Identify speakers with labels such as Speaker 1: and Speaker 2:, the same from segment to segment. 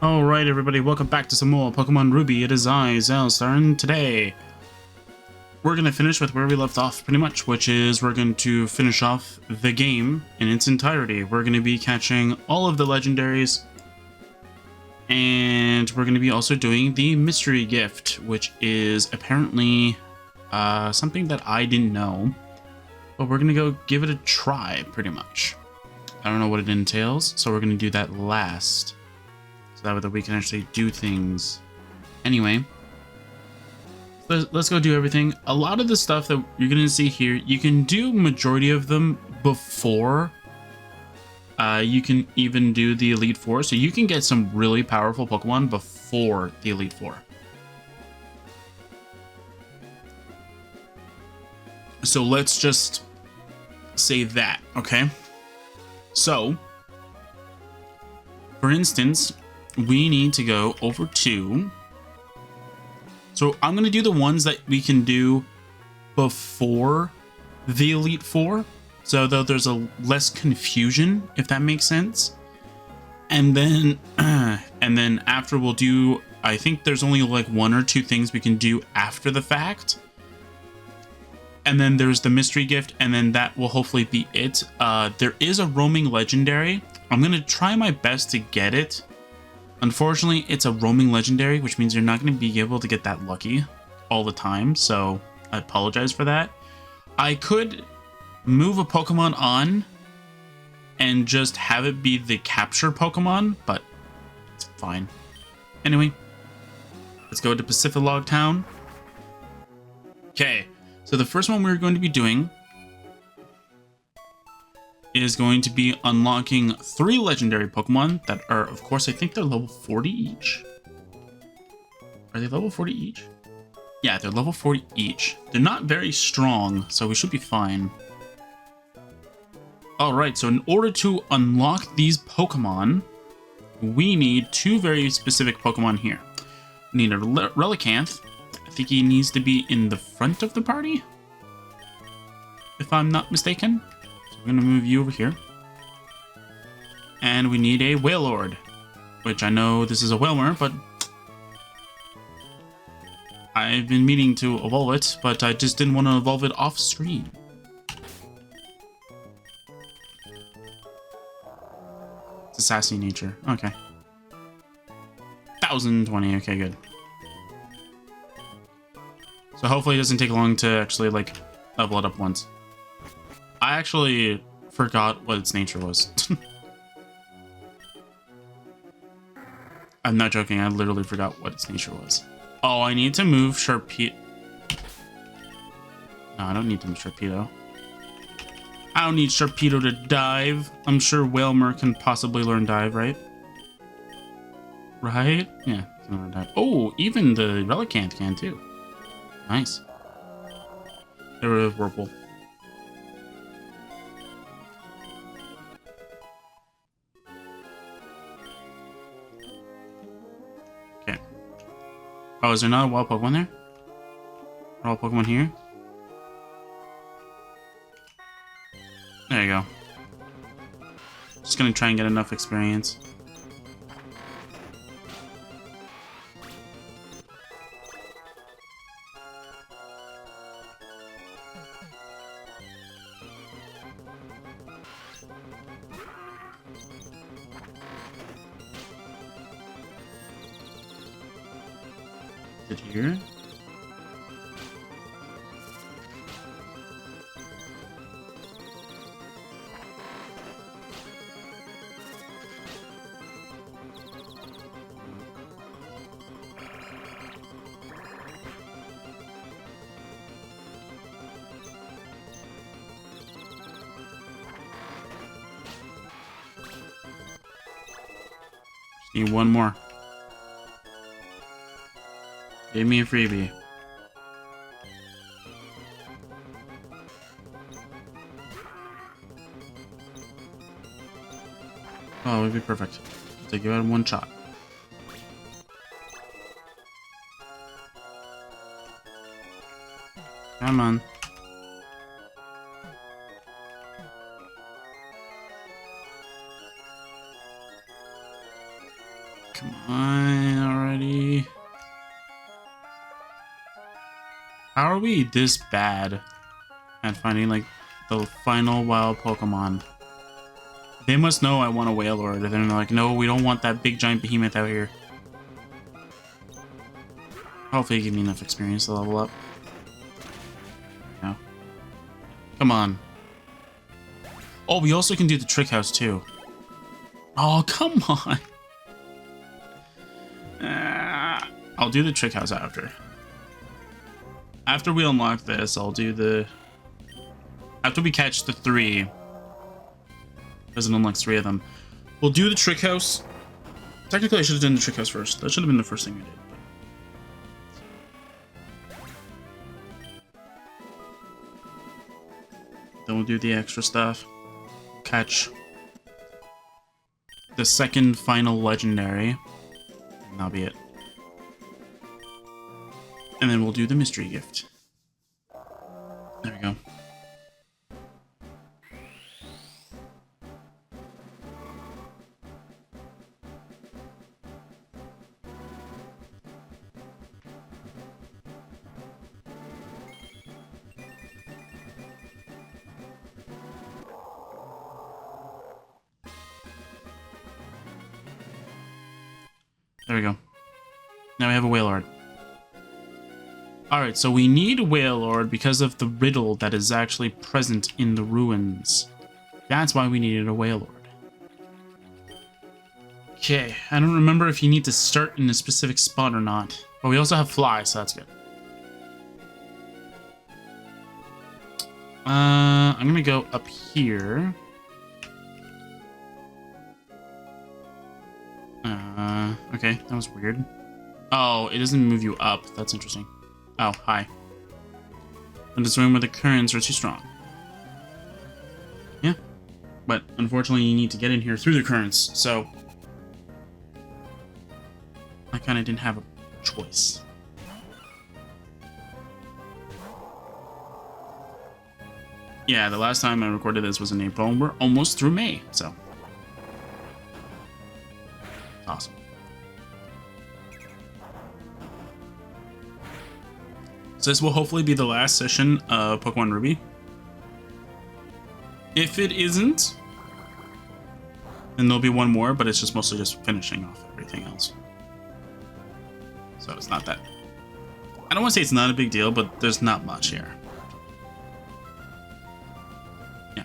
Speaker 1: Alright everybody, welcome back to some more Pokemon Ruby. It is I, Xilestar, and today we're going to finish with where we left off pretty much, which is we're going to finish off the game in its entirety. We're going to be catching all of the legendaries, and we're going to be also doing the mystery gift, which is apparently something that I didn't know, but we're going to go give it a try pretty much. I don't know what it entails, so we're going to do that last. So that way we can actually do things. Anyway, let's go do everything. A lot of the stuff that you're going to see here, you can do majority of them before you can even do the Elite Four. So you can get some really powerful Pokemon before the Elite Four. So let's just say that, okay? So, for instance, we need to go over to... So I'm going to do the ones that we can do before the Elite Four, so that there's a less confusion, if that makes sense. And then after we'll do... I think there's only like one or two things we can do after the fact. And then there's the mystery gift, and then that will hopefully be it. There is a roaming legendary. I'm going to try my best to get it. Unfortunately, it's a roaming legendary, which means you're not going to be able to get that lucky all the time, so I apologize for that. I could move a Pokemon on and just have it be the capture Pokemon, but it's fine. Anyway, let's go to Pacific Town. Okay, so the first one we're going to be doing is going to be unlocking 3 legendary Pokemon that are, of course, I think they're level 40 each. Are they level 40 each? Yeah, they're level 40 each. They're not very strong, so we should be fine. Alright, so in order to unlock these Pokemon, we need 2 very specific Pokemon here. We need a Relicanth. I think he needs to be in the front of the party, if I'm not mistaken. I'm going to move you over here. And we need a Wailord, which I know this is a Wailmer, but I've been meaning to evolve it, but I just didn't want to evolve it off screen. It's a sassy nature. Okay. 1020. Okay, good. So hopefully it doesn't take long to actually, like, level it up once. I actually forgot what its nature was. I'm not joking, I literally forgot what its nature was. Oh, I need to move Sharpedo. No, I don't need to move Sharpedo. I don't need Sharpedo to dive. I'm sure Wailmer can possibly learn dive, right? Right? Yeah, can learn dive. Oh, even the Relicanth can too. Nice. There was Whirlpool. Oh, is there not a wild Pokemon there? Wild Pokemon here? There you go. Just gonna try and get enough experience. Here. Just need one more. Give me a freebie. Oh, it would be perfect. Take you out in one shot. Come on. come on already. How are we this bad at finding, like, the final wild Pokemon? They must know I want a Wailord, and then they're like, no, we don't want that big giant behemoth out here. Hopefully give me enough experience to level up. No. Come on. Oh, we also can do the Trick House, too. Oh, come on. I'll do the Trick House after. After we unlock this, I'll do the... After we catch the 3... Because it unlocks 3 of them. We'll do the Trick House. Technically, I should have done the Trick House first. That should have been the first thing I did. Then we'll do the extra stuff. Catch the second final legendary. And that'll be it. And then we'll do the mystery gift. There we go. There we go. Now we have a Wailord. Alright, so we need a Wailord because of the riddle that is actually present in the ruins. That's why we needed a Wailord. Okay, I don't remember if you need to start in a specific spot or not. But we also have Fly, so that's good. I'm gonna go up here. Okay, that was weird. Oh, it doesn't move you up. That's interesting. Oh, hi. And it's room where the currents are too strong. Yeah. But unfortunately, you need to get in here through the currents, so... I kind of didn't have a choice. Yeah, the last time I recorded this was in April, and we're almost through May, so... Awesome. So this will hopefully be the last session of Pokemon Ruby. If it isn't, then there'll be one more, but it's just mostly just finishing off everything else. So it's not that... I don't want to say it's not a big deal, but there's not much here. Yeah.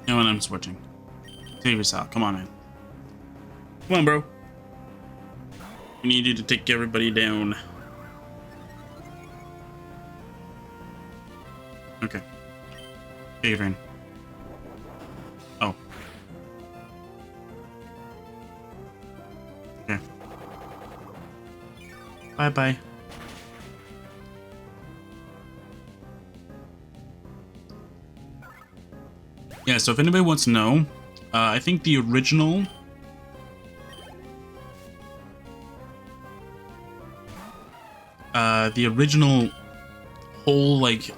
Speaker 1: You know what, I'm switching. Save yourself. Come on, man. Come on, bro. We need you to take everybody down. Okay. Adrian. Oh. Okay. Bye-bye. Yeah, so if anybody wants to know, I think the original... the original whole, like,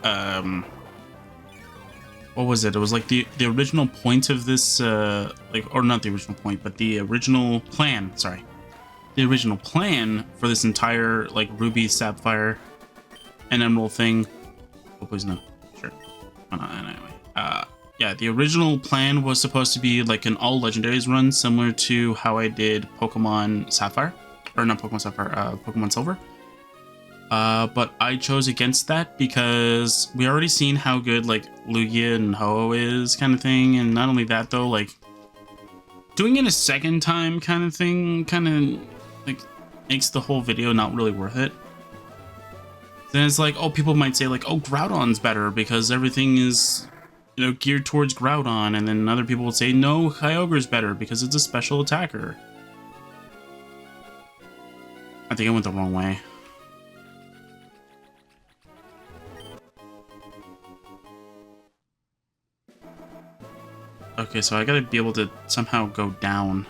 Speaker 1: what was it? It was like the original point of this, like, or not the original point, but the original plan, sorry. The original plan for this entire, like, Ruby, Sapphire, and Emerald thing. Oh, please no. Sure. Why not? Anyway. Yeah, the original plan was supposed to be, like, an all legendaries run, similar to how I did Pokemon Sapphire. Or not Pokemon Sapphire, Pokemon Silver. But I chose against that because we already seen how good, like, Lugia and Ho-Oh is, kind of thing. And not only that, though, like, doing it a second time kind of thing kind of, like, makes the whole video not really worth it. Then it's like, oh, people might say, like, oh, Groudon's better because everything is, you know, geared towards Groudon. And then other people will say, no, Kyogre's better because it's a special attacker. I think I went the wrong way. Okay, so I gotta be able to somehow go down.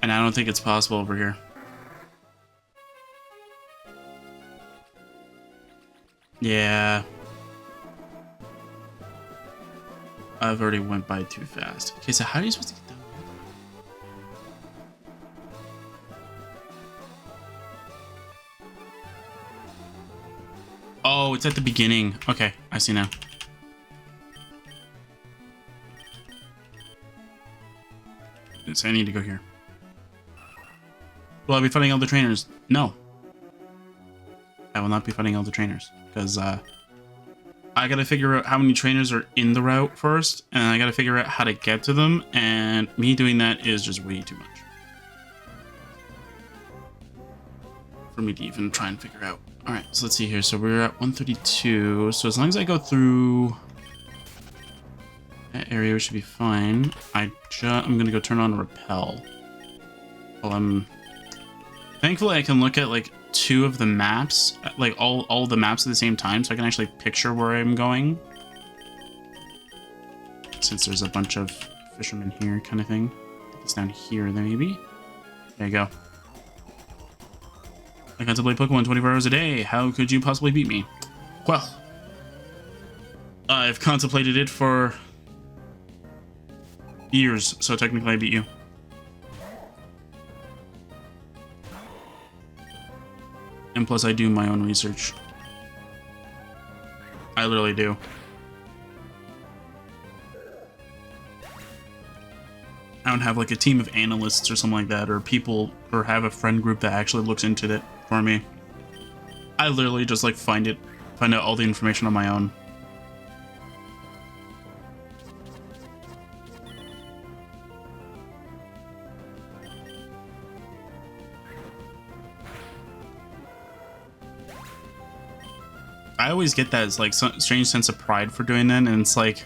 Speaker 1: And I don't think it's possible over here. Yeah. I've already went by too fast. Okay, so how are you supposed to get down? Oh, it's at the beginning. Okay, I see now. So I need to go here. Will I be fighting all the trainers? No. I will not be fighting all the trainers. Because, I gotta figure out how many trainers are in the route first. And I gotta figure out how to get to them. And me doing that is just way too much for me to even try and figure out. Alright, so let's see here. So we're at 132. So as long as I go through that area, we should be fine. I'm gonna go turn on repel. Well, thankfully I can look at like 2 of the maps, like all the maps at the same time, so I can actually picture where I'm going. Since there's a bunch of fishermen here, kind of thing. It's down here, then maybe. There you go. I got to play Pokemon 24 hours a day. How could you possibly beat me? Well, I've contemplated it for years, so technically I beat you. And plus I do my own research. I literally do. I don't have like a team of analysts or something like that, or people, or have a friend group that actually looks into it for me. I literally just like find out all the information on my own. I always get that like strange sense of pride for doing that, and it's like,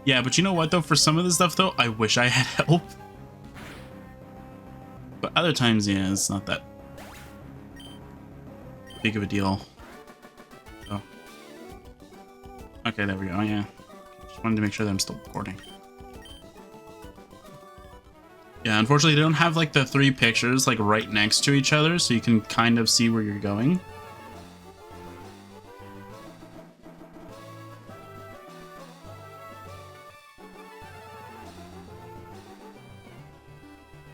Speaker 1: yeah, but you know what though? For some of the stuff though, I wish I had help. But other times, yeah, it's not that big of a deal. So, okay, there we go. Yeah, just wanted to make sure that I'm still recording. Yeah, unfortunately, they don't have like the 3 pictures like right next to each other, so you can kind of see where you're going.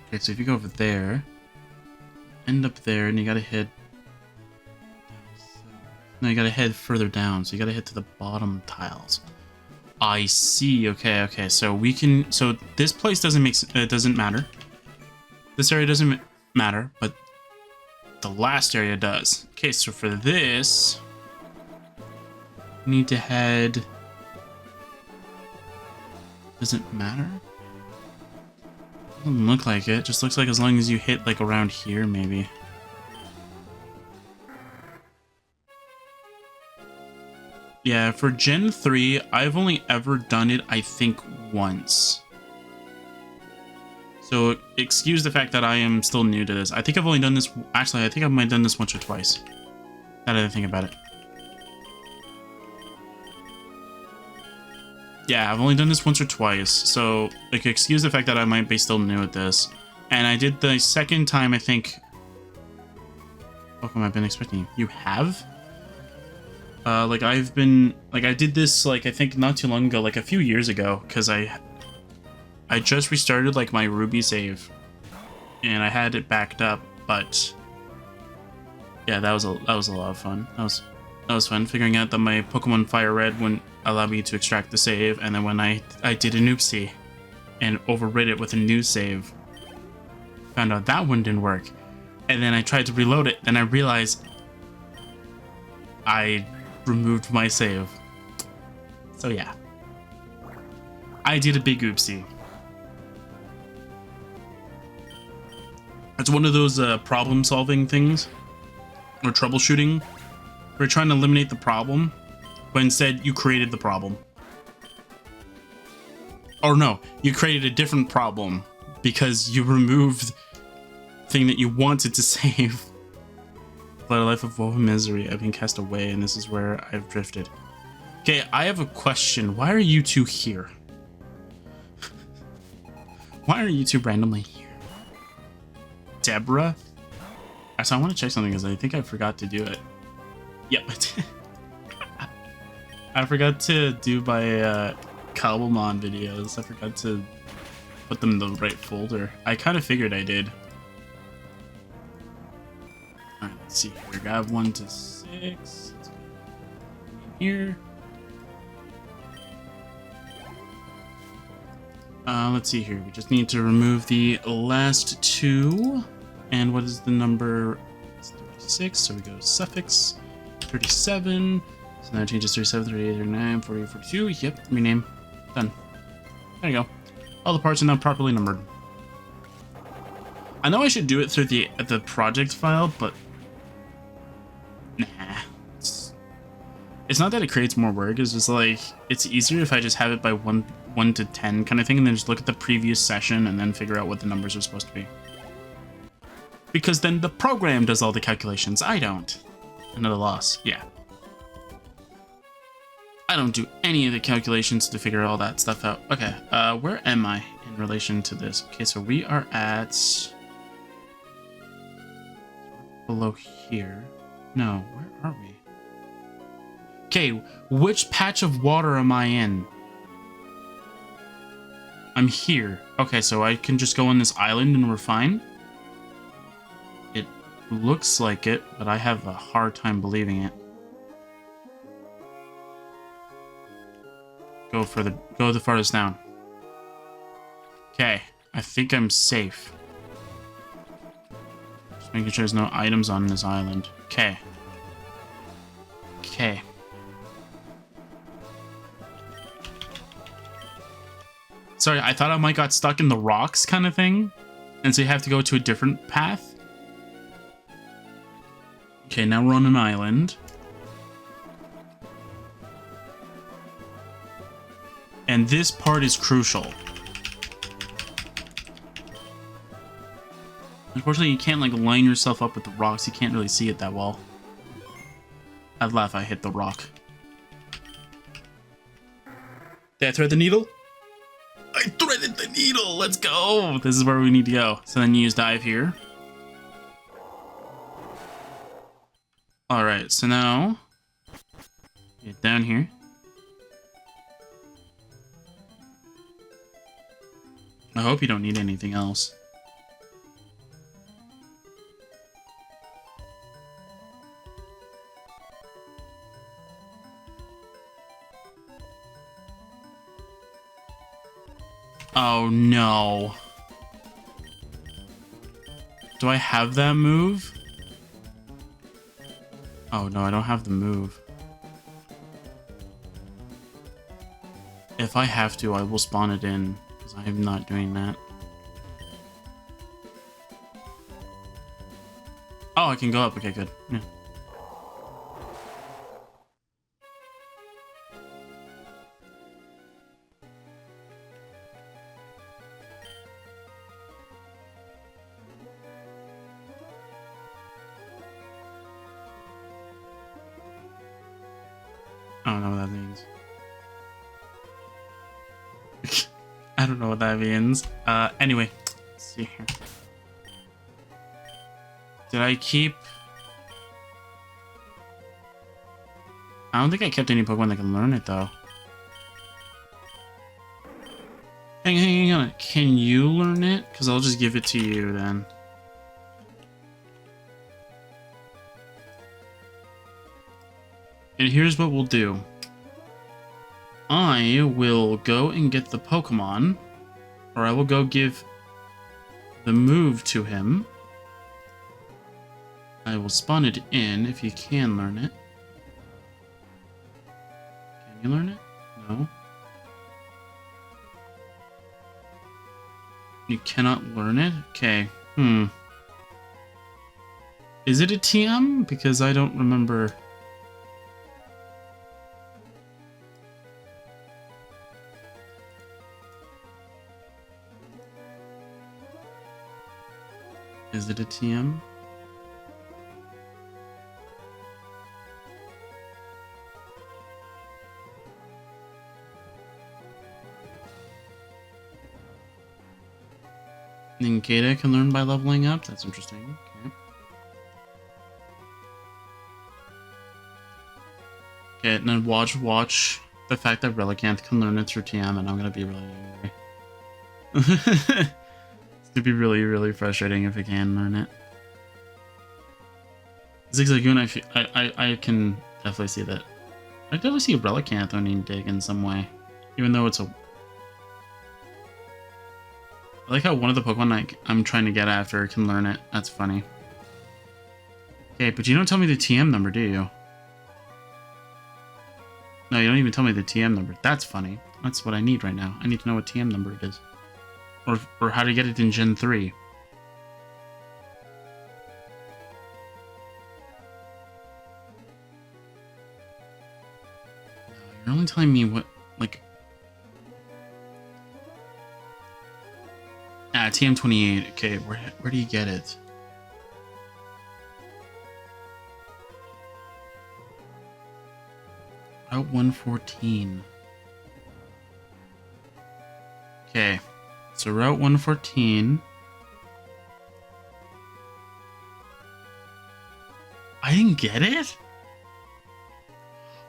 Speaker 1: Okay, so if you go over there, end up there, and you gotta head. No, you gotta head further down. So you gotta head to the bottom tiles. I see. Okay, okay. So we can. So this place doesn't make. It doesn't matter. This area doesn't matter, but the last area does. Okay, so for this, we need to head. Doesn't matter. Doesn't look like it. Just looks like as long as you hit like around here, maybe. Yeah, for Gen 3, I've only ever done it, I think, once. So excuse the fact that I am still new to this. I think I've only done this. Actually, I think I might have done this once or twice. Now that I think about it. Yeah, I've only done this once or twice, so like excuse the fact that I might be still new at this. And I did the second time, I think. What have I been expecting? You have? Like I've been like I did this like I think not too long ago, like a few years ago, because I just restarted like my Ruby save, and I had it backed up, but yeah, that was a lot of fun. That was fun figuring out that my Pokemon Fire Red wouldn't allow me to extract the save, and then when I did an oopsie and overrid it with a new save, found out that one didn't work, and then I tried to reload it, and I realized I removed my save. So yeah, I did a big oopsie. It's one of those problem solving things, or troubleshooting, where you're trying to eliminate the problem, but instead you created the problem. Or no, you created a different problem because you removed the thing that you wanted to save. But a life of woe and misery, I've been cast away, and this is where I've drifted. Okay, I have a question. Why are you two here? Why are you two randomly here? Deborah? So I want to check something because I think I forgot to do it. Yep. I forgot to do my Cobblemon videos. I forgot to put them in the right folder. I kind of figured I did. Alright, let's see here. I got 1 to 6. Let's go here. Let's see here. We just need to remove the last 2. And what is the number? It's 36. So we go suffix 37. So now it changes 37, 38, 39, 40, 42. Yep, rename. Done. There you go. All the parts are now properly numbered. I know I should do it through the project file, but nah. It's not that it creates more work. It's just like it's easier if I just have it by 1 to 10 kind of thing, and then just look at the previous session and then figure out what the numbers are supposed to be. Because then the program does all the calculations. I don't. Another loss. Yeah. I don't do any of the calculations to figure all that stuff out. Okay, where am I in relation to this? Okay, so we are at... below here. No, where are we? Okay, which patch of water am I in? I'm here. Okay, so I can just go on this island and we're fine? It looks like it, but I have a hard time believing it. Go the farthest down. Okay, I think I'm safe. Just making sure there's no items on this island. Okay. Okay. Sorry, I thought I might got stuck in the rocks kind of thing. And so you have to go to a different path. Okay, now we're on an island. And this part is crucial. Unfortunately, you can't like line yourself up with the rocks. You can't really see it that well. I'd laugh if I hit the rock. Did I thread the needle? I threaded the needle! Let's go! This is where we need to go. So then you use dive here. Alright, so now... get down here. I hope you don't need anything else. Oh no. Do I have that move? Oh no, I don't have the move. If I have to, I will spawn it in. I am not doing that. Oh, I can go up. Okay, good. Yeah. I don't know what that means. I don't know what that means. Anyway, let's see here. Did I keep... I don't think I kept any Pokemon that can learn it, though. Hang on. Can you learn it? Because I'll just give it to you, then. And here's what we'll do. I will go and get the Pokemon, or I will go give the move to him. I will spawn it in if you can learn it. Can you learn it? No. You cannot learn it? Okay. Is it a TM? Because I don't remember... Is it a TM? Ninkata can learn by leveling up? That's interesting. Okay. Okay, Okay, and then watch the fact that Relicanth can learn it through TM, and I'm gonna be really angry. It's gonna be really, really frustrating if it can learn it. Zigzagoon, I can definitely see that. I definitely see Relicanth owning Dig in some way, even though it's a. I like how one of the Pokemon I'm trying to get after can learn it. That's funny. Okay, but you don't tell me the TM number, do you? No, you don't even tell me the TM number. That's funny. That's what I need right now. I need to know what TM number it is. Or how to get it in Gen 3. No, you're only telling me what, like... Ah, TM28. Okay, where do you get it? Route 114. Okay, so Route 114. I didn't get it?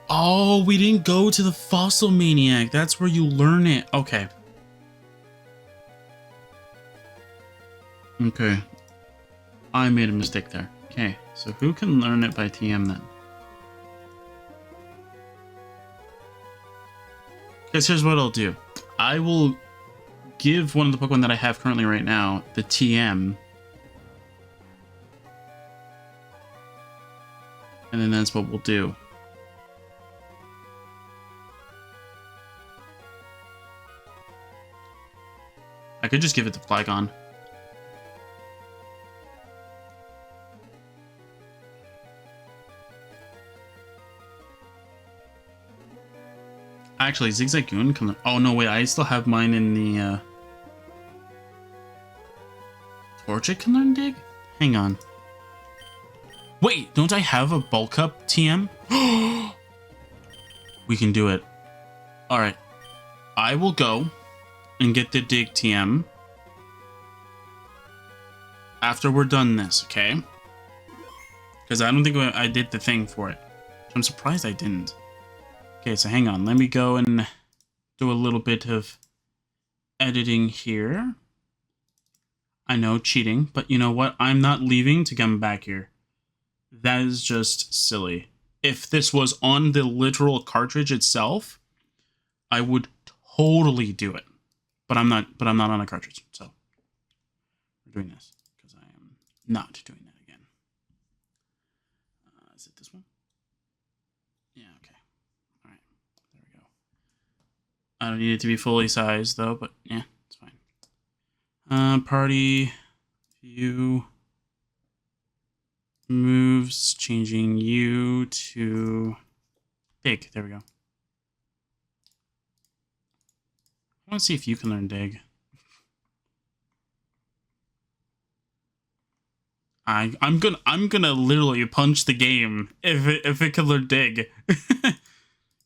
Speaker 1: Oh, we didn't go to the Fossil Maniac. That's where you learn it. Okay. Okay. I made a mistake there. Okay, so who can learn it by TM then? Guys, here's what I'll do. I will give one of the Pokemon that I have currently right now the TM. And then that's what we'll do. I could just give it to Flygon. Actually, Zigzagoon can learn. Oh, no, wait. I still have mine in the... Torchic can learn Dig? Hang on. Wait, don't I have a Bulk Up TM? We can do it. Alright. I will go and get the Dig TM after we're done this, okay? Because I don't think I did the thing for it. I'm surprised I didn't. Okay, so hang on. Let me go and do a little bit of editing here. I know, cheating, but you know what? I'm not leaving to come back here. That is just silly. If this was on the literal cartridge itself, I would totally do it. But I'm not on a cartridge, so we're doing this because I am not doing that again. Is it this one? Yeah, okay. All right, there we go. I don't need it to be fully sized though, but yeah, it's fine. Party view moves, changing you to Dig. There we go. I want to see if you can learn Dig. I'm gonna literally punch the game if it can learn Dig.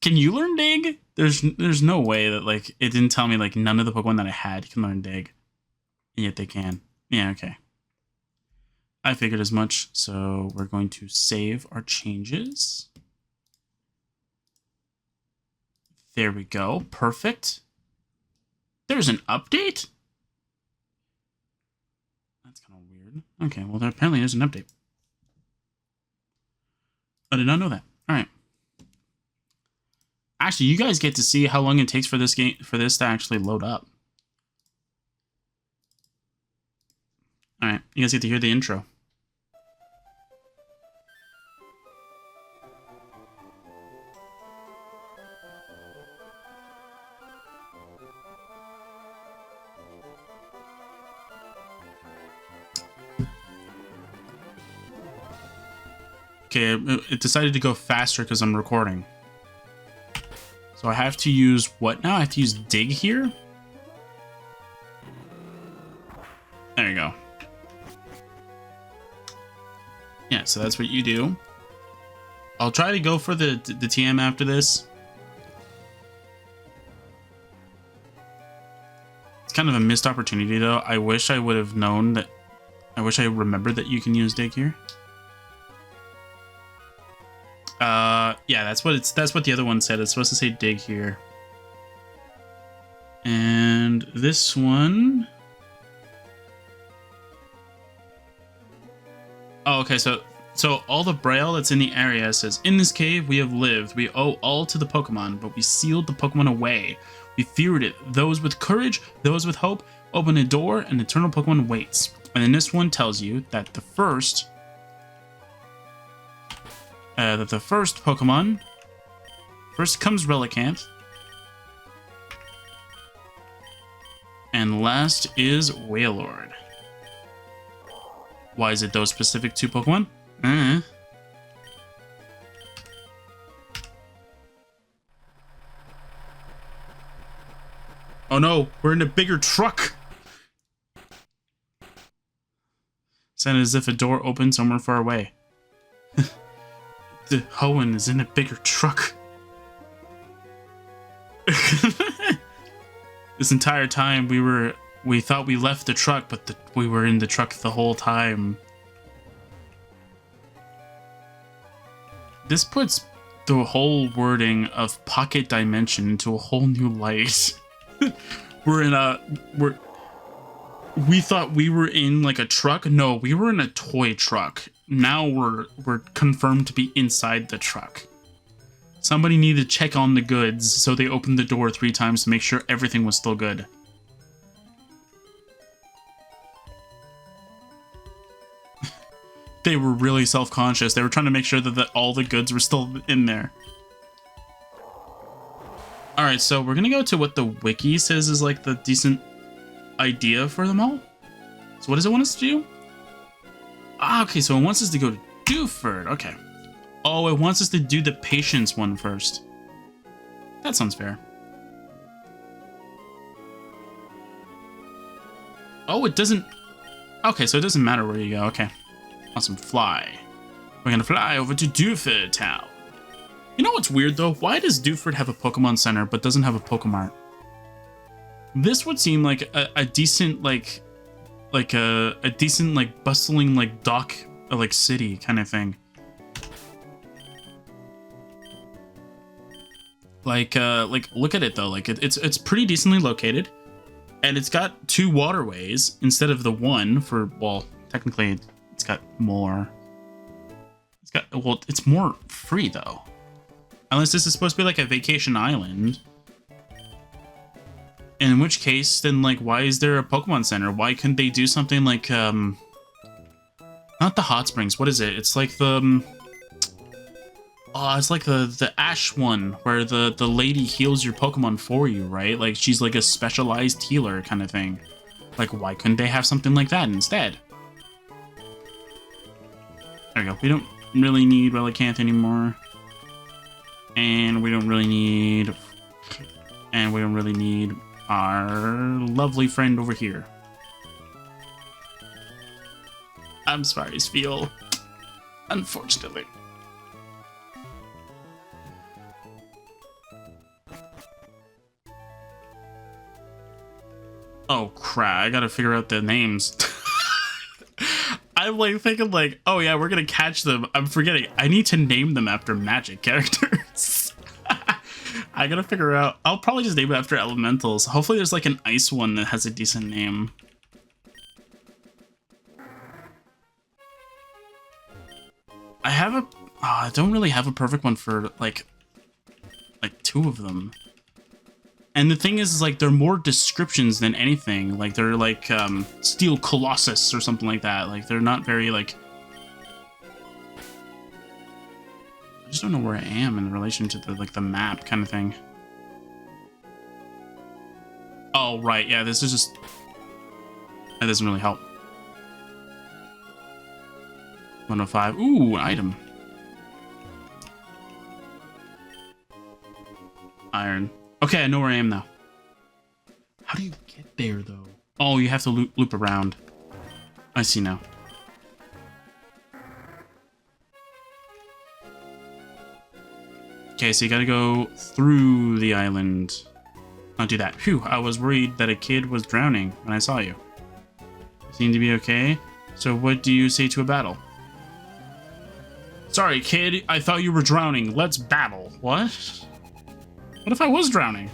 Speaker 1: Can you learn Dig? There's no way that like it didn't tell me like none of the Pokemon that I had can learn Dig. And yet they can. Yeah, okay. I figured as much, so we're going to save our changes. There we go. Perfect. There's an update? That's kind of weird. Okay, well, there apparently is an update. I did not know that. All right. Actually, you guys get to see how long it takes for this game to actually load up. All right, you guys get to hear the intro. Okay, it decided to go faster because I'm recording. So I have to use what now? I have to use Dig here? There you go. Yeah, so that's what you do. I'll try to go for the TM after this. It's kind of a missed opportunity though. I wish I would have known that. I wish I remembered that you can use Dig here. Yeah, that's what the other one said. It's supposed to say dig here. And this one. Oh, okay, so all the braille that's in the area says, in this cave we have lived. We owe all to the Pokemon, but we sealed the Pokemon away. We feared it. Those with courage, those with hope, open a door, and eternal Pokemon waits. And then this one tells you that the first Pokemon, first comes Relicanth, and last is Wailord. Why is it those specific two Pokemon? Oh no, we're in a bigger truck! Sounded as if a door opened somewhere far away. The Hoenn is in a bigger truck. This entire time we thought we left the truck, but we were in the truck the whole time. This puts the whole wording of pocket dimension into a whole new light. We thought we were in like a truck. No, we were in a toy truck. Now we're confirmed to be inside the truck. Somebody needed to check on the goods, so they opened the door 3 times to make sure everything was still good. They were really self-conscious. They were trying to make sure that all the goods were still in there. Alright, so we're gonna go to what the wiki says is like the decent idea for them all. So what does it want us to do? Ah, okay, so it wants us to go to Dewford. Okay. Oh, it wants us to do the patience one first. That sounds fair. Oh, it doesn't... Okay, so it doesn't matter where you go. Okay. Awesome. Fly. We're gonna fly over to Dewford Town. You know what's weird, though? Why does Dewford have a Pokemon Center but doesn't have a Pokemart? This would seem like a decent, like a decent, like, bustling, like, dock, like, city kind of thing. Like, look at it, though. Like, it's pretty decently located. And it's got 2 waterways instead of the one for, well, technically, it's got more. It's got, well, it's more free, though. Unless this is supposed to be, like, a vacation island. In which case, then, like, why is there a Pokemon Center? Why couldn't they do something like, not the hot springs, what is it? It's like the, it's like the Ash one, where the lady heals your Pokemon for you, right? Like, she's like a specialized healer kind of thing. Like, why couldn't they have something like that instead? There we go. We don't really need Relicanth anymore. And we don't really need... And we don't really need... our lovely friend over here. I'm sorry, Spiel. Unfortunately. Oh crap, I gotta figure out the names. I'm like thinking like, oh yeah, we're gonna catch them. I'm forgetting. I need to name them after magic characters. I gotta figure out. I'll probably just name it after elementals. Hopefully there's like an ice one that has a decent name. I have a... I don't really have a perfect one for like 2 of them. And the thing is like they're more descriptions than anything. Like they're like Steel Colossus or something like that. Like they're not very like... I just don't know where I am in relation to the like the map kind of thing. Oh right, yeah, this is just... That doesn't really help. 105. Ooh, an item. Iron. Okay, I know where I am now. How do you get there, though? Oh, you have to loop around. I see now. Okay, so you gotta go through the island. Not do that. Phew, I was worried that a kid was drowning when I saw you. You seem to be okay. So what do you say to a battle? Sorry, kid. I thought you were drowning. Let's battle. What? What if I was drowning?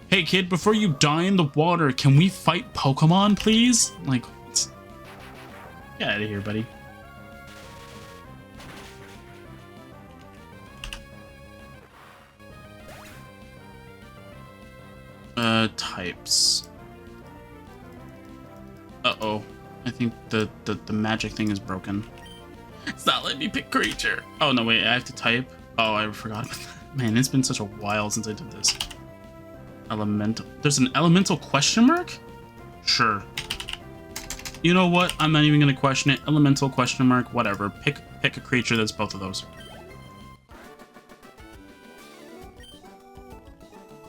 Speaker 1: Hey, kid, before you die in the water, can we fight Pokemon, please? Like, get out of here, buddy. Types. Uh-oh. I think the magic thing is broken. It's not letting me pick creature. Oh, no, wait. I have to type. Oh, I forgot about that. Man, it's been such a while since I did this. Elemental. There's an elemental question mark? Sure. You know what? I'm not even going to question it. Elemental question mark, whatever. Pick a creature that's both of those.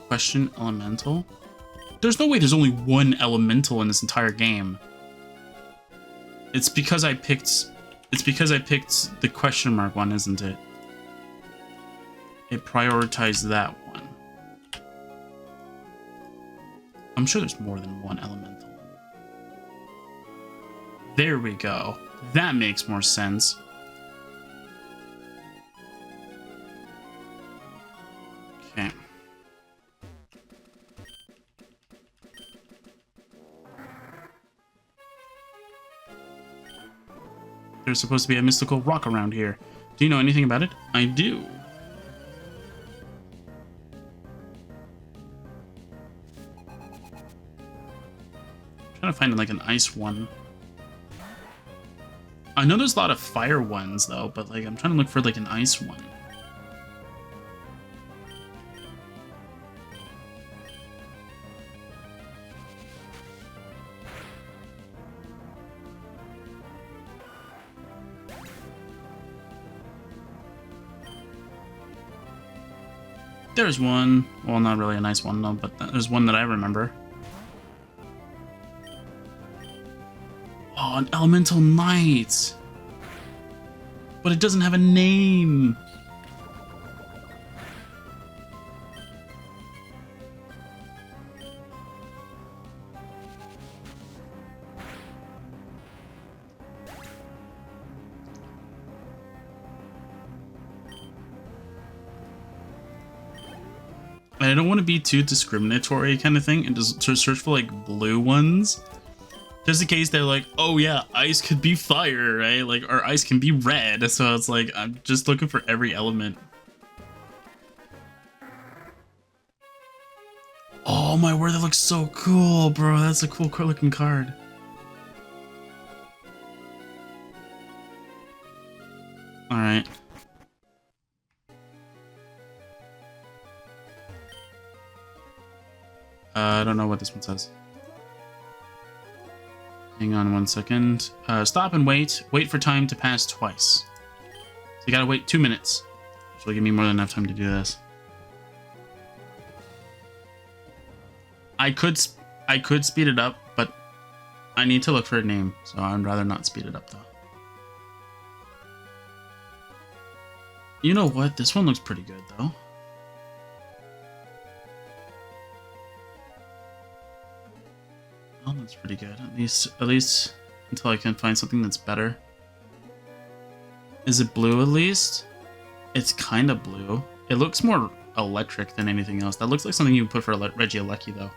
Speaker 1: Question elemental? There's no way there's only one elemental in this entire game. It's because I picked the question mark one, isn't it? It prioritized that one. I'm sure there's more than one elemental. There we go. That makes more sense. Okay. There's supposed to be a mystical rock around here. Do you know anything about it? I do. I'm trying to find like an ice one. I know there's a lot of fire ones though, but like I'm trying to look for like an ice one. There's one. Well, not really a nice one, though, but there's one that I remember. Oh, an elemental knight. But it doesn't have a name. I don't want to be too discriminatory kind of thing and just search for like blue ones. Just in case they're like, oh yeah, ice could be fire, right? Like, or ice can be red. So it's like, I'm just looking for every element. Oh my word, that looks so cool, bro. That's a cool looking card. All right. I don't know what this one says. Hang on one second. Stop and wait. Wait for time to pass twice. So you gotta wait 2 minutes. Which will give me more than enough time to do this. I could speed it up, but I need to look for a name, so I'd rather not speed it up though. You know what? This one looks pretty good though. Oh, that's pretty good. At least until I can find something that's better. Is it blue at least? It's kind of blue. It looks more electric than anything else. That looks like something you would put for Regi though.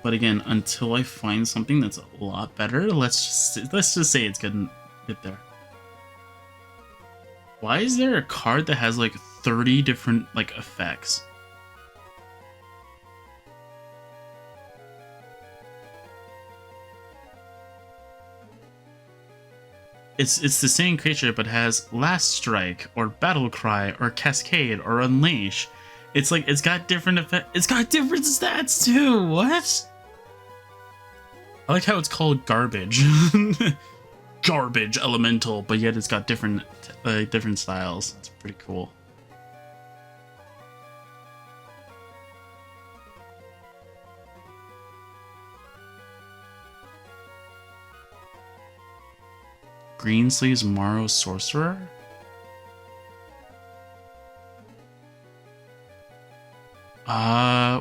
Speaker 1: But again, until I find something that's a lot better, let's just say it's good there. Why is there a card that has like 30 different like effects? It's the same creature, but has Last Strike, or Battle Cry, or Cascade, or Unleash. It's like, it's got different effects. It's got different stats, too! What? I like how it's called Garbage. Garbage Elemental, but yet it's got different styles. It's pretty cool. Greensleeves Morrow Sorcerer?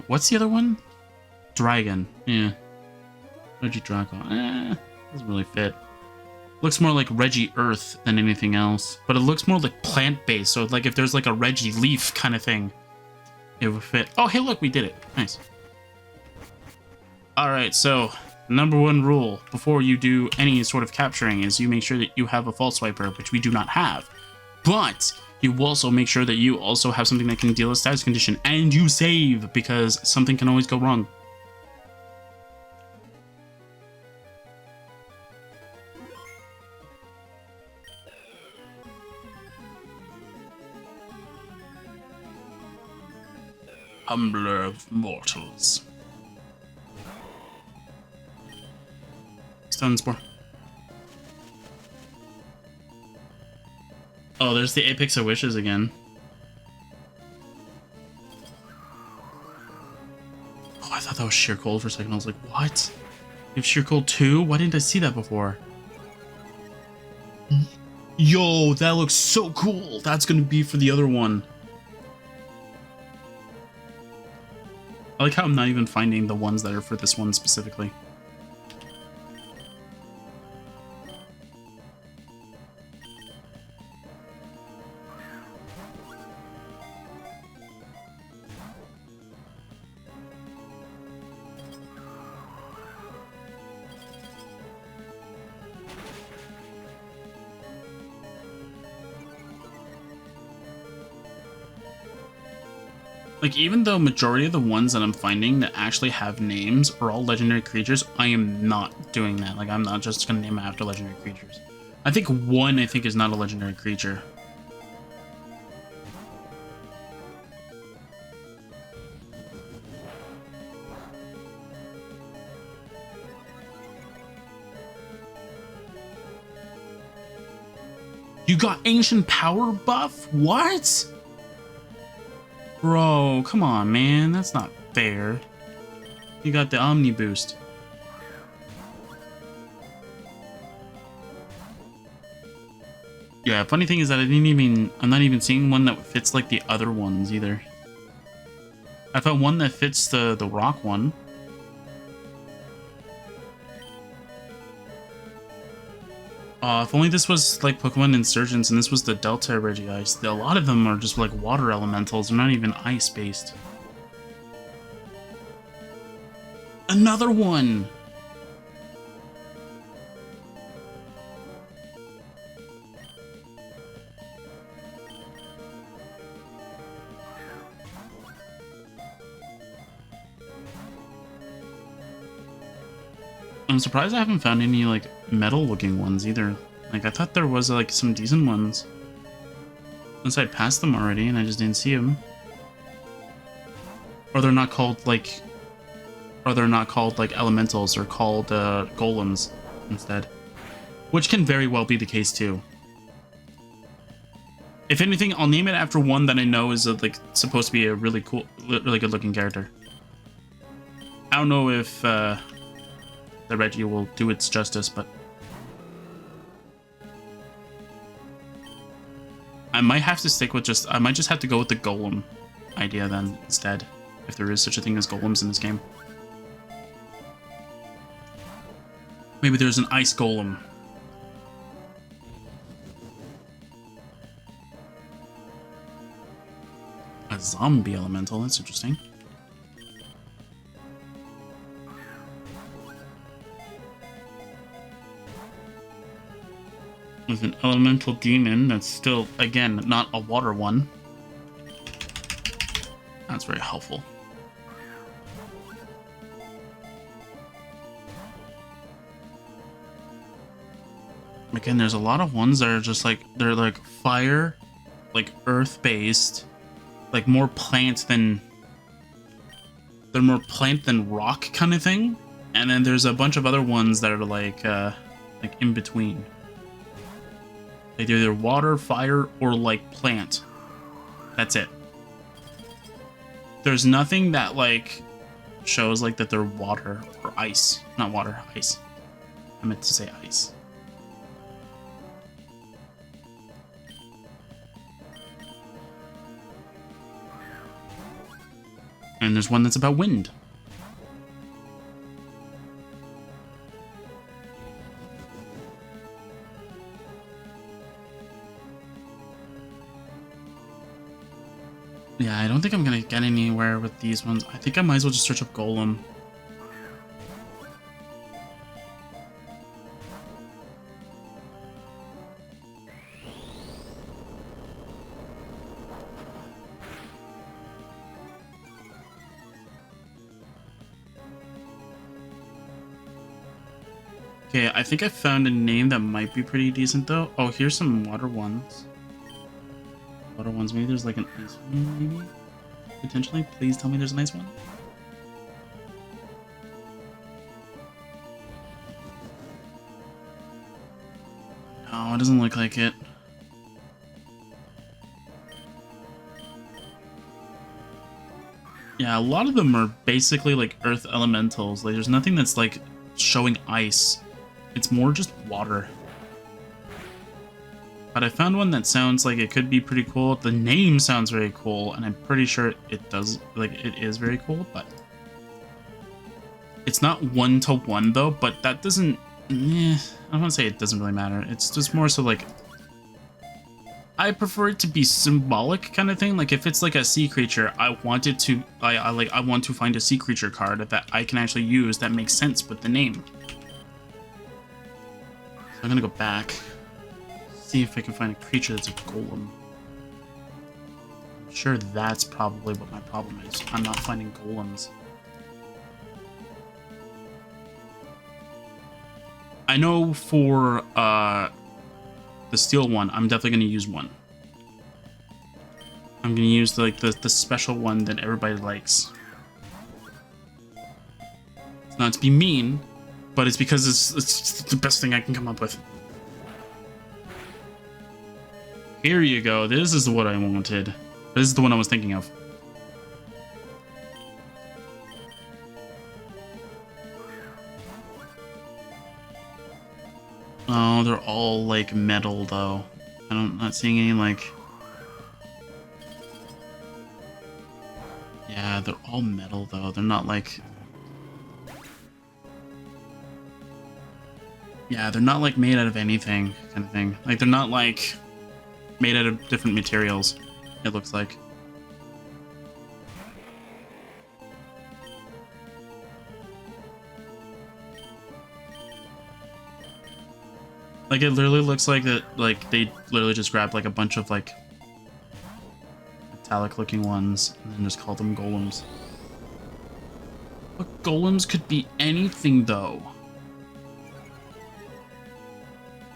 Speaker 1: What's the other one? Dragon. Yeah. Regi Dragon. Doesn't really fit. Looks more like Regi Earth than anything else, but it looks more like plant-based. So like if there's like a Regi leaf kind of thing, it would fit. Oh, hey, look, we did it. Nice. All right, so number one rule before you do any sort of capturing is you make sure that you have a false swiper, which we do not have. But you also make sure that you also have something that can deal a status condition, and you save because something can always go wrong. Humbler of mortals. Stun Spore. Oh, there's the Apex of Wishes again. Oh, I thought that was Sheer Cold for a second. I was like, what? You have Sheer Cold 2? Why didn't I see that before? Yo, that looks so cool. That's going to be for the other one. I like how I'm not even finding the ones that are for this one specifically. Like, even though majority of the ones that I'm finding that actually have names are all legendary creatures, I am not doing that. Like, I'm not just gonna name it after legendary creatures. I think one, is not a legendary creature. You got Ancient Power buff? What? Bro, come on, man. That's not fair. You got the Omni boost. Yeah, funny thing is that I'm not even seeing one that fits like the other ones either. I found one that fits the rock one. If only this was like Pokemon Insurgents and this was the Delta Regice. A lot of them are just like water elementals. They're not even ice-based. Another one! I'm surprised I haven't found any like metal-looking ones either. Like, I thought there was like some decent ones. Unless I passed them already and I just didn't see them. Or they're not called like... Or they're not called like elementals, they're called golems instead. Which can very well be the case too. If anything, I'll name it after one that I know is like supposed to be a really cool, really good looking character. I don't know if the Regi will do its justice, but I might have to stick with I might just have to go with the golem idea then instead, if there is such a thing as golems in this game. Maybe there's an ice golem. A zombie elemental, that's interesting. With an elemental demon that's still, again, not a water one. That's very helpful. Again, there's a lot of ones that are just like, they're like fire, like earth-based, like more plant than, they're more plant than rock kind of thing. And then there's a bunch of other ones that are like in between. Like they're either water, fire, or like plant. That's it. There's nothing that like shows like that they're water or ice. Not water, ice. I meant to say ice. And there's one that's about wind. Yeah, I don't think I'm gonna get anywhere with these ones. I think I might as well just search up Golem. Okay, I think I found a name that might be pretty decent though. Oh, here's some water ones. Water ones. Maybe there's like an ice one, maybe? Potentially? Please tell me there's a nice one. No, it doesn't look like it. Yeah, a lot of them are basically like earth elementals. Like, there's nothing that's like showing ice. It's more just water. But I found one that sounds like it could be pretty cool. The name sounds very cool, and I'm pretty sure it does, like, it is very cool, but it's not one-to-one though, but that doesn't, I don't want to say it doesn't really matter. It's just more so like, I prefer it to be symbolic kind of thing. Like if it's like a sea creature, I want it to, I want to find a sea creature card that I can actually use that makes sense with the name. So I'm gonna go back, see if I can find a creature that's a golem. I'm sure that's probably what my problem is. I'm not finding golems. I know for the steel one, I'm definitely going to use one. I'm going to use the special one that everybody likes. It's not to be mean, but it's because it's the best thing I can come up with. Here you go. This is what I wanted. This is the one I was thinking of. Oh, they're all like metal though. I'm not seeing any like. Yeah, they're all metal though. They're not like. Yeah, they're not like made out of anything kind of thing. Like they're not like made out of different materials. It looks like. Like it literally looks like that. Like they literally just grabbed like a bunch of like metallic looking ones and then just called them golems. But golems could be anything though.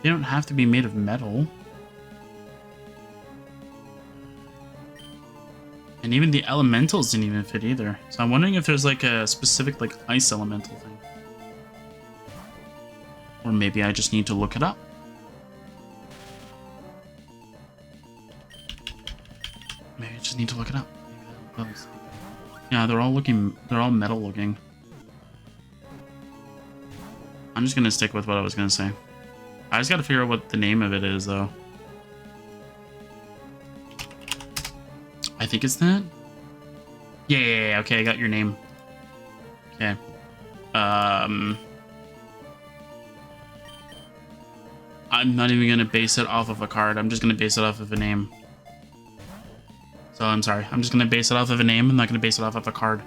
Speaker 1: They don't have to be made of metal. And even the elementals didn't even fit either. So I'm wondering if there's like a specific like ice elemental thing. Or maybe I just need to look it up. Maybe I just need to look it up. Yeah, they're all metal looking. I'm just gonna stick with what I was gonna say. I just gotta figure out what the name of it is though. I think it's that. Yeah, okay, I got your name. Okay. I'm not even gonna base it off of a card. I'm just gonna base it off of a name. So I'm sorry. I'm just gonna base it off of a name. I'm not gonna base it off of a card.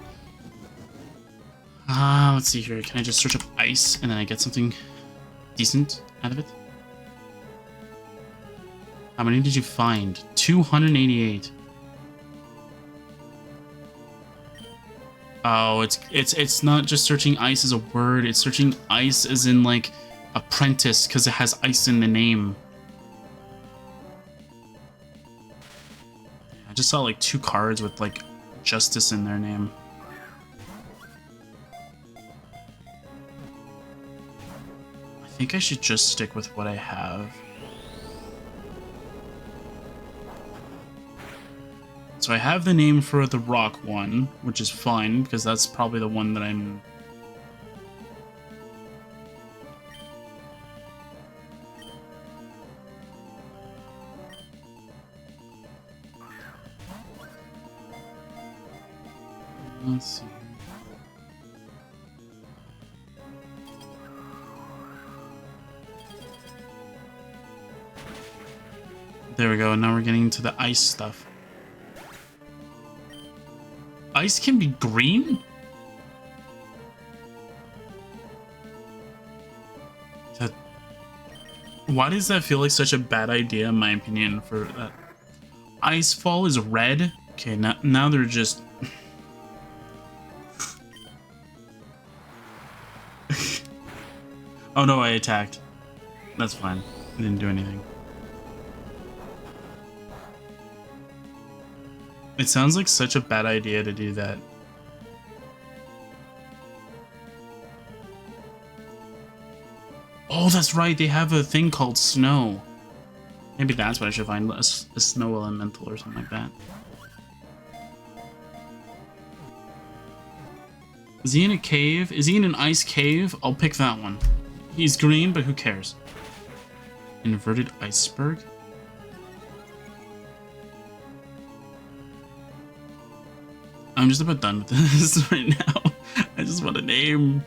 Speaker 1: Let's see here. Can I just search up ice and then I get something decent out of it? How many did you find? 288. Oh, it's not just searching ice as a word. It's searching ice as in like apprentice because it has ice in the name. I just saw like 2 cards with like justice in their name. I think I should just stick with what I have. So I have the name for the rock one, which is fine because that's probably the one that I'm. Let's see. There we go. Now we're getting into the ice stuff. ice can be green? That, why does that feel like such a bad idea in my opinion for that? Icefall is red? Okay, now they're just... Oh no, I attacked. That's fine. I didn't do anything. It sounds like such a bad idea to do that. Oh, that's right. They have a thing called snow. Maybe that's what I should find. A snow elemental or something like that. Is he in a cave? Is he in an ice cave? I'll pick that one. He's green, but who cares? Inverted iceberg? I'm just about done with this right now. I just want a name.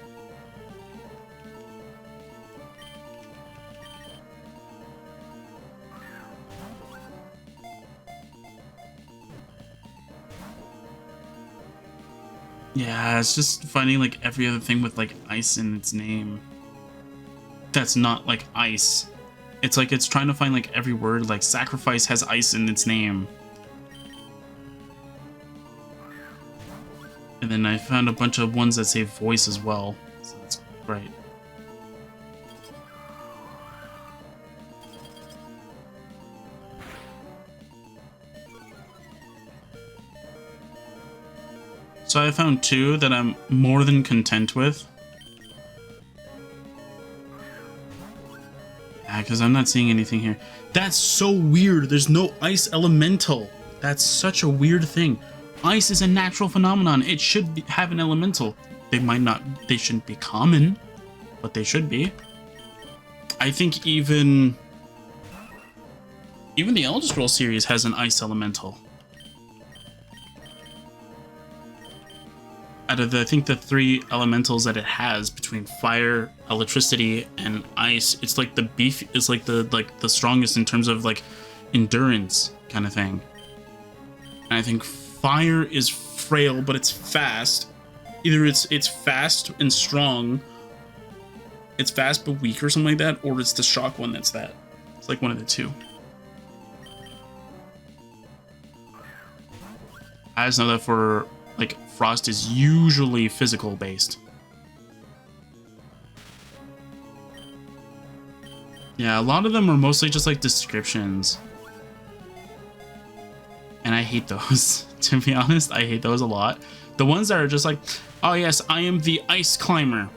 Speaker 1: Yeah, it's just finding like every other thing with like ice in its name. That's not like ice. It's like it's trying to find like every word, like sacrifice has ice in its name. And then I found a bunch of ones that say voice as well. So that's great. So I found two that I'm more than content with. Yeah, because I'm not seeing anything here. That's so weird. There's no ice elemental. That's such a weird thing. Ice is a natural phenomenon. It should have an elemental. They might not, they shouldn't be common, but they should be. I think even the Elder Scrolls series has an ice elemental. Out of I think the 3 elementals that it has between fire, electricity, and ice, it's like the beef. It's like the strongest in terms of like endurance kind of thing. And I think fire is frail, but it's fast. Either it's fast and strong. It's fast but weak or something like that, or it's the shock one that's that. It's like one of the two. I just know that for like frost is usually physical based. Yeah, a lot of them are mostly just like descriptions. And I hate those. To be honest, I hate those a lot. The ones that are just like, oh yes, I am the ice climber.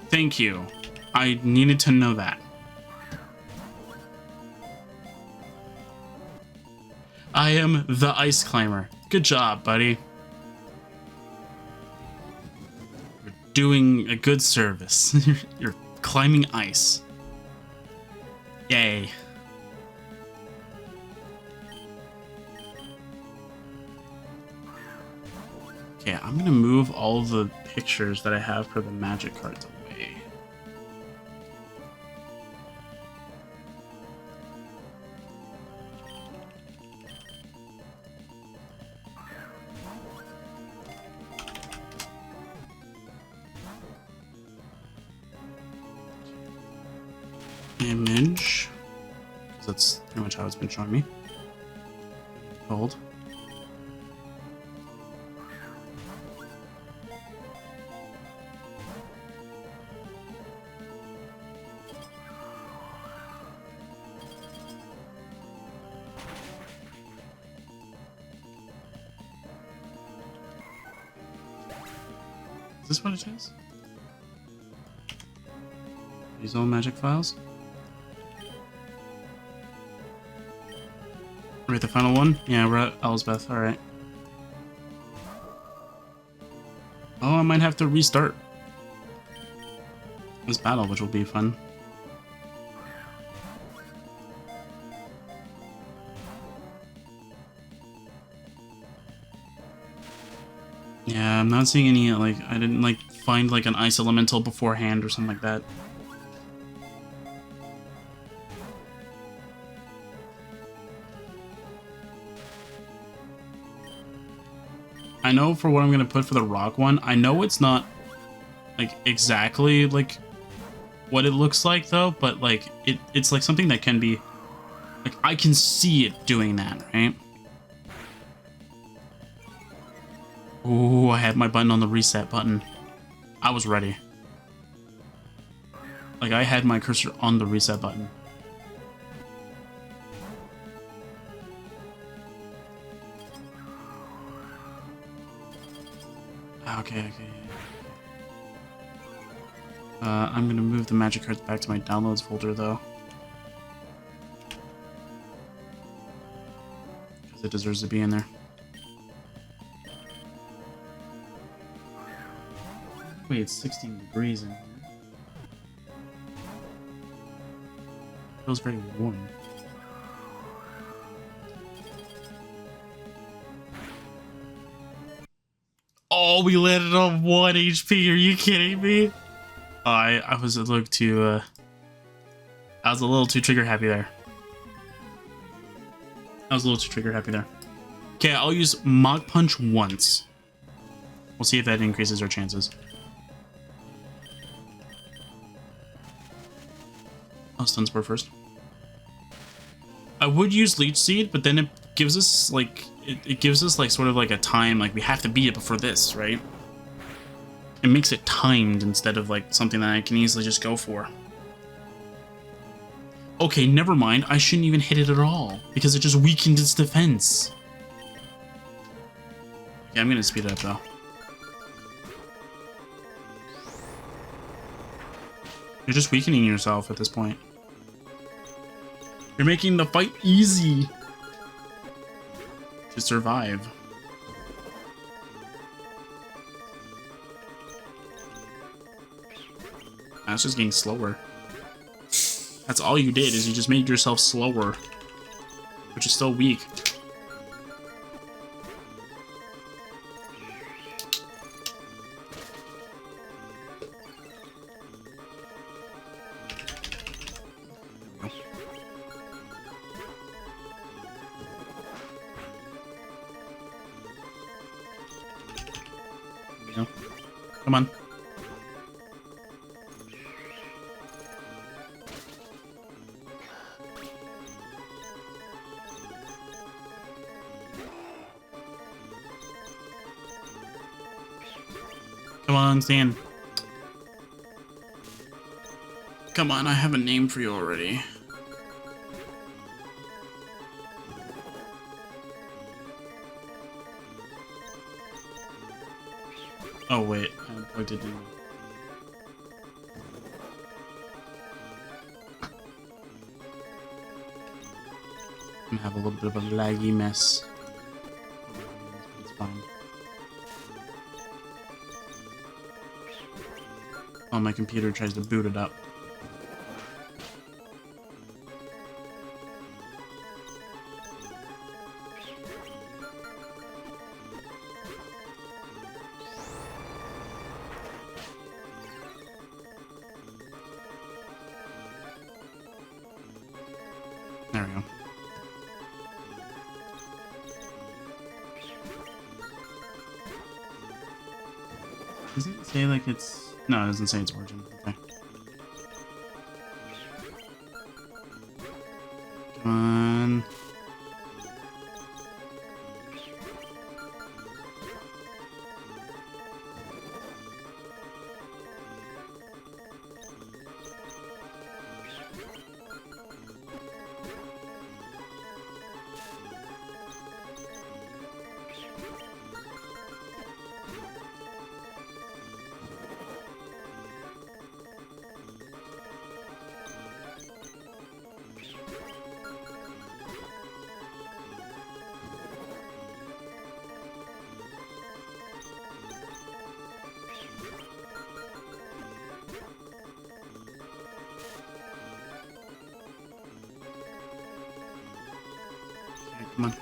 Speaker 1: Thank you. I needed to know that. I am the ice climber. Good job, buddy. You're doing a good service. You're climbing ice. Yay. Okay, I'm gonna move all of the pictures that I have for the magic cards away. Image, because that's pretty much how it's been showing me. Hold. Is this what it is? These all magic files? We're at the final one? Yeah, we're at Elsbeth, alright. Oh, I might have to restart this battle, which will be fun. Yeah, I'm not seeing any, like, I didn't, like, find, like, an ice elemental beforehand or something like that. I know for what I'm gonna put for the rock one, I know it's not like exactly like what it looks like though, but like it's like something that can be like I can see it doing that, right? Oh, I had my button on the reset button. I was ready. Like I had my cursor on the reset button. Okay. I'm gonna move the magic cards back to my downloads folder though. Because it deserves to be in there. Wait, it's 16 degrees in here. Feels very warm. Oh, we landed on 1 HP. Are you kidding me? I was a little too I was a little too trigger happy there. Okay, I'll use Mach Punch once. We'll see if that increases our chances. I'll Stun Spore first. I would use Leech Seed, but then it gives us like it gives us like sort of like a time, like we have to beat it before this, right? It makes it timed instead of like something that I can easily just go for. Okay, never mind. I shouldn't even hit it at all because it just weakened its defense. Okay, I'm gonna speed it up though. You're just weakening yourself at this point. You're making the fight easy to survive. That's just getting slower. That's all you did, is you just made yourself slower, which is still weak. Come on. Come on, Stan. Come on, I have a name for you already. Oh wait, I plugged it in. I'm gonna have a little bit of a laggy mess. It's fine. Oh, my computer tries to boot it up. There we go. Doesn't it say like it's... No, it doesn't say its origin. Okay. Come on. Okay, come on.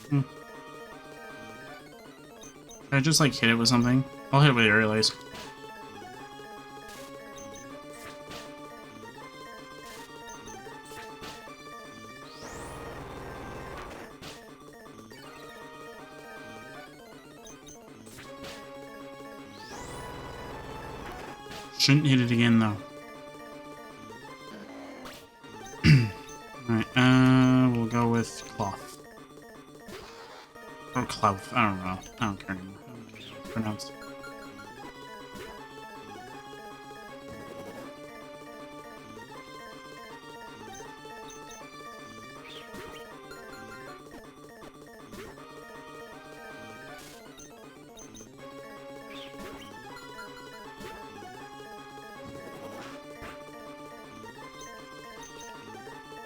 Speaker 1: Hmm. Should I just like hit it with something? I'll hit it with aerial ace. Shouldn't hit it again though. Alright, we'll go with cloth. Or cloth. I don't know. I don't care anymore. I don't care how it's pronounced.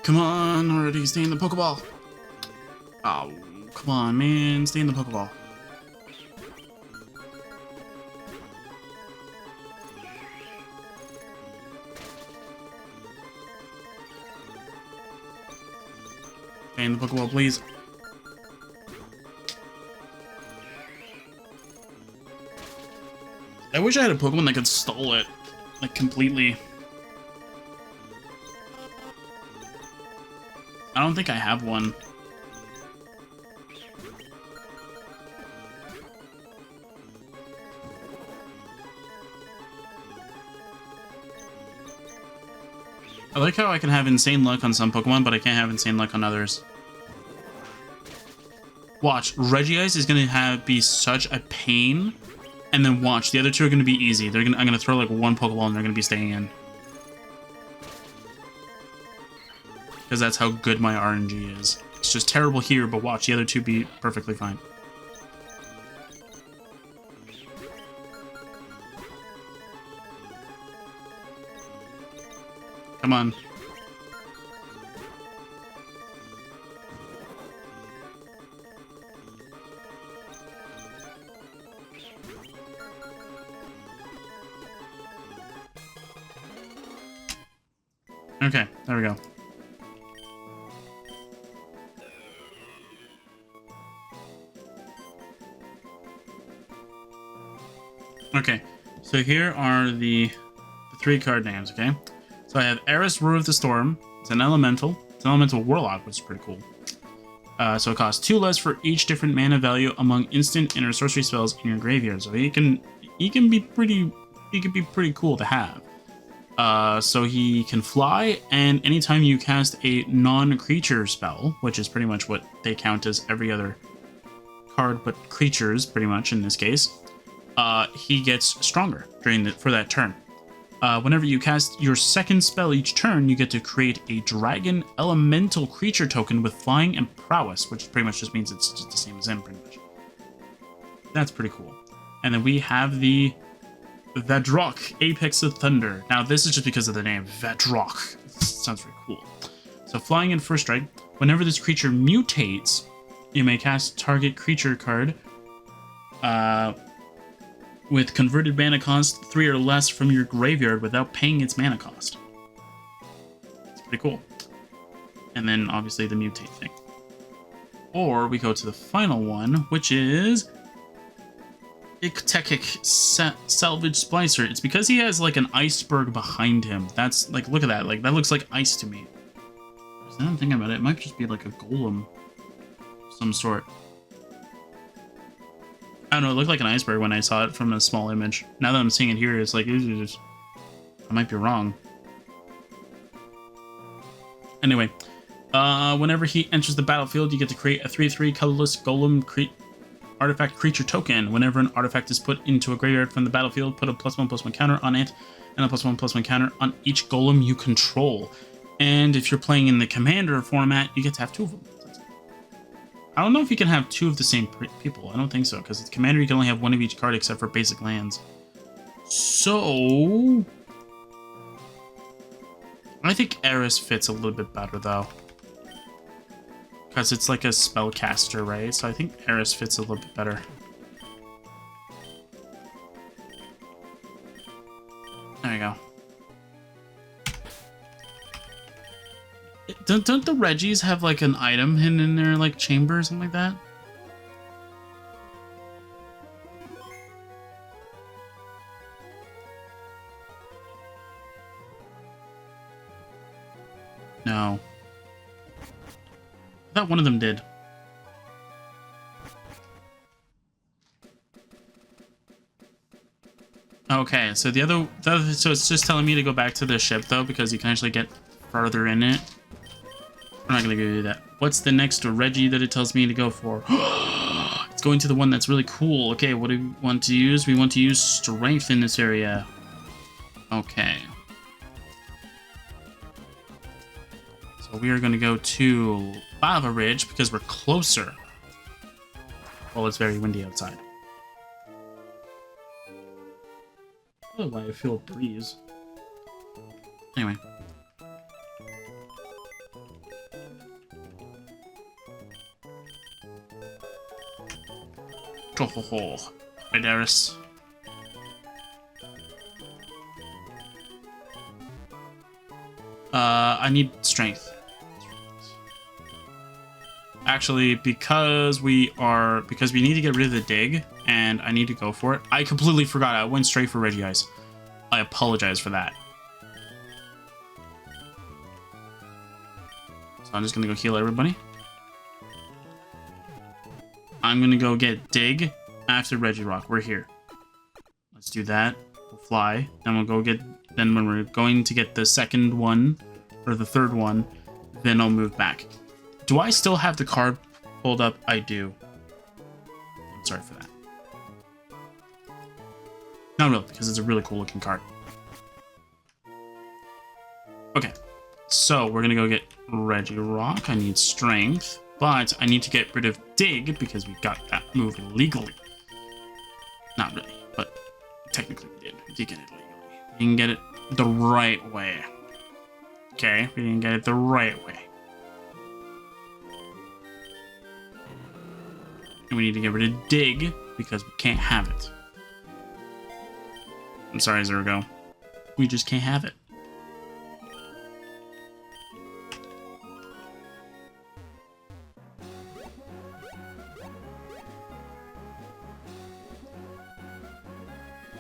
Speaker 1: Come on, already stay in the Pokeball. Oh, come on, man, stay in the Pokeball. Stay in the Pokeball, please. I wish I had a Pokemon that could stall it, like, completely. I don't think I have one. I like how I can have insane luck on some Pokemon, but I can't have insane luck on others. Watch, Regice is gonna be such a pain, and then watch, the other two are gonna be easy. I'm gonna throw like one Pokeball and they're gonna be staying in. Because that's how good my RNG is. It's just terrible here, but watch the other two be perfectly fine. Come on. Okay, there we go. Okay, so here are the 3 card names, okay? So I have Eris, Roar of the Storm. It's an elemental. It's an elemental warlock, which is pretty cool. So it costs 2 less for each different mana value among instant and or sorcery spells in your graveyard. So he can be pretty cool to have. So he can fly, and anytime you cast a non-creature spell, which is pretty much what they count as every other card but creatures, pretty much in this case, he gets stronger for that turn. Whenever you cast your second spell each turn, you get to create a dragon elemental creature token with flying and prowess, which pretty much just means it's just the same as him, pretty much. That's pretty cool. And then we have the Vadrock, Apex of Thunder. Now, this is just because of the name, Vadrock. Sounds very cool. So, flying in first strike. Whenever this creature mutates, you may cast target creature card with converted mana cost 3 or less from your graveyard without paying its mana cost. It's pretty cool. And then, obviously, the mutate thing. Or we go to the final one, which is Iktekik Salvage Splicer. It's because he has like an iceberg behind him. That's like, look at that. Like, that looks like ice to me. Now I'm thinking about it, it might just be like a golem of some sort. I don't know, it looked like an iceberg when I saw it from a small image. Now that I'm seeing it here, it's like, I might be wrong. Anyway, whenever he enters the battlefield, you get to create a 3/3 colorless golem artifact creature token. Whenever an artifact is put into a graveyard from the battlefield, put a +1/+1 counter on it, and a +1/+1 counter on each golem you control. And if you're playing in the commander format, you get to have 2 of them. I don't know if you can have 2 of the same people. I don't think so, because it's commander, you can only have 1 of each card except for basic lands. So I think Eris fits a little bit better, though. Because it's like a spellcaster, right? So I think Eris fits a little bit better. There you go. Don't the Regis have like an item hidden in their like chamber or something like that? No. I thought one of them did. Okay, so the other, so it's just telling me to go back to the ship though, because you can actually get further in it. We're not gonna go do that. What's the next Regi that it tells me to go for? It's going to the one that's really cool. Okay, what do we want to use? We want to use strength in this area. Okay. So we are gonna go to Lava Ridge because we're closer. Well, it's very windy outside. I don't know why I feel a breeze. Anyway. Ho ho ho. Hi, Darius. I need strength. Actually, because we need to get rid of the dig, and I need to go for it. I completely forgot. I went straight for Regi Ice. I apologize for that. So I'm just gonna go heal everybody. I'm gonna go get dig after Regi Rock. We're here. Let's do that. We'll fly. Then we'll go get. Then when we're going to get the second one or the third one, then I'll move back. Do I still have the card pulled up? I do. I'm sorry for that. Not really, because it's a really cool looking card. Okay, so we're gonna go get Regi Rock. I need strength, but I need to get rid of dig because we got that move illegally. Not really, but technically we did. We did get it legally. We didn't get it the right way. Okay, we didn't get it the right way. And we need to get rid of dig because we can't have it. I'm sorry, Zergo. We just can't have it.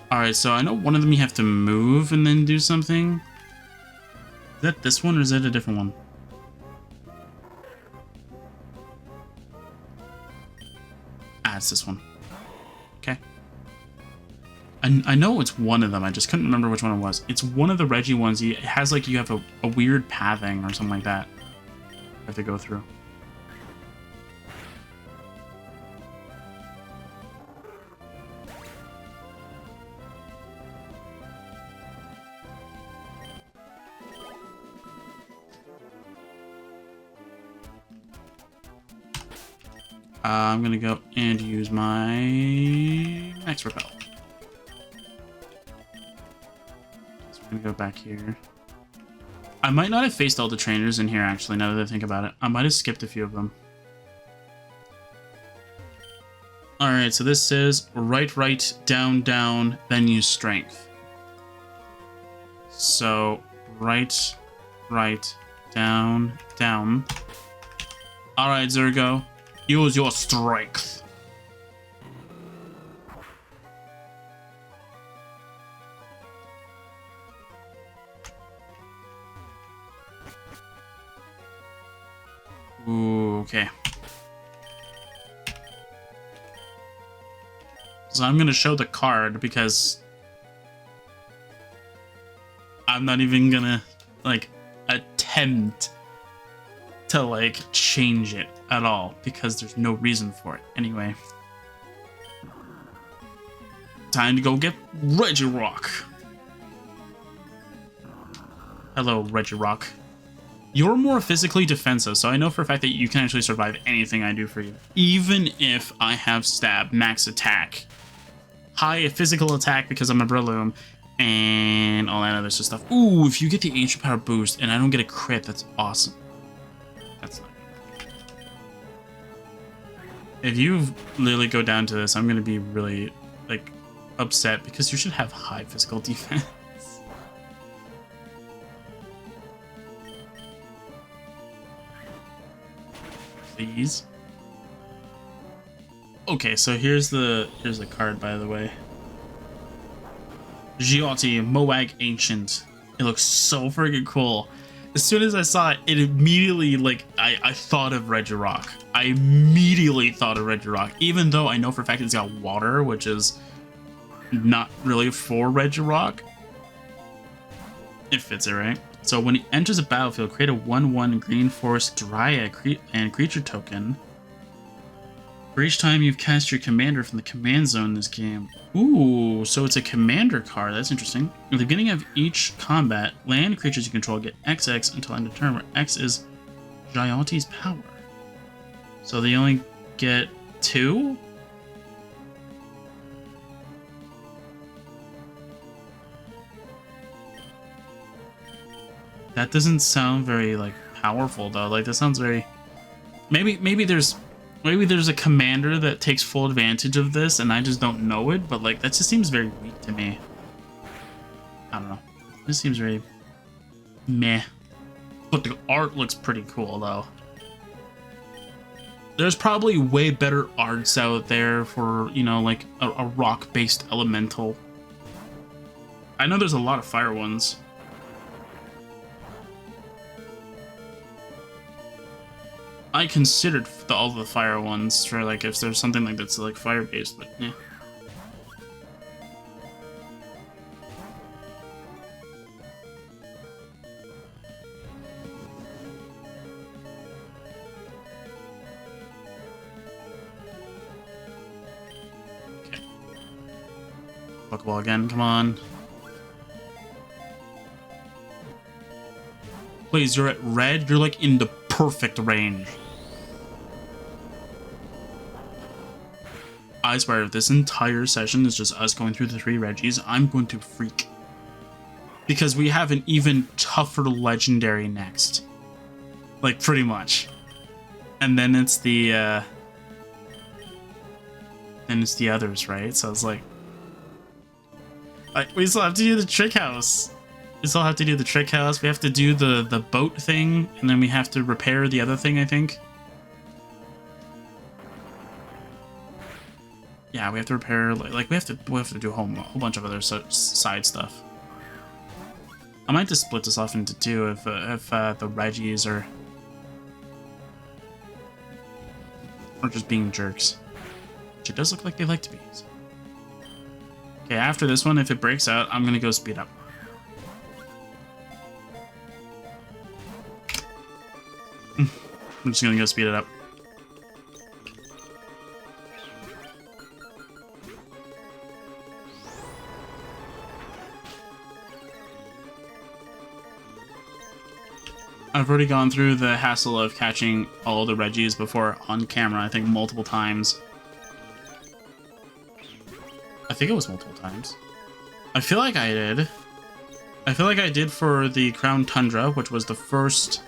Speaker 1: Alright, so I know one of them you have to move and then do something. Is that this one or is that a different one? Ah, it's this one. Okay. I know it's one of them. I just couldn't remember which one it was. It's one of the Regi ones. It has like you have a weird pathing or something like that. You have to go through. I'm gonna go and use my Max Repel. So I'm gonna go back here. I might not have faced all the trainers in here, actually, now that I think about it. I might have skipped a few of them. Alright, so this says right, down, then use strength. So, right, down. Alright, Zergo. Use your strength. Ooh, okay. So I'm gonna show the card because I'm not even gonna like attempt to like change it at all because there's no reason for it. Anyway, time to go get Regi Rock. Hello, Regi Rock. You're more physically defensive, so I know for a fact that you can actually survive anything I do for you. Even if I have stab, max attack, high physical attack because I'm a Breloom, and all that other stuff. Ooh, if you get the Ancient Power boost and I don't get a crit, that's awesome. That's not good. If you literally go down to this, I'm going to be really, like, upset because you should have high physical defense. Please. Okay, so here's the card, by the way. Giotti Moag Ancient. It looks so freaking cool. as soon as I saw it, it immediately, like, I thought of Regirock. I immediately thought of Regirock, even though I know for a fact it's got water, which is not really for Regirock. It fits it, right? So when it enters a battlefield, create a 1/1 Green Forest Dryad and creature token. For each time you've cast your commander from the command zone in this game. Ooh, so it's a commander card. That's interesting. At the beginning of each combat, land creatures you control get XX until end of turn, where X is Gianti's power. So they only get 2? That doesn't sound very, like, powerful, though. Like, that sounds very... Maybe there's a commander that takes full advantage of this and I just don't know it, but, like, that just seems very weak to me. I don't know. This seems very meh. But the art looks pretty cool, though. There's probably way better arts out there for, you know, like, a rock-based elemental. I know there's a lot of fire ones. I considered all the fire ones for, like, if there's something like that's like fire based, but yeah. Okay. Pokeball again, come on. Please, you're at red. You're like in the perfect range. I swear, if this entire session is just us going through the 3 Regis, I'm going to freak. Because we have an even tougher legendary next. Like, pretty much. And then it's the, then it's the others, right? So it's like... we still have to do the trick house. We still have to do the trick house. We have to do the boat thing, and then we have to repair the other thing, I think. Yeah, we have to repair, like we have to do a whole bunch of other side stuff. I might just split this off into 2 if the Regis are just being jerks. Which it does look like they like to be. So. Okay, after this one, if it breaks out, I'm gonna go speed up. I'm just gonna go speed it up. I've already gone through the hassle of catching all the Regis before on camera, I think multiple times. I think it was multiple times. I feel like I did. I feel like I did for the Crown Tundra, which was the first,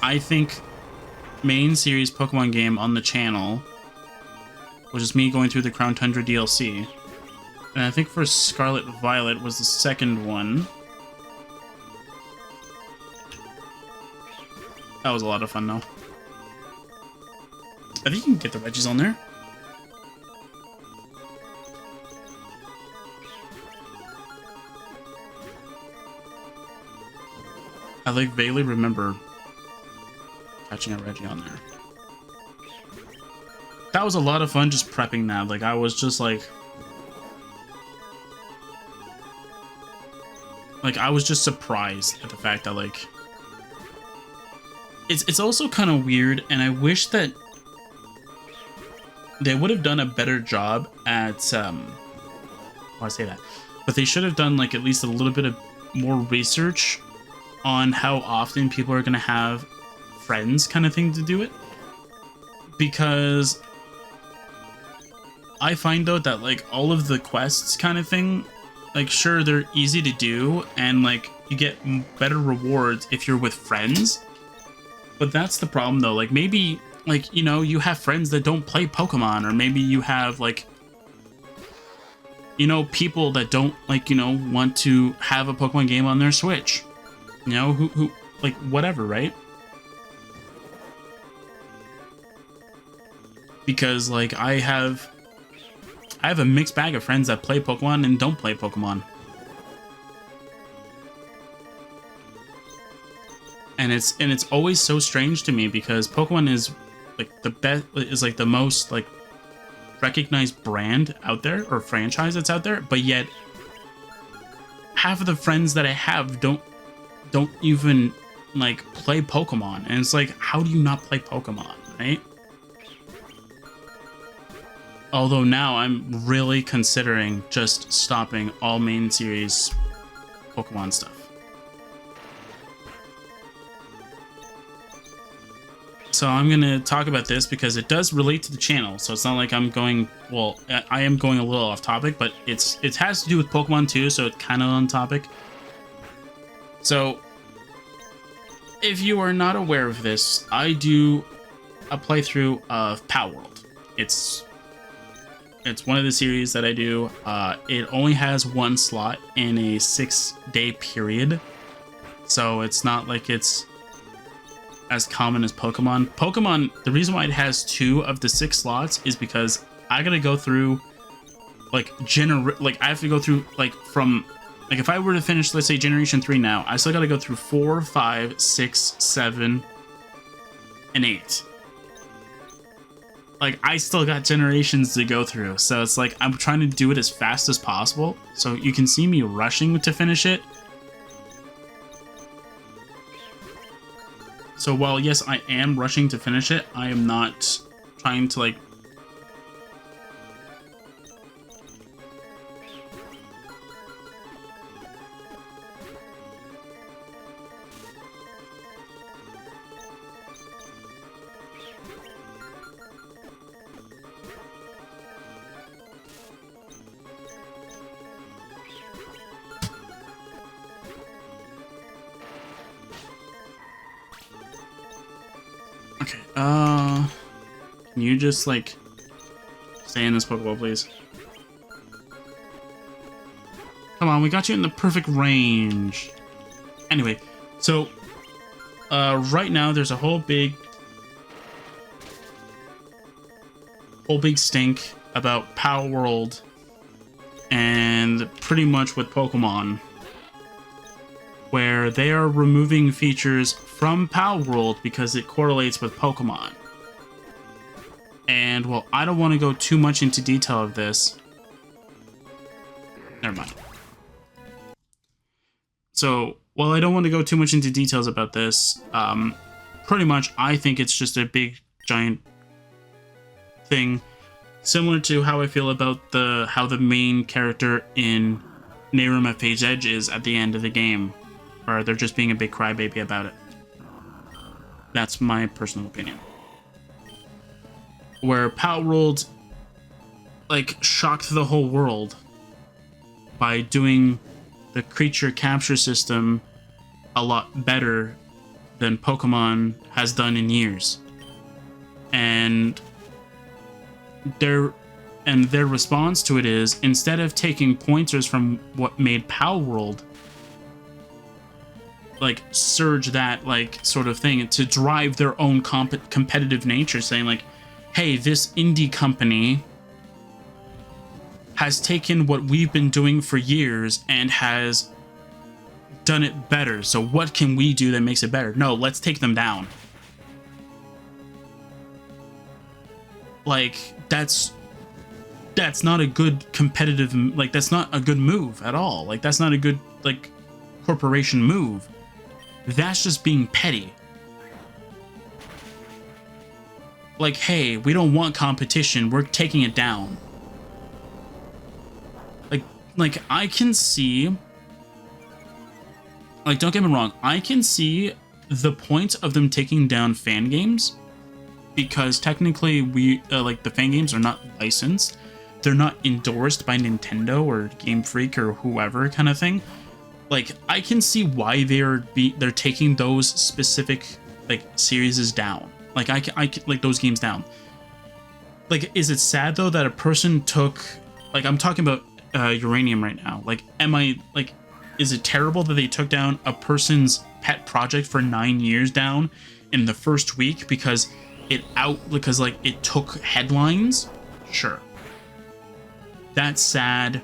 Speaker 1: I think, main series Pokemon game on the channel, which is me going through the Crown Tundra DLC. And I think for Scarlet Violet was the second one. That was a lot of fun, though. I think you can get the Regis on there. I like vaguely remember catching a Regi on there. That was a lot of fun just prepping that. Like, I was just like I was just surprised at the fact that, like, it's also kind of weird, and I wish that they would have done a better job at I say that, but they should have done, like, at least a little bit of more research on how often people are going to have friends kind of thing to do it. Because I find out that, like, all of the quests kind of thing, like, sure, they're easy to do, and, like, you get better rewards if you're with friends. But that's the problem, though. Like, maybe, like, you know, you have friends that don't play Pokemon, or maybe you have, like, you know, people that don't, like, you know, want to have a Pokemon game on their Switch. You know, who like, whatever, right? Because, like, I have a mixed bag of friends that play Pokemon and don't play Pokemon. And it's always so strange to me because Pokemon is like the best, is like the most like recognized brand out there or franchise that's out there, but yet half of the friends that I have don't even like play Pokemon. And it's like, how do you not play Pokemon, right? Although now I'm really considering just stopping all main series Pokemon stuff. So I'm going to talk about this because it does relate to the channel. So it's not like I'm going, well, I am going a little off topic, but it has to do with Pokemon too, so it's kind of on topic. So if you are not aware of this, I do a playthrough of Power World. It's one of the series that I do. It only has one slot in a 6-day period. So it's not like it's as common as Pokemon. Pokemon, the reason why it has 2 of the 6 slots is because I gotta go through like I have to go through like from like if I were to finish, let's say Generation 3 now, I still gotta go through 4, 5, 6, 7, and 8. Like I still got generations to go through, so it's like I'm trying to do it as fast as possible. So you can see me rushing to finish it. So while, yes, I am rushing to finish it, I am not trying to, like... Okay, can you just, like, stay in this Pokeball, please? Come on, we got you in the perfect range. Anyway, so, right now there's a whole big stink about Power World and pretty much with Pokemon, where they are removing features from Power World because it correlates with Pokemon. And, well, I don't want to go too much into detail of this. Never mind. So, while I don't want to go too much into details about this, pretty much I think it's just a big, giant thing. Similar to how I feel about how the main character in Nehru at Phase Edge is at the end of the game. Or they're just being a big crybaby about it. That's my personal opinion. Where Power World, like, shocked the whole world by doing the creature capture system a lot better than Pokemon has done in years. And their response to it is, instead of taking pointers from what made Power World, like, surge that, like, sort of thing to drive their own competitive nature, saying, like, hey, this indie company has taken what we've been doing for years and has done it better. So what can we do that makes it better? No, let's take them down. Like, that's not a good competitive, like, that's not a good move at all. Like, that's not a good, like, corporation move. That's just being petty. Like, hey, we don't want competition, we're taking it down. Like I can see, like, don't get me wrong, I can see the point of them taking down fan games, because technically like, the fan games are not licensed. They're not endorsed by Nintendo or Game Freak or whoever kind of thing. Like, I can see why they're taking those specific, like, series down. Like, I like those games down. Like, is it sad though that a person took, like, I'm talking about Uranium right now. Like, is it terrible that they took down a person's pet project for 9 years down in the first week because like, it took headlines? Sure. That's sad.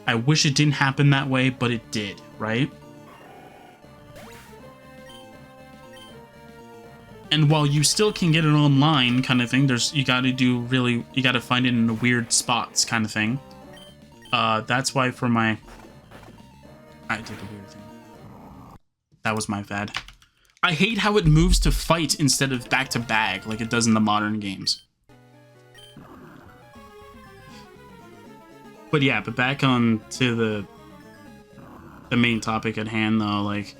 Speaker 1: I wish it didn't happen that way, but it did, right? And while you still can get it online kind of thing, you gotta find it in the weird spots kind of thing. That's why for my... I did the weird thing. That was my bad. I hate how it moves to fight instead of back to bag like it does in the modern games. But yeah, but back on to the main topic at hand though, like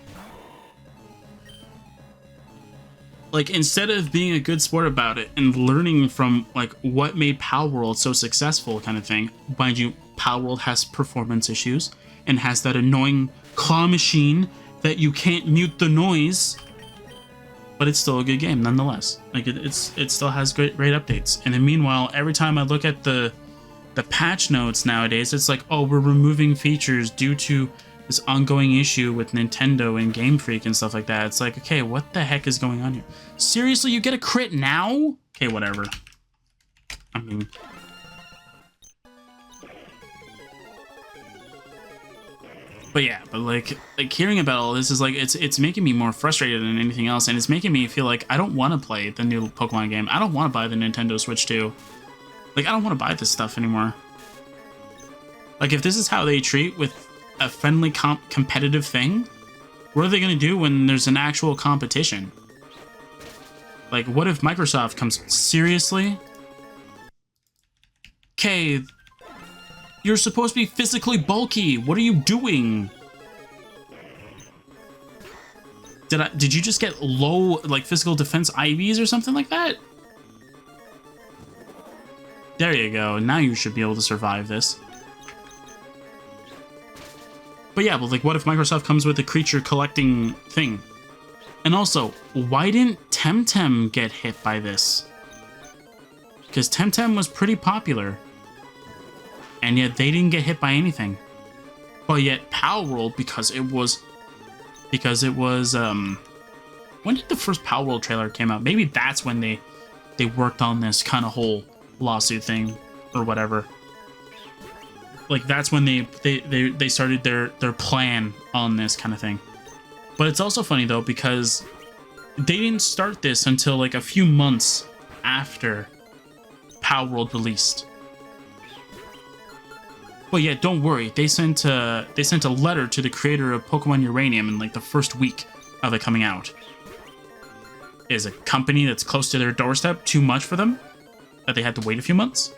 Speaker 1: instead of being a good sport about it and learning from like what made Palworld so successful kind of thing, mind you, Palworld has performance issues and has that annoying claw machine that you can't mute the noise, but it's still a good game nonetheless. Like it still has great updates. And then meanwhile, every time I look at the patch notes nowadays, it's like, oh, we're removing features due to this ongoing issue with Nintendo and Game Freak and stuff like that. It's like, okay, what the heck is going on here? Seriously, you get a crit now? Okay, whatever. I mean... But yeah, but like hearing about all this is like, it's making me more frustrated than anything else, and it's making me feel like I don't want to play the new Pokemon game. I don't want to buy the Nintendo Switch 2. Like, I don't want to buy this stuff anymore. Like, if this is how they treat with a friendly competitive thing, what are they going to do when there's an actual competition? Like, what if Microsoft comes... Seriously? Okay, you're supposed to be physically bulky. What are you doing? Did you just get low, like, physical defense IVs or something like that? There you go. Now you should be able to survive this. But yeah, but like, what if Microsoft comes with a creature collecting thing? And also, why didn't Temtem get hit by this? Because Temtem was pretty popular. And yet they didn't get hit by anything. But yet Palworld, because it was, when did the first Palworld trailer came out? Maybe that's when they worked on this kind of whole lawsuit thing or whatever. Like, that's when they started their plan on this kind of thing. But it's also funny though, because they didn't start this until like a few months after Palworld released. But yeah, don't worry, they sent a letter to the creator of Pokemon Uranium in like the first week of it coming out. Is a company that's close to their doorstep too much for them? That they had to wait a few months?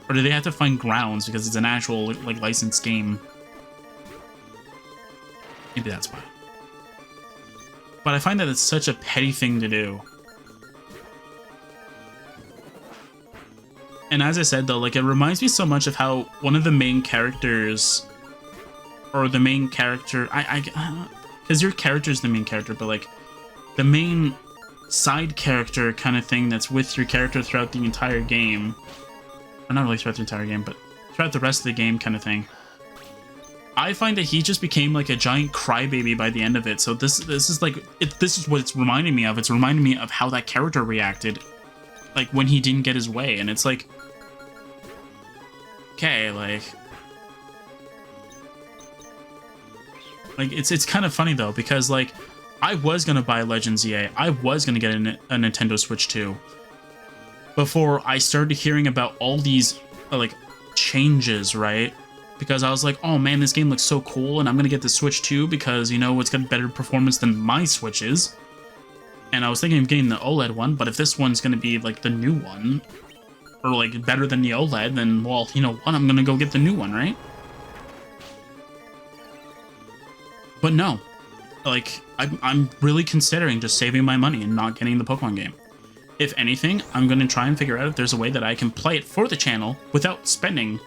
Speaker 1: Or do they have to find grounds because it's an actual like licensed game? Maybe that's why. But I find that it's such a petty thing to do. And as I said though, like, it reminds me so much of how one of the main characters, or the main character, because your character's the main character, but like the main side character kind of thing that's with your character throughout the entire game, or not really throughout the entire game, but throughout the rest of the game kind of thing. I find that he just became like a giant crybaby by the end of it. So this is like, this is what it's reminding me of. It's reminding me of how that character reacted, like when he didn't get his way. And it's like, okay, like it's kind of funny though, because like I was gonna buy Legends EA, I was gonna get a Nintendo Switch 2 before I started hearing about all these like changes, right? Because I was like, oh man, this game looks so cool, and I'm gonna get the Switch 2 because, you know, it's got better performance than my Switches. And I was thinking of getting the OLED one, but if this one's gonna be like the new one, or like better than the OLED, then, well, you know what, I'm gonna go get the new one, right? But no, like, I'm really considering just saving my money and not getting the Pokemon game. If anything, I'm gonna try and figure out if there's a way that I can play it for the channel without spending,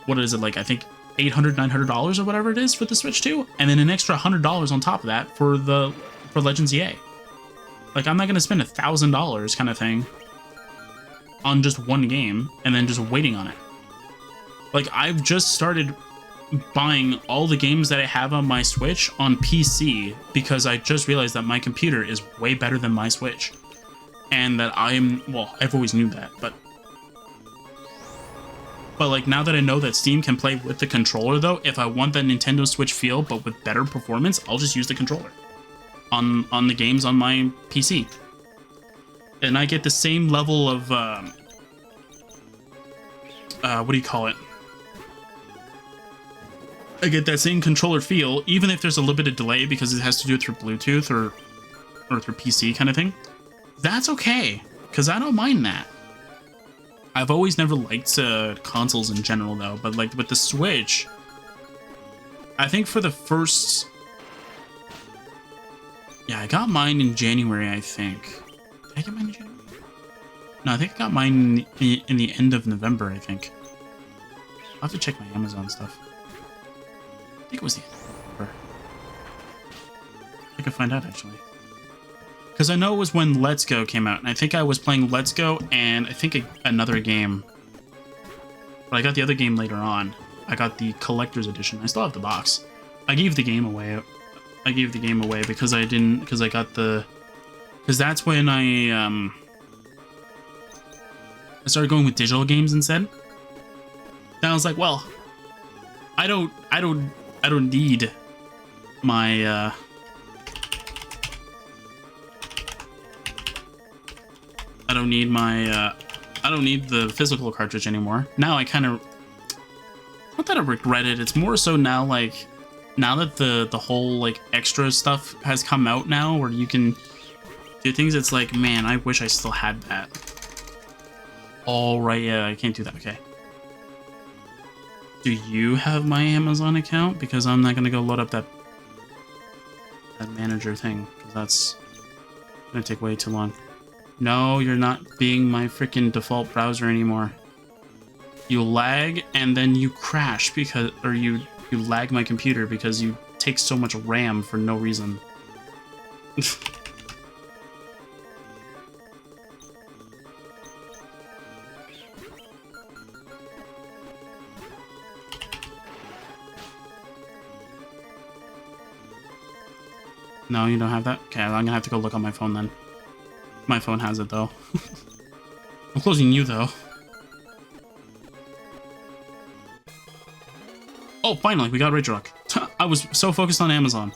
Speaker 1: what is it, like, I think $800, $900 or whatever it is for the Switch 2, and then an extra $100 on top of that for Legends EA. Like, I'm not gonna spend $1,000 kind of thing on just one game and then just waiting on it. Like, I've just started buying all the games that I have on my Switch on PC because I just realized that my computer is way better than my Switch. And that well, I've always knew that, but like, now that I know that Steam can play with the controller though, if I want that Nintendo Switch feel but with better performance, I'll just use the controller. on the games on my PC. And I get the same level of what do you call it? I get that same controller feel, even if there's a little bit of delay because it has to do it through Bluetooth or through PC kind of thing. That's okay, because I don't mind that. I've always never liked consoles in general, though, but like with the Switch, I think for the first... Yeah, I got mine in January, I think. Did I get mine in January? No, I think I got mine in the end of November, I think. I'll have to check my Amazon stuff. I think it was the end of November. I could find out, actually. Because I know it was when Let's Go came out, and I think I was playing Let's Go and I think another game. But I got the other game later on. I got the collector's edition. I still have the box. I gave the game away. I gave the game away because I didn't, because I got the, because that's when I started going with digital games instead. Then I was like, well, I don't need my I don't need the physical cartridge anymore. Now I kind of, not that I regret it, it's more so now, like, now that the whole, like, extra stuff has come out now, where you can do things, it's like, man, I wish I still had that. All right, yeah, I can't do that, okay. Do you have my Amazon account? Because I'm not gonna go load up that manager thing, because that's gonna take way too long. No, you're not being my freaking default browser anymore. You lag and then you crash because, or you lag my computer because you take so much RAM for no reason. No, you don't have that? Okay, I'm gonna have to go look on my phone then. My phone has it though. I'm closing you though. Oh, finally, we got Rage Rock. I was so focused on Amazon.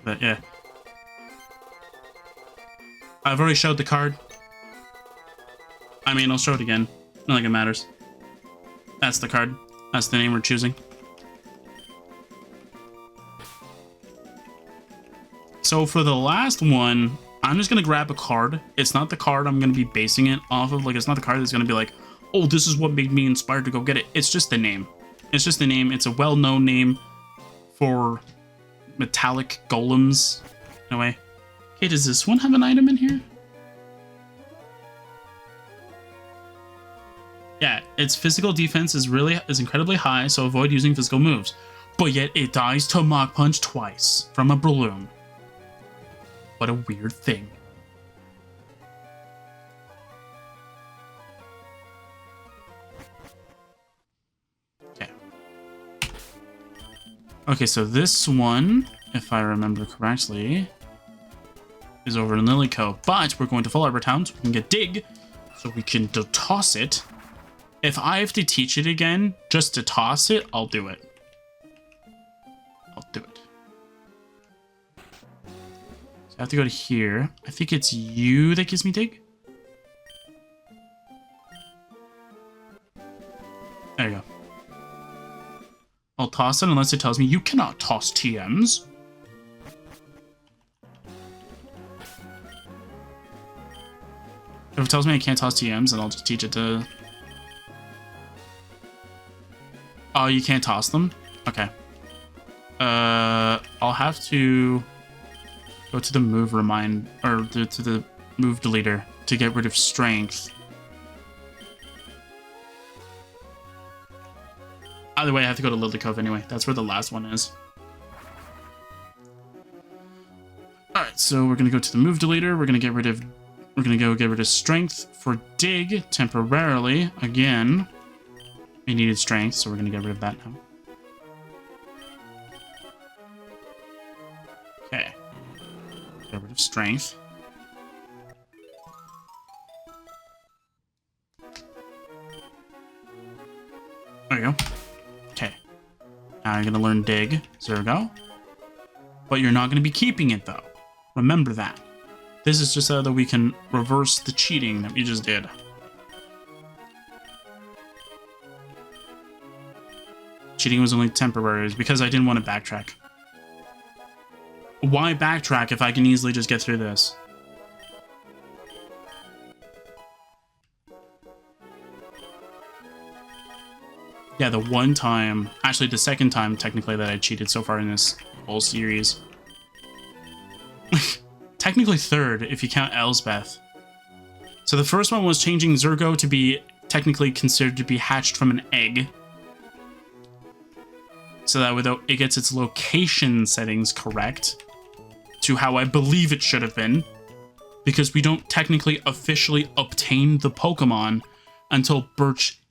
Speaker 1: But yeah. I've already showed the card. I mean, I'll show it again. Not like it matters. That's the card. That's the name we're choosing. So for the last one, I'm just going to grab a card. It's not the card I'm going to be basing it off of. Like, it's not the card that's going to be like, oh, this is what made me inspired to go get it. It's just the name. It's just the name. It's a well-known name for metallic golems. In a way. Okay, does this one have an item in here? Yeah, its physical defense is incredibly high, so avoid using physical moves. But yet it dies to Mach Punch twice from a balloon. What a weird thing. Okay. Okay, so this one, if I remember correctly, is over in Lilyco. But we're going to Full Arbor Town so we can get Dig, so we can toss it. If I have to teach it again just to toss it, I'll do it. I'll do it. So I have to go to here. I think it's you that gives me Dig. There you go. I'll toss it unless it tells me you cannot toss TMs. If it tells me I can't toss TMs, then I'll just teach it to... Oh, you can't toss them? Okay. I'll have to go to the move remind, or to the move deleter to get rid of strength. Either way, I have to go to Lily Cove anyway. That's where the last one is. Alright, so we're gonna go to the move deleter. We're gonna get rid of strength for Dig temporarily. Again, we needed strength, so we're gonna get rid of that now. Okay. Get rid of strength. There you go. Okay. Now you're gonna learn Dig. So there we go. But you're not gonna be keeping it though. Remember that. This is just so that we can reverse the cheating that we just did. Cheating was only temporary. It was because I didn't want to backtrack. Why backtrack if I can easily just get through this? Yeah, the one time, actually the second time technically that I cheated so far in this whole series. Technically third if you count Elsbeth. So the first one was changing Zergo to be technically considered to be hatched from an egg. So that without it gets its location settings correct to how I believe it should have been, because we don't technically officially obtain the Pokemon until Birch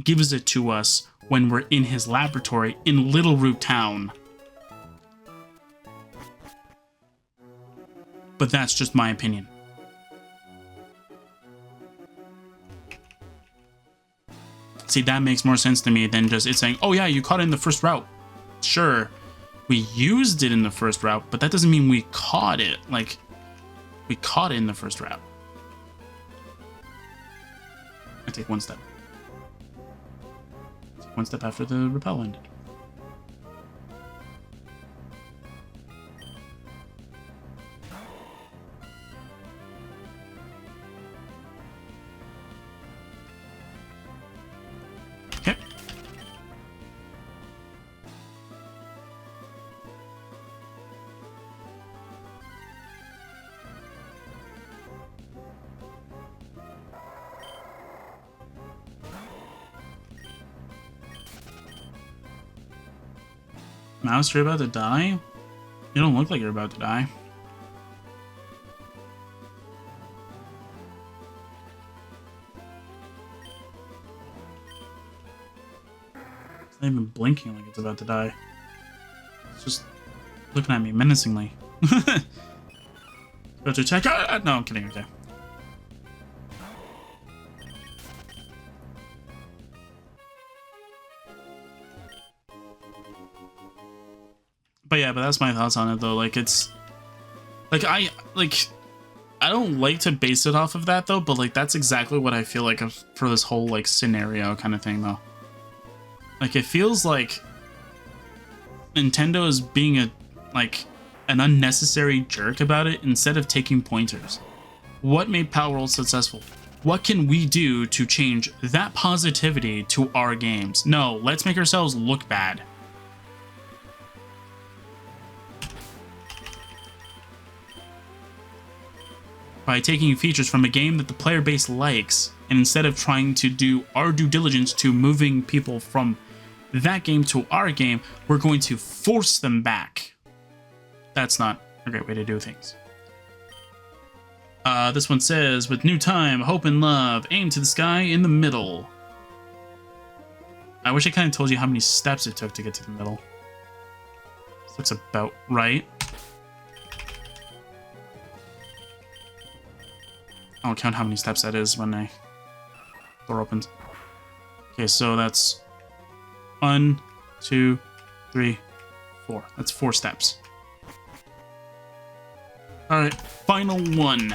Speaker 1: gives it to us when we're in his laboratory in Little Root Town. But that's just my opinion. See, that makes more sense to me than just it saying, oh yeah, you caught it in the first route. Sure, we used it in the first route, but that doesn't mean we caught it. Like, we caught it in the first route. I take one step. Take one step after the repel ended. Okay. Mouse, you're about to die? You don't look like you're about to die. It's not even blinking like it's about to die. It's just looking at me menacingly. About to attack. No, I'm kidding. Okay. But yeah, but that's my thoughts on it though. Like it's like I don't like to base it off of that though, but like that's exactly what I feel like for this whole like scenario kind of thing though. Like it feels like Nintendo is being an unnecessary jerk about it instead of taking pointers. What made Power World successful? What can we do to change that positivity to our games? No, let's make ourselves look bad. By taking features from a game that the player base likes, and instead of trying to do our due diligence to moving people from that game to our game, we're going to force them back. That's not a great way to do things. This one says, with new time, hope and love, aim to the sky in the middle. I wish I kind of told you how many steps it took to get to the middle. This looks about right. I'll count how many steps that is when the door opens. Okay, so that's 1, 2, 3, 4. That's 4 steps. Alright, final one.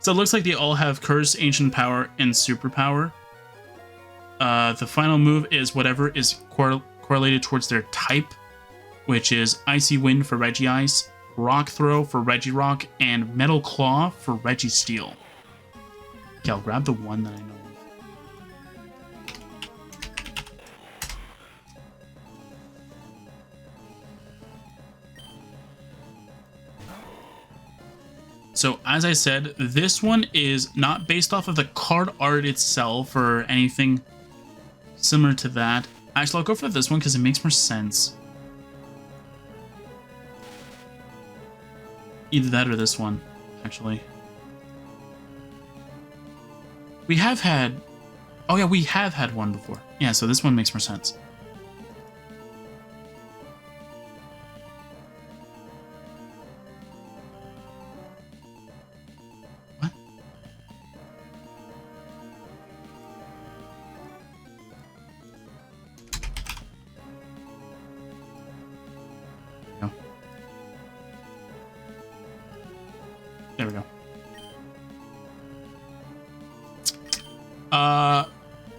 Speaker 1: So it looks like they all have Curse, Ancient Power, and Superpower. The final move is whatever is correlated towards their type, which is Icy Wind for Regice, Rock Throw for Regirock, and Metal Claw for Registeel. Okay, I'll grab the one that I know of. So, as I said, this one is not based off of the card art itself or anything similar to that. Actually, I'll go for this one because it makes more sense. Either that or this one, actually. We have had... Oh yeah, we have had one before. Yeah, so this one makes more sense. What?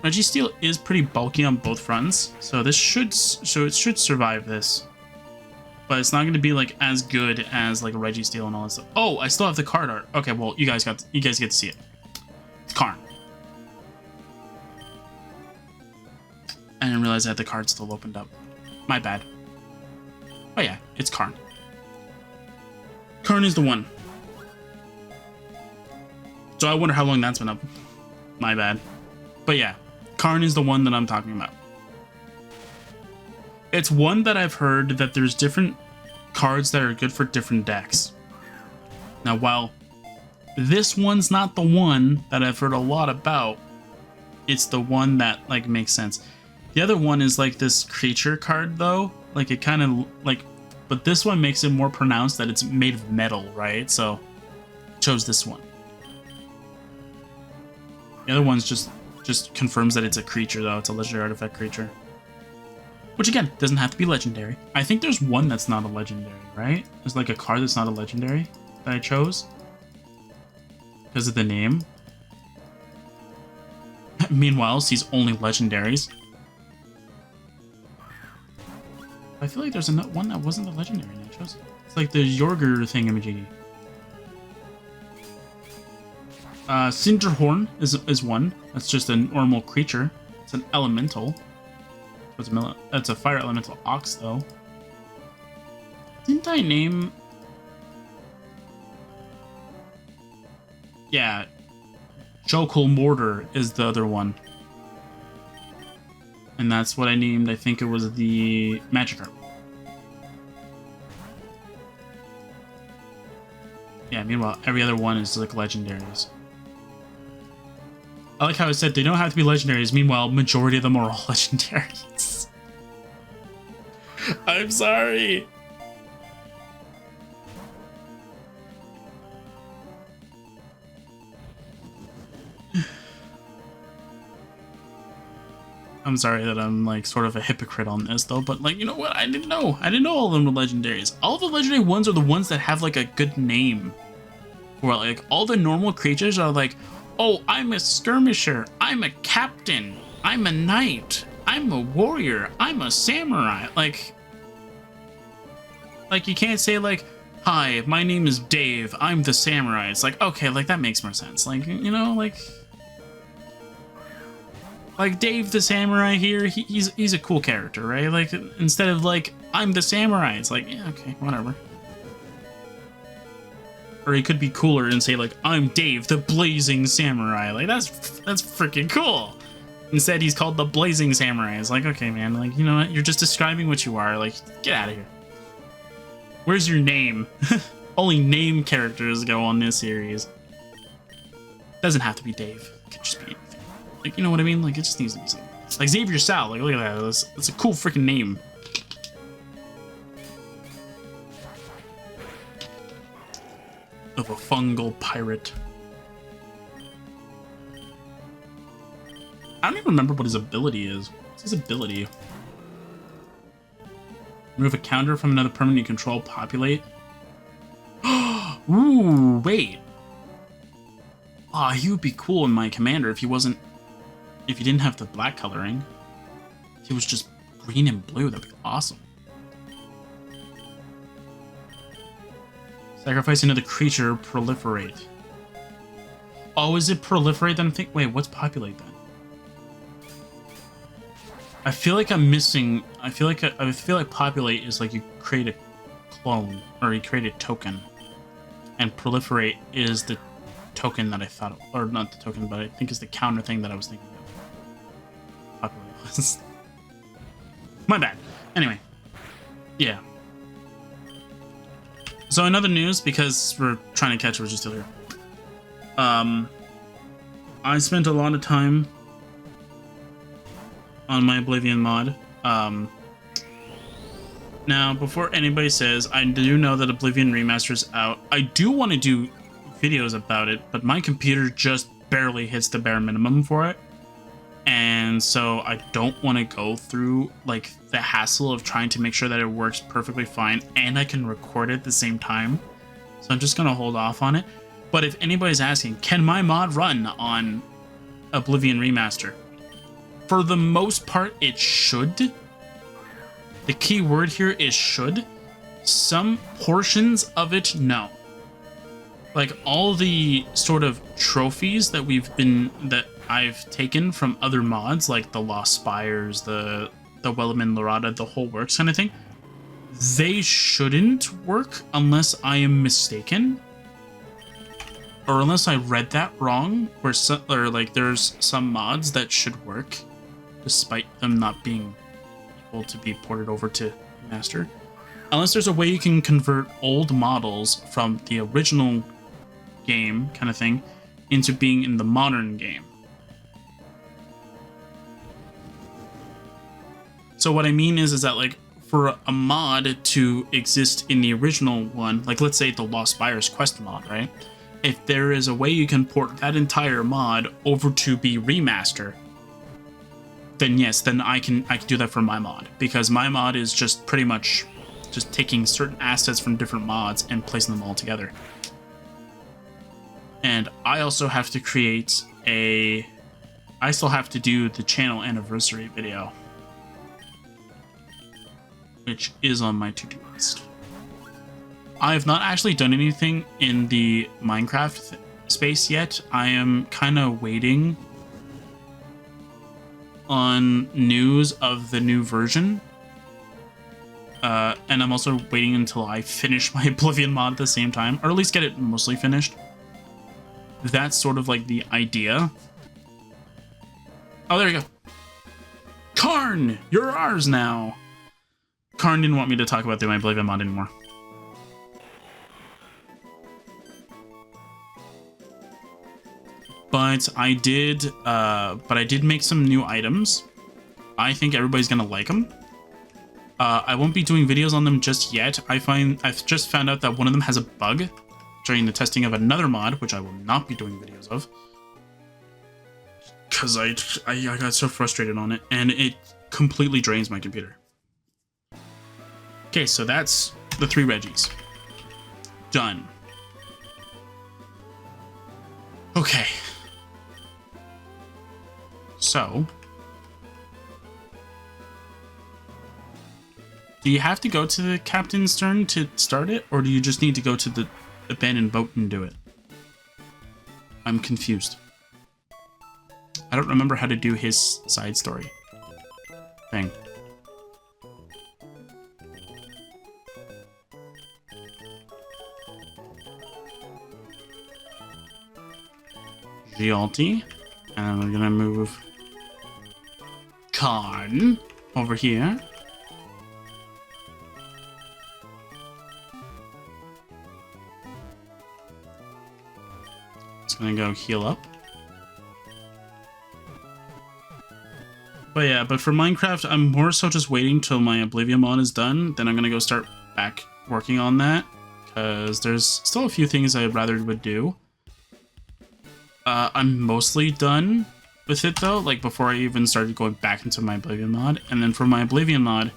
Speaker 1: Registeel is pretty bulky on both fronts, so it should survive this. But it's not going to be like as good as like Registeel and all that stuff. Oh, I still have the card art. Okay, well you guys get to see it. It's Karn. I didn't realize I had the card still opened up. My bad. Oh yeah, it's Karn. Karn is the one. So I wonder how long that's been up. My bad. But yeah, Karn is the one that I'm talking about. It's one that I've heard that there's different cards that are good for different decks. Now, while this one's not the one that I've heard a lot about, it's the one that like makes sense. The other one is like this creature card though. Like it kind of like, but this one makes it more pronounced that it's made of metal, right? So I chose this one. The other one's just confirms that it's a creature though. It's a legendary artifact creature. Which again, doesn't have to be legendary. I think there's one that's not a legendary, right? There's like a card that's not a legendary that I chose. Because of the name. Meanwhile, sees only legendaries. I feel like there's one that wasn't the legendary and I chose it. It's like the Yorger thingamajiggy. Cinderhorn is one. That's just a normal creature. It's an elemental. It's a fire elemental ox, though. Didn't I name... Yeah. Jokul Mortar is the other one. And that's what I named. I think it was the Magikarp. Yeah, meanwhile, every other one is like legendaries. I like how I said they don't have to be legendaries. Meanwhile, majority of them are all legendaries. I'm sorry. I'm sorry that I'm like sort of a hypocrite on this though, but like, you know what? I didn't know all of them were legendaries. All the legendary ones are the ones that have like a good name. Where like all the normal creatures are like, oh, I'm a skirmisher, I'm a captain, I'm a knight, I'm a warrior, I'm a samurai. Like you can't say like, hi, my name is Dave, I'm the samurai. It's like, okay, like that makes more sense. Like, you know, like Dave the samurai here, he's a cool character, right? Like instead of like, I'm the samurai, it's like, yeah, okay, whatever. Or he could be cooler and say like, I'm Dave, the Blazing Samurai. Like that's freaking cool. Instead, he's called the Blazing Samurai. It's like, okay, man, like, you know what? You're just describing what you are. Like, get out of here. Where's your name? Only name characters go on this series. Doesn't have to be Dave. It could just be anything. Like, you know what I mean? Like, it just needs to be something. Like Xavier Sal. Like, look at that. That's a cool freaking name. Of a fungal pirate. I don't even remember what his ability is. What's his ability? Remove a counter from another permanent you control, populate. Ooh, wait. Ah, he would be cool in my commander if he didn't have the black coloring. If he was just green and blue, that'd be awesome. Sacrifice another creature, proliferate. Oh, is it proliferate then? Wait, what's populate then? I feel like I'm missing. I feel like populate is like you create a clone or you create a token, and proliferate is the token that I thought, or not the token, but I think is the counter thing that I was thinking of. Populate was. My bad. Anyway, yeah. So in other news, because we're trying to catch Registeel here, I spent a lot of time on my Oblivion mod. Now, before anybody says, I do know that Oblivion Remaster's out. I do want to do videos about it, but my computer just barely hits the bare minimum for it. And so I don't want to go through like the hassle of trying to make sure that it works perfectly fine and I can record it at the same time. So I'm just going to hold off on it. But if anybody's asking, can my mod run on Oblivion Remaster? For the most part, it should. The key word here is should. Some portions of it, no. Like all the sort of trophies that I've taken from other mods, like the Lost Spires, the Wellerman Lorada, the whole works kind of thing, they shouldn't work unless I am mistaken. Or unless I read that wrong, or like there's some mods that should work, despite them not being able to be ported over to Master. Unless there's a way you can convert old models from the original game kind of thing into being in the modern game. So what I mean is that like for a mod to exist in the original one, like let's say the Lost Spires quest mod, right? If there is a way you can port that entire mod over to be remaster, then yes, then I can do that for my mod, because my mod is just pretty much just taking certain assets from different mods and placing them all together. And I also have to create I still have to do the channel anniversary video, which is on my to-do list. I have not actually done anything in the Minecraft space yet. I am kind of waiting on news of the new version. And I'm also waiting until I finish my Oblivion mod at the same time, or at least get it mostly finished. That's sort of like the idea. Oh, there you go. Karn, you're ours now. Karn didn't want me to talk about my Oblivion mod anymore. But I did make some new items. I think everybody's gonna like them. I won't be doing videos on them just yet. I've just found out that one of them has a bug during the testing of another mod, which I will not be doing videos of, because I got so frustrated on it, and it completely drains my computer. Okay, so that's the 3 Regis. Done. Okay. So, do you have to go to the captain's turn to start it, or do you just need to go to the abandoned boat and do it? I'm confused. I don't remember how to do his side story thing. Gialti, and we're gonna move Karn over here. It's gonna go heal up. But yeah, but for Minecraft, I'm more so just waiting till my Oblivion mod is done. Then I'm gonna go start back working on that, because there's still a few things I rather would do. I'm mostly done with it though, like before I even started going back into my Oblivion mod. And then for my Oblivion mod,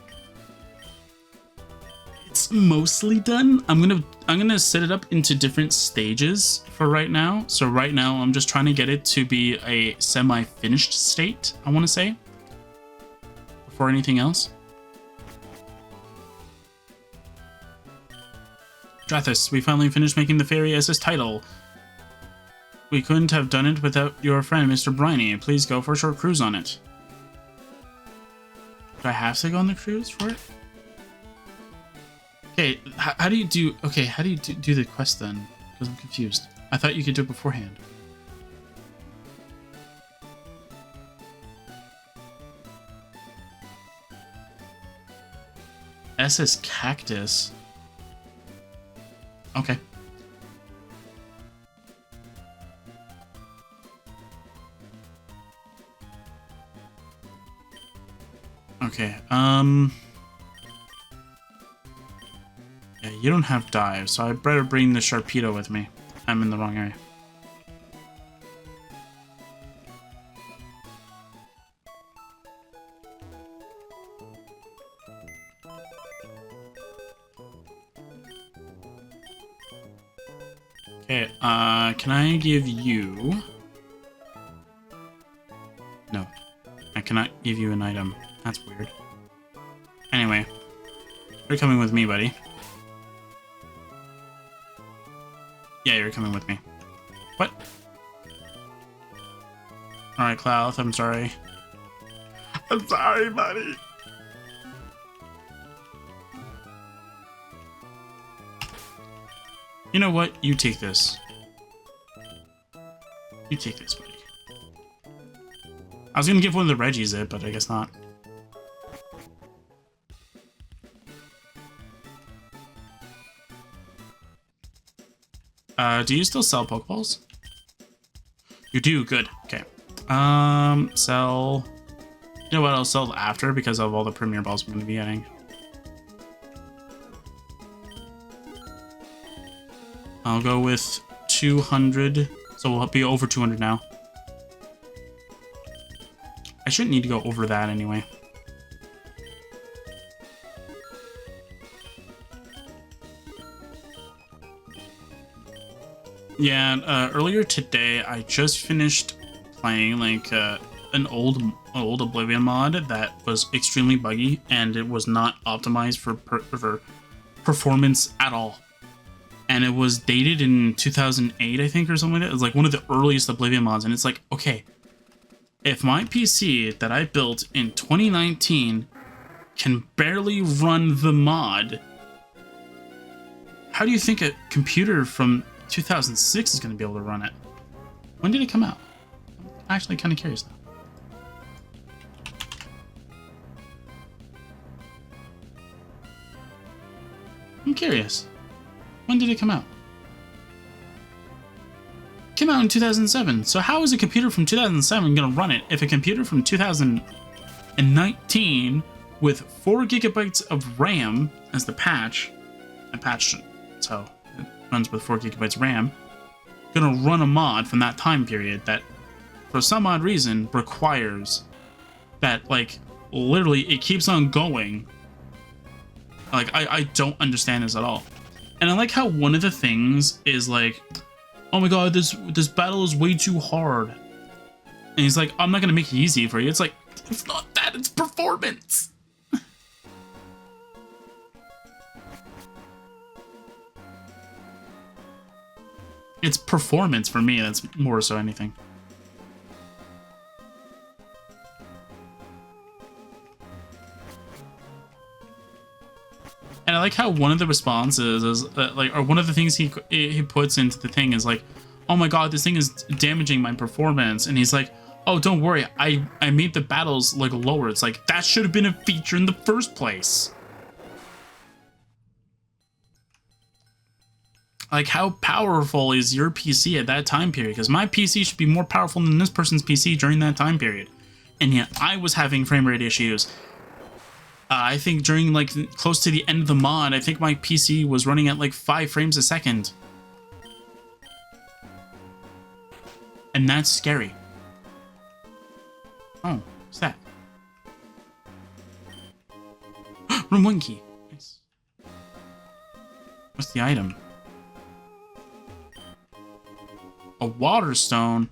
Speaker 1: it's mostly done. I'm gonna set it up into different stages for right now. So right now I'm just trying to get it to be a semi-finished state, I want to say, before anything else. Drathis, we finally finished making the Fairy SS title. We couldn't have done it without your friend, Mr. Briny. Please go for a short cruise on it. Do I have to go on the cruise for it? Okay, how do you do... Okay, how do you do the quest then? Because I'm confused. I thought you could do it beforehand. SS Cactus. Okay. Okay, yeah, you don't have dive, so I better bring the Sharpedo with me. I'm in the wrong area. Okay, can I give you... No. I cannot give you an item. That's weird. Anyway, you're coming with me, buddy. Yeah, you're coming with me. What? Alright, Clouth, I'm sorry. I'm sorry, buddy. You know what? You take this. You take this, buddy. I was gonna give one of the Regis it, but I guess not. Do you still sell Pokeballs? You do? Good. Okay. Sell... You know what? I'll sell after because of all the Premier Balls I'm gonna be getting. I'll go with 200. So we'll be over 200 now. I shouldn't need to go over that anyway. Yeah, earlier today I just finished playing like an old Oblivion mod that was extremely buggy and it was not optimized for performance at all. And it was dated in 2008, I think, or something like that. It was like one of the earliest Oblivion mods, and it's like, okay, if my PC that I built in 2019 can barely run the mod, how do you think a computer from 2006 is going to be able to run it? When did it come out? I'm actually kind of curious now. I'm curious. When did it come out? It came out in 2007. So how is a computer from 2007 going to run it if a computer from 2019 with 4 gigabytes of RAM as the patch, I patched it, so it runs with 4 gigabytes of RAM, going to run a mod from that time period that, for some odd reason, requires that, like, literally it keeps on going. Like, I don't understand this at all. And I like how one of the things is like, oh my god, this battle is way too hard. And he's like, I'm not going to make it easy for you. It's like, it's not that, it's performance. It's performance for me, that's more so anything. And I like how one of the responses is like, or one of the things he puts into the thing is like, oh my god, this thing is damaging my performance. And he's like, oh, don't worry, I made the battles like lower. It's like, that should have been a feature in the first place. Like, how powerful is your PC at that time period? Because my PC should be more powerful than this person's PC during that time period. And yet I was having frame rate issues. I think during like close to the end of the mod, I think my PC was running at like 5 frames a second. And that's scary. Oh, what's that? Room 1 key. Nice. What's the item? A water stone.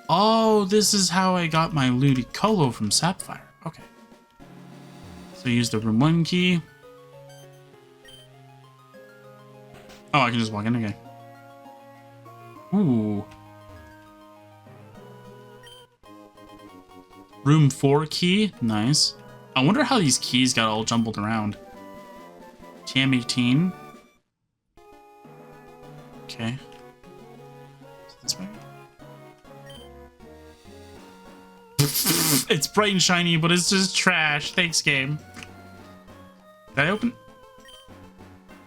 Speaker 1: Oh, this is how I got my Ludicolo from Sapphire. Okay. So use the room 1 key. Oh, I can just walk in. Okay. Ooh. Room 4 key. Nice. I wonder how these keys got all jumbled around. TM18. Okay. This way. It's bright and shiny, but it's just trash. Thanks, game. Did I open?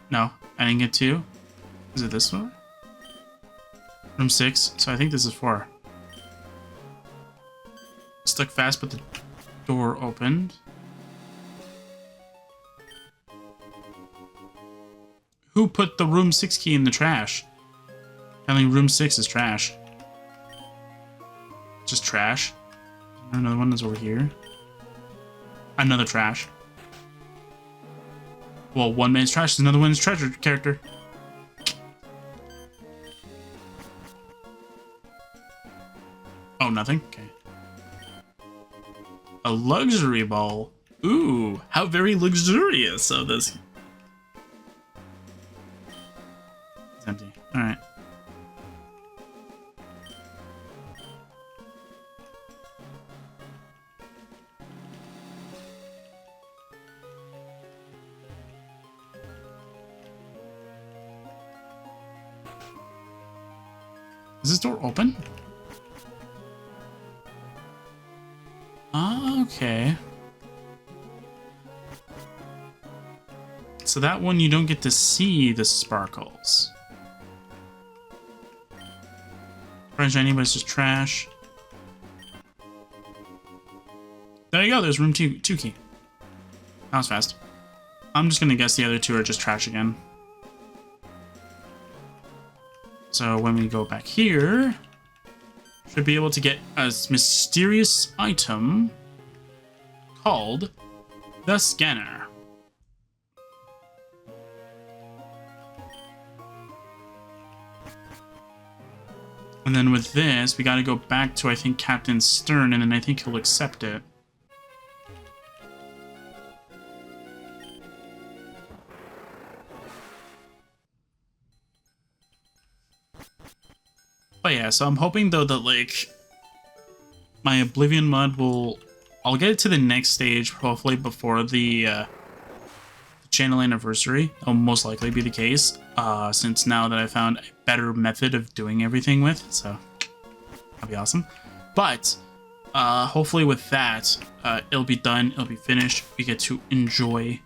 Speaker 1: No, I didn't get 2. Is it this one? Room 6. So I think this is 4. Stuck fast, but the door opened. Who put the room 6 key in the trash? Apparently room 6 is trash. Just trash. Another one is over here. Another trash. Well, one man's trash is another one's treasure character. Oh, nothing? Okay. A luxury ball. Ooh, how very luxurious of this. It's empty. All right. Is this door open? Okay. So that one you don't get to see the sparkles. French anybody's just trash. There you go, there's room 2 key. That was fast. I'm just gonna guess the other two are just trash again. So when we go back here, should be able to get a mysterious item called the scanner. And then with this, we gotta go back to, I think, Captain Stern, and then I think he'll accept it. But yeah, so I'm hoping, though, that, like, my Oblivion mod will... I'll get it to the next stage, hopefully, before the channel anniversary. That'll most likely be the case, since now that I found a better method of doing everything with, so that'll be awesome. But hopefully with that, it'll be done, it'll be finished. We get to enjoy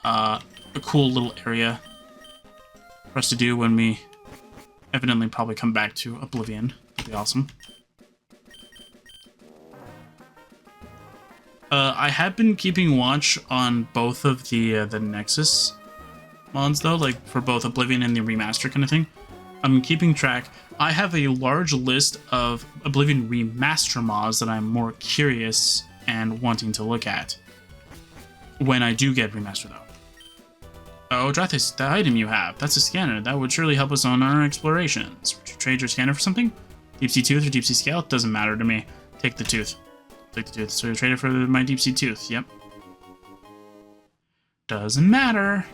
Speaker 1: a cool little area for us to do when we evidently probably come back to Oblivion. That'll be awesome. I have been keeping watch on both of the Nexus mods, though, like for both Oblivion and the remaster kind of thing. I'm keeping track. I have a large list of Oblivion remaster mods that I'm more curious and wanting to look at when I do get remaster, though. Oh, Drathis, the item you have. That's a scanner. That would surely help us on our explorations. Would you trade your scanner for something? Deep Sea Tooth or Deep Sea Scale? Doesn't matter to me. Take the tooth. Take the tooth. So you trade it for my Deep Sea Tooth. Yep. Doesn't matter.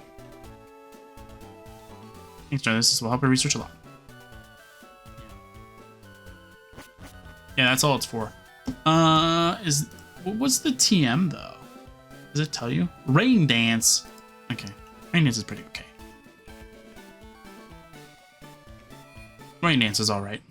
Speaker 1: Thanks, Drathis. This will help her research a lot. Yeah, that's all it's for. What's the TM, though? Does it tell you? Rain Dance. Okay. Rain Dance is pretty okay. Rain Dance is alright.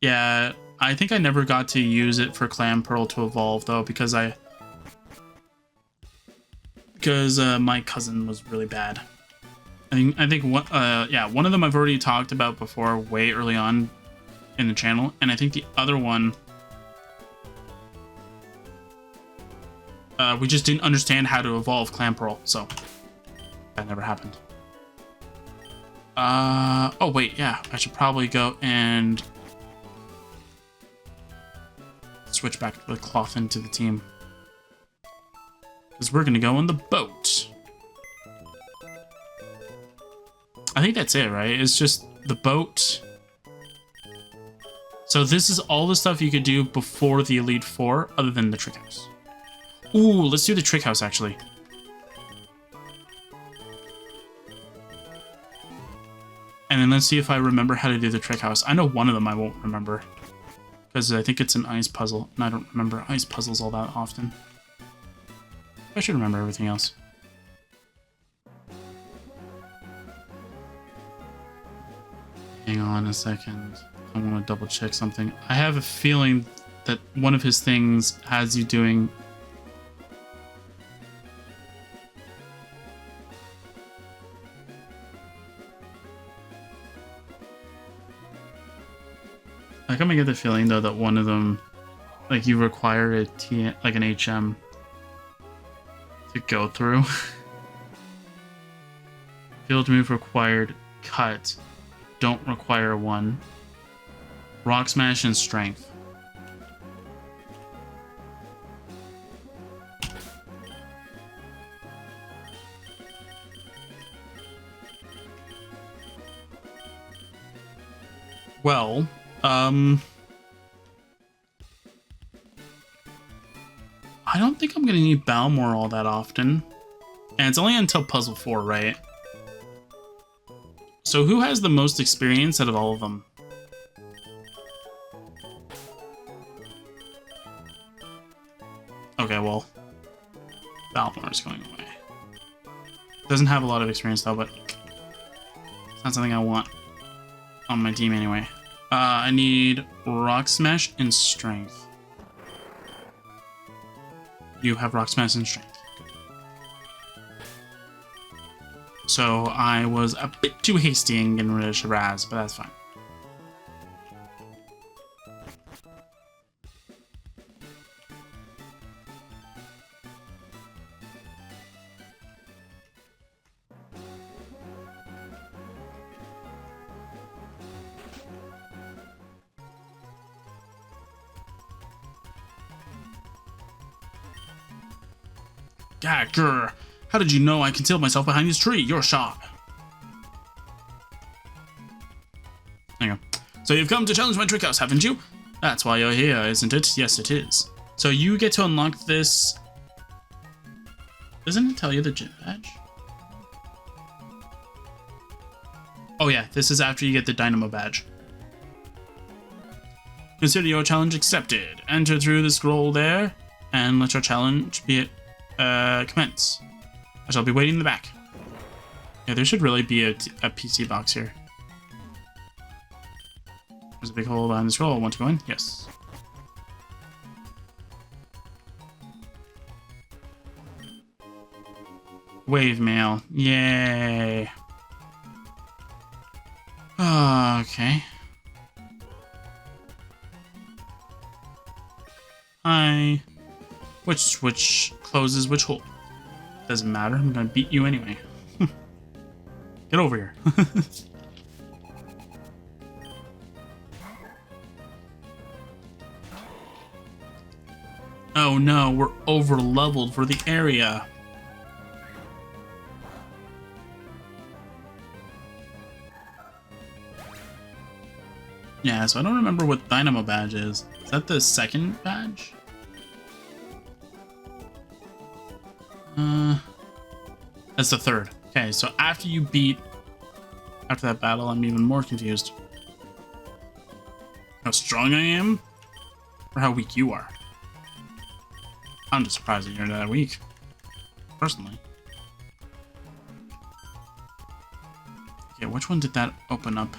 Speaker 1: Yeah, I think I never got to use it for Clan Pearl to evolve, though, because my cousin was really bad. I think one of them I've already talked about before, way early on in the channel, and I think the other one, we just didn't understand how to evolve Clan Pearl, so that never happened. Oh wait, yeah, I should probably go and switch back the cloth into the team, because we're gonna go on the boat. I think that's it, right? It's just the boat. So this is all the stuff you could do before the Elite Four, other than the Trick House. Ooh, let's do the Trick House, actually. And then let's see if I remember how to do the Trick House. I know one of them I won't remember, because I think it's an ice puzzle, and I don't remember ice puzzles all that often. I should remember everything else. Hang on a second. I want to double check something. I have a feeling that one of his things has you doing... Like, I'm gonna get the feeling, though, that one of them, like, you require a like an HM to go through. Field move required, cut. Don't require one. Rock Smash and Strength. Well, I don't think I'm gonna need Balmor all that often. And it's only until Puzzle 4, right? So who has the most experience out of all of them? Okay, well, Balmor is going away. Doesn't have a lot of experience though, but it's not something I want on my team anyway. I need Rock Smash and Strength. You have Rock Smash and Strength. So I was a bit too hasty in getting rid of Shiraz, but that's fine. Yeah, grr. How did you know I concealed myself behind this tree? You're sharp. There you go. So you've come to challenge my trick house, haven't you? That's why you're here, isn't it? Yes, it is. So you get to unlock this... Doesn't it tell you the gym badge? Oh yeah, this is after you get the Dynamo badge. Consider your challenge accepted. Enter through the scroll there, and let your challenge be commence. I shall be waiting in the back. Yeah, there should really be a PC box here. There's a big hole behind the scroll. Want to go in? Yes. Wave mail. Yay. Okay. Hi. Which closes which hole? Doesn't matter. I'm gonna beat you anyway. Get over here. Oh no, we're over leveled for the area. Yeah, so I don't remember what Dynamo badge is. Is that the second badge? That's the third. Okay, so after that battle, I'm even more confused. How strong I am? Or how weak you are? I'm just surprised that you're that weak. Personally. Okay, which one did that open up?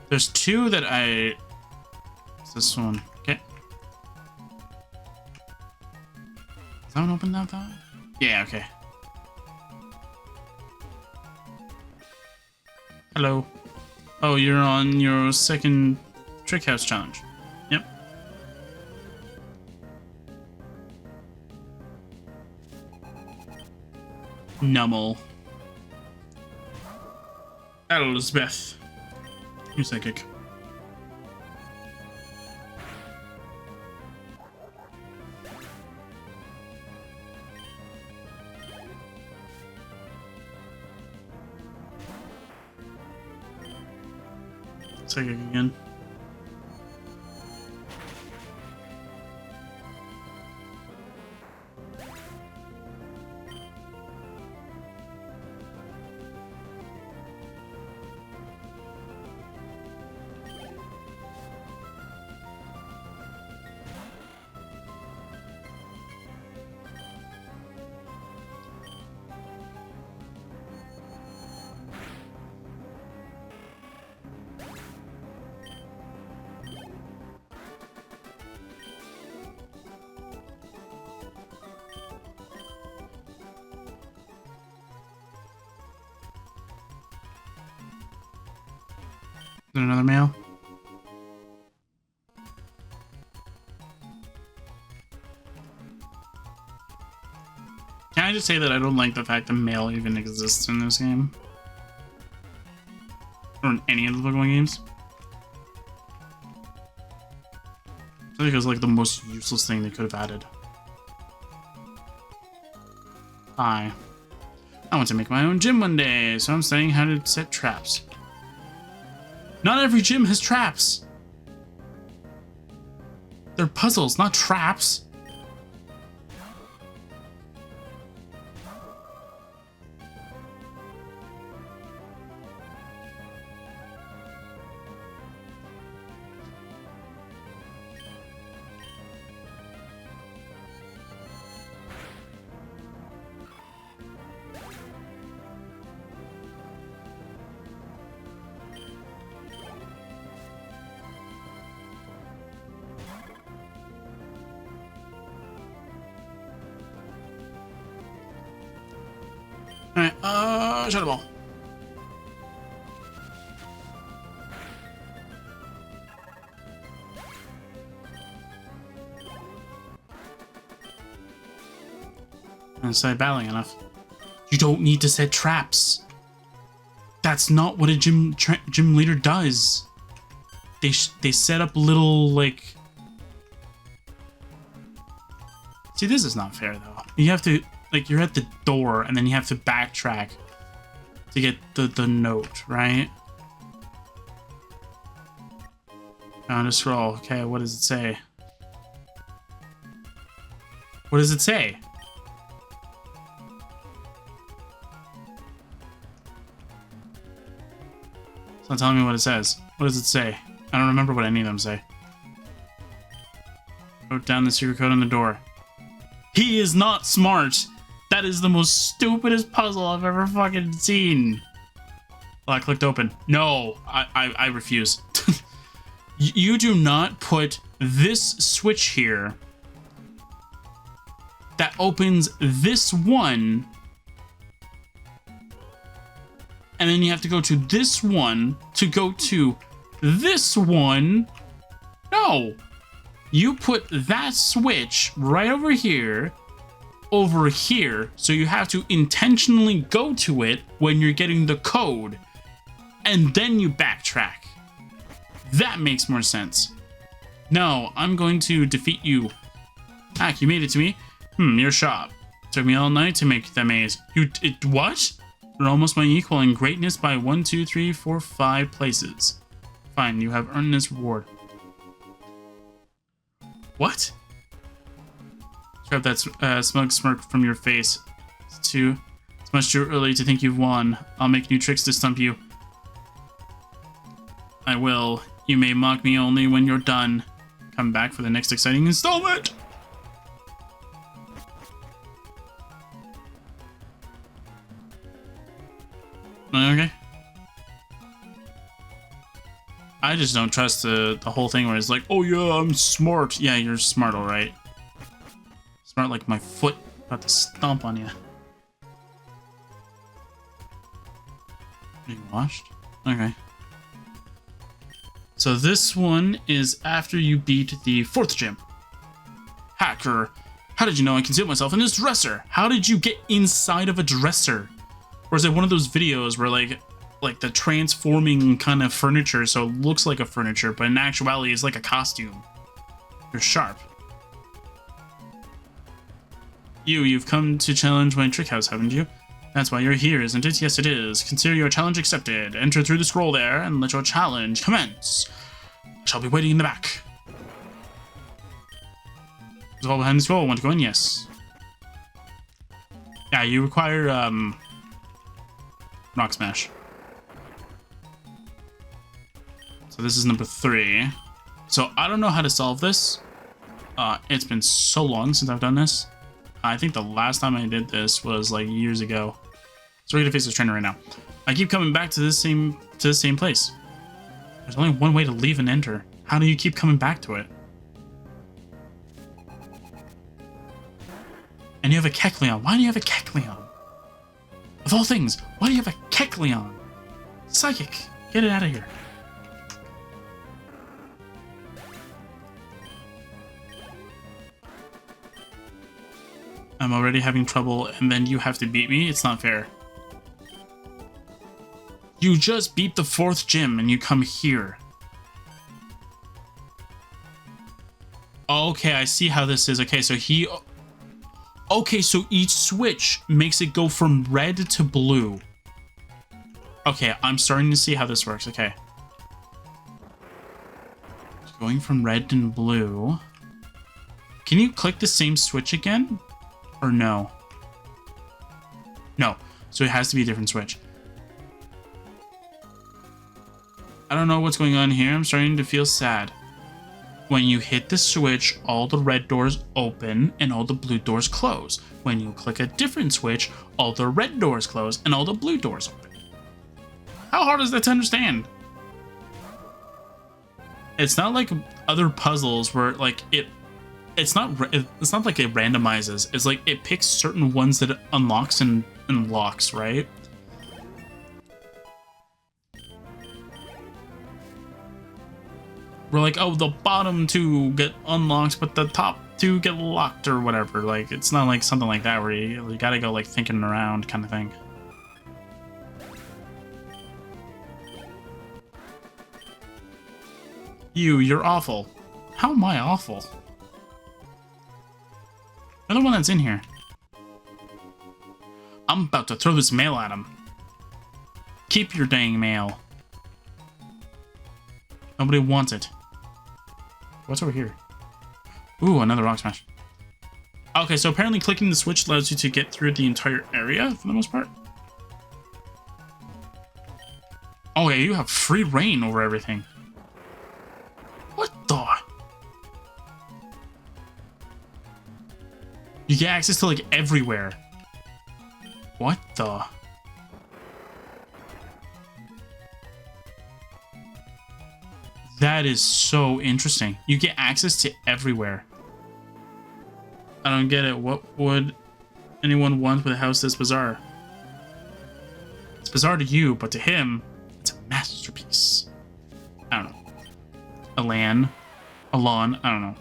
Speaker 1: There's two that It's this one. Okay. Is that one opened up though? Yeah, okay. Hello. Oh, you're on your second trick house challenge. Yep. Nummel. Elspeth. You're psychic. Psychic again. Is there another mail? Can I just say that I don't like the fact that mail even exists in this game? Or in any of the Pokemon games? I feel like it was like the most useless thing they could have added. Hi. I want to make my own gym one day, so I'm studying how to set traps. Not every gym has traps. They're puzzles, not traps. Alright, shut the ball. I'm sorry, battling enough. You don't need to set traps. That's not what a gym leader does. They set up little, like... See, this is not fair, though. You have to... Like, you're at the door, and then you have to backtrack to get the note, right? Down to scroll. Okay, what does it say? What does it say? It's not telling me what it says. What does it say? I don't remember what any of them say. Wrote down the secret code on the door. He is not smart! That is the most stupidest puzzle I've ever fucking seen. Oh, I clicked open. No, I refuse. You do not put this switch here that opens this one, and then you have to go to this one to go to this one. No, you put that switch right over here, so you have to intentionally go to it when you're getting the code, and then you backtrack. That makes more sense. No, I'm going to defeat you. Hack, you made it to me. Your shop. Took me all night to make that maze. What? You're almost my equal in greatness by 1, 2, 3, 4, 5 places. Fine, you have earned this reward. What? Scrap that smug smirk from your face. It's much too early to think you've won. I'll make new tricks to stump you. I will. You may mock me only when you're done. Come back for the next exciting installment! Okay. I just don't trust the whole thing where it's like, oh yeah, I'm smart. Yeah, you're smart, alright. Smart like my foot about to stomp on you. Being washed? Okay. So this one is after you beat the 4th gym. Hacker, how did you know I concealed myself in this dresser? How did you get inside of a dresser? Or is it one of those videos where like the transforming kind of furniture, so it looks like a furniture, but in actuality it's like a costume? You're sharp. You've come to challenge my trick house, haven't you? That's why you're here, isn't it? Yes, it is. Consider your challenge accepted. Enter through the scroll there and let your challenge commence. I shall be waiting in the back. Is all behind the scroll? Want to go in? Yes. Yeah, you require Rock Smash. So this is number 3. So I don't know how to solve this. It's been so long since I've done this. I think the last time I did this was like years ago. So we're gonna face this trainer right now. I keep coming back to the same place. There's only one way to leave and enter. How do you keep coming back to it? And you have a Kecleon. Why do you have a Kecleon? Of all things, why do you have a Kecleon? Psychic, get it out of here. I'm already having trouble, and then you have to beat me? It's not fair. You just beat the 4th gym, and you come here. Okay, I see how this is. Okay, so okay, so each switch makes it go from red to blue. Okay, I'm starting to see how this works. Okay. Going from red and blue. Can you click the same switch again? Or no? No. So it has to be a different switch. I don't know what's going on here. I'm starting to feel sad. When you hit the switch, all the red doors open and all the blue doors close. When you click a different switch, all the red doors close and all the blue doors open. How hard is that to understand? It's not like other puzzles where like it's not like it randomizes. It's like it picks certain ones that it unlocks and locks, right? We're like, oh, the bottom two get unlocked, but the top two get locked or whatever. Like, it's not like something like that where you gotta go like thinking around kind of thing. You're awful. How am I awful? You're the one that's in here. I'm about to throw this mail at him. Keep your dang mail. Nobody wants it. What's over here? Ooh, another rock smash. Okay, so apparently clicking the switch allows you to get through the entire area for the most part. Oh yeah, you have free reign over everything. What the? You get access to like everywhere. What the? That is so interesting. You get access to everywhere. I don't get it. What would anyone want with a house this bizarre? It's bizarre to you, but to him, it's a masterpiece. I don't know. Alon, I don't know.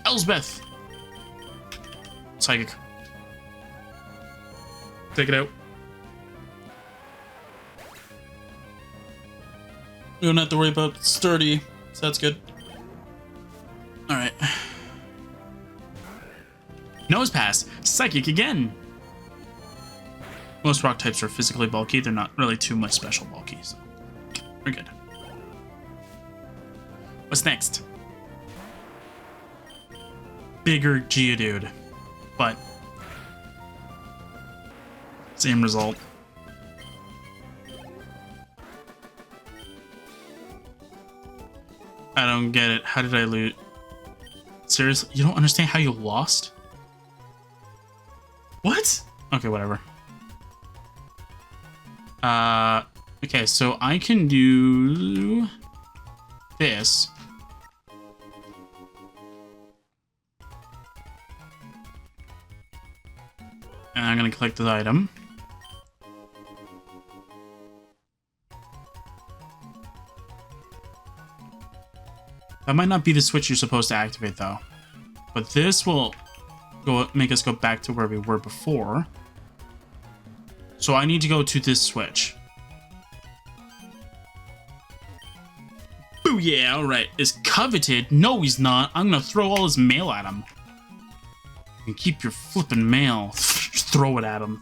Speaker 1: Elsbeth! Psychic. Take it out. We don't have to worry about sturdy, so that's good. Alright. Nose pass. Psychic again. Most rock types are physically bulky. They're not really too much special bulky, so we're good. What's next? Bigger Geodude, but same result. I don't get it. How did I lose? Seriously? You don't understand how you lost? What? Okay, whatever. Okay, so I can do this. And I'm gonna collect the item. That might not be the switch you're supposed to activate, though. But this will make us go back to where we were before. So I need to go to this switch. Booyah! Alright. Is coveted? No, he's not. I'm gonna throw all his mail at him. And keep your flippin' mail. Just throw it at him.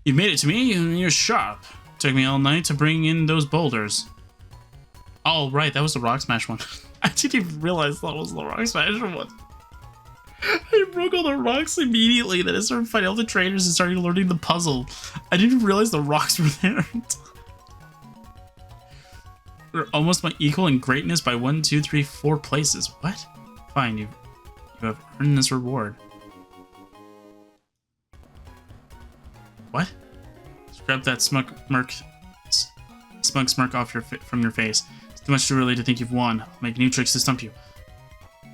Speaker 1: You made it to me, and you're sharp. Took me all night to bring in those boulders. Oh, right, that was the Rock Smash one. I didn't even realize that was the Rock Smash one. I broke all the rocks immediately, then I started fighting all the trainers and started learning the puzzle. I didn't realize the rocks were there. We're almost my equal in greatness by 1, 2, 3, 4 places. What? Fine, you have earned this reward. What? Scrub that smug smirk off from your face. It's too much too early to think you've won. I'll make new tricks to stump you.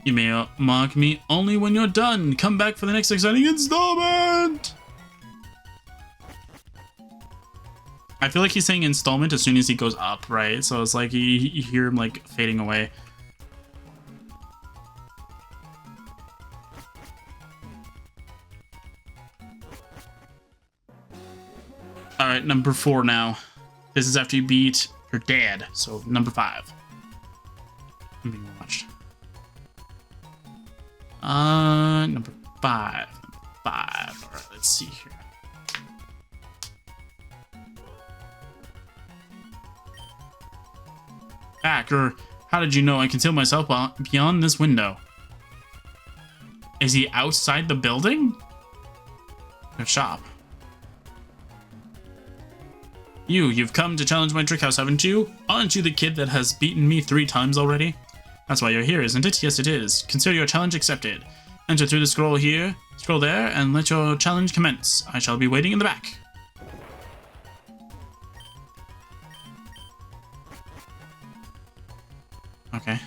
Speaker 1: You may mock me only when you're done. Come back for the next exciting installment! I feel like he's saying installment as soon as he goes up, right? So it's like you hear him like fading away. Alright, number 4 now. This is after you beat your dad, so number 5. Let me watch. Number 5. Alright, let's see here. back, or how did you know I concealed myself beyond this window? Is he outside the building? The shop. You've come to challenge my trick house, haven't you? Aren't you the kid that has beaten me 3 times already? That's why you're here, isn't it? Yes, it is. Consider your challenge accepted. Enter through the scroll here, scroll there, and let your challenge commence. I shall be waiting in the back. Okay.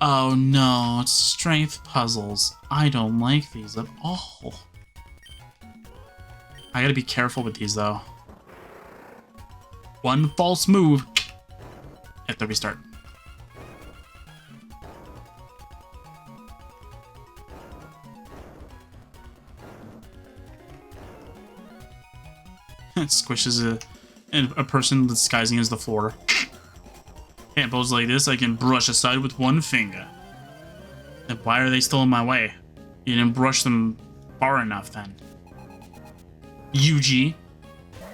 Speaker 1: Oh no, it's strength puzzles. I don't like these at all. I gotta be careful with these though. One false move. Hit the restart. It squishes a person disguising as the floor. Can't pose like this, I can brush aside with one finger. Then why are they still in my way? You didn't brush them far enough then. Yuji.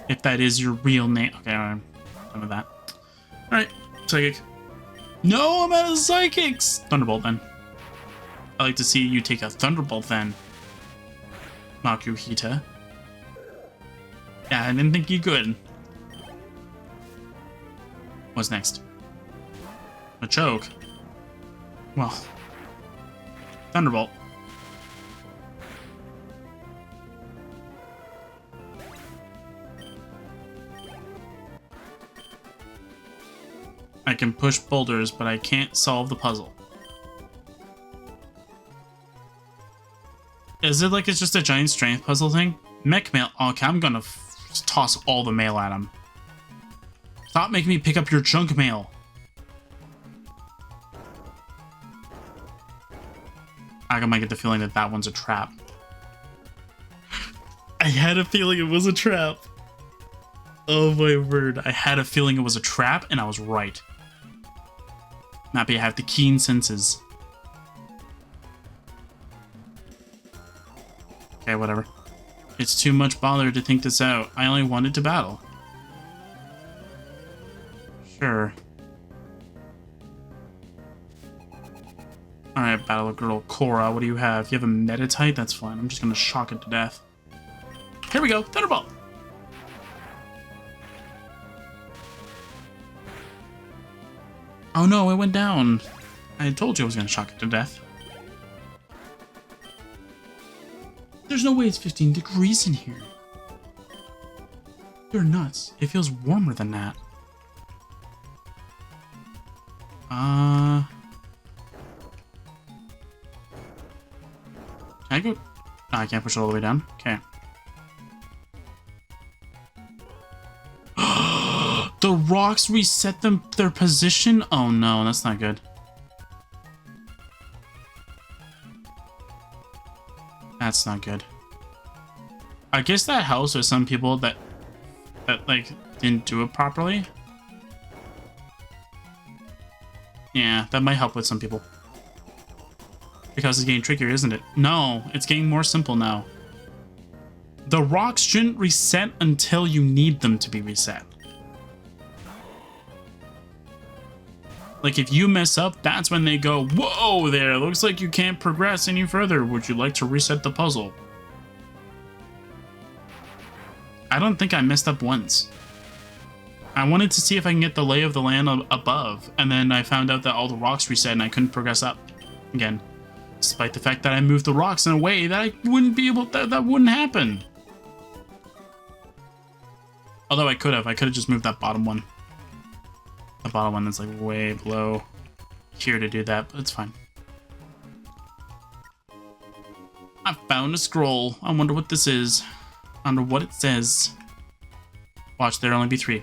Speaker 1: If that is your real name. Okay, I'm done with that. Alright, psychic. No, I'm out of psychics! Thunderbolt then. I like to see you take a Thunderbolt then. Makuhita. Yeah, I didn't think you could. What's next? A choke. Well. Thunderbolt. I can push boulders, but I can't solve the puzzle. Is it like it's just a giant strength puzzle thing? Mech mail. Okay, I'm gonna toss all the mail at him. Stop making me pick up your junk mail. I might get the feeling that that one's a trap. I had a feeling it was a trap. Oh my word. I had a feeling it was a trap, and I was right. Maybe I have the keen senses. Okay, whatever. It's too much bother to think this out. I only wanted to battle. Sure. Alright, Battle Girl Cora, what do you have? You have a Meditite? That's fine. I'm just gonna shock it to death. Here we go, Thunderbolt! Oh no, it went down. I told you I was gonna shock it to death. There's no way it's 15 degrees in here. You're nuts. It feels warmer than that. Can I go? No, I can't push it all the way down. Okay. The rocks reset their position? Oh no, that's not good. That's not good. I guess that helps with some people that like didn't do it properly. Yeah, that might help with some people. Because it's getting trickier, isn't it? No, it's getting more simple now. The rocks shouldn't reset until you need them to be reset. Like, if you mess up, that's when they go, whoa there, looks like you can't progress any further. Would you like to reset the puzzle? I don't think I messed up once. I wanted to see if I can get the lay of the land above, and then I found out that all the rocks reset and I couldn't progress up again. Despite the fact that I moved the rocks in a way that I wouldn't be able to, that wouldn't happen. Although I could have just moved that bottom one. The bottom one that's like way below here to do that, but it's fine. I found a scroll. I wonder what this is. I wonder what it says. Watch, there'll only be 3.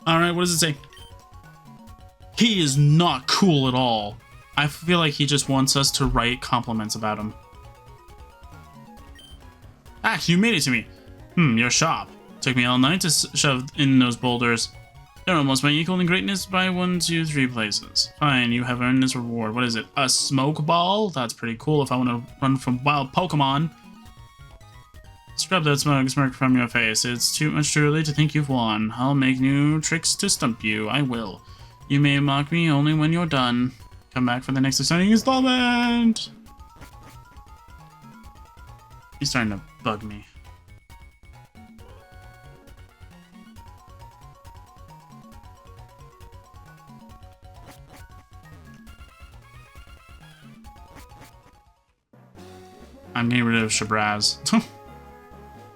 Speaker 1: Alright, what does it say? He is not cool at all. I feel like he just wants us to write compliments about him. Ah, you made it to me. Your shop. Took me all night to shove in those boulders. They're almost my equal in greatness by 1, 2, 3 places. Fine, you have earned this reward. What is it? A smoke ball? That's pretty cool if I want to run from wild Pokemon. Scrub that smug smirk from your face. It's too much too early to think you've won. I'll make new tricks to stump you. I will. You may mock me only when you're done. Come back for the next exciting installment! He's starting to bug me. I'm getting rid of Shabraz.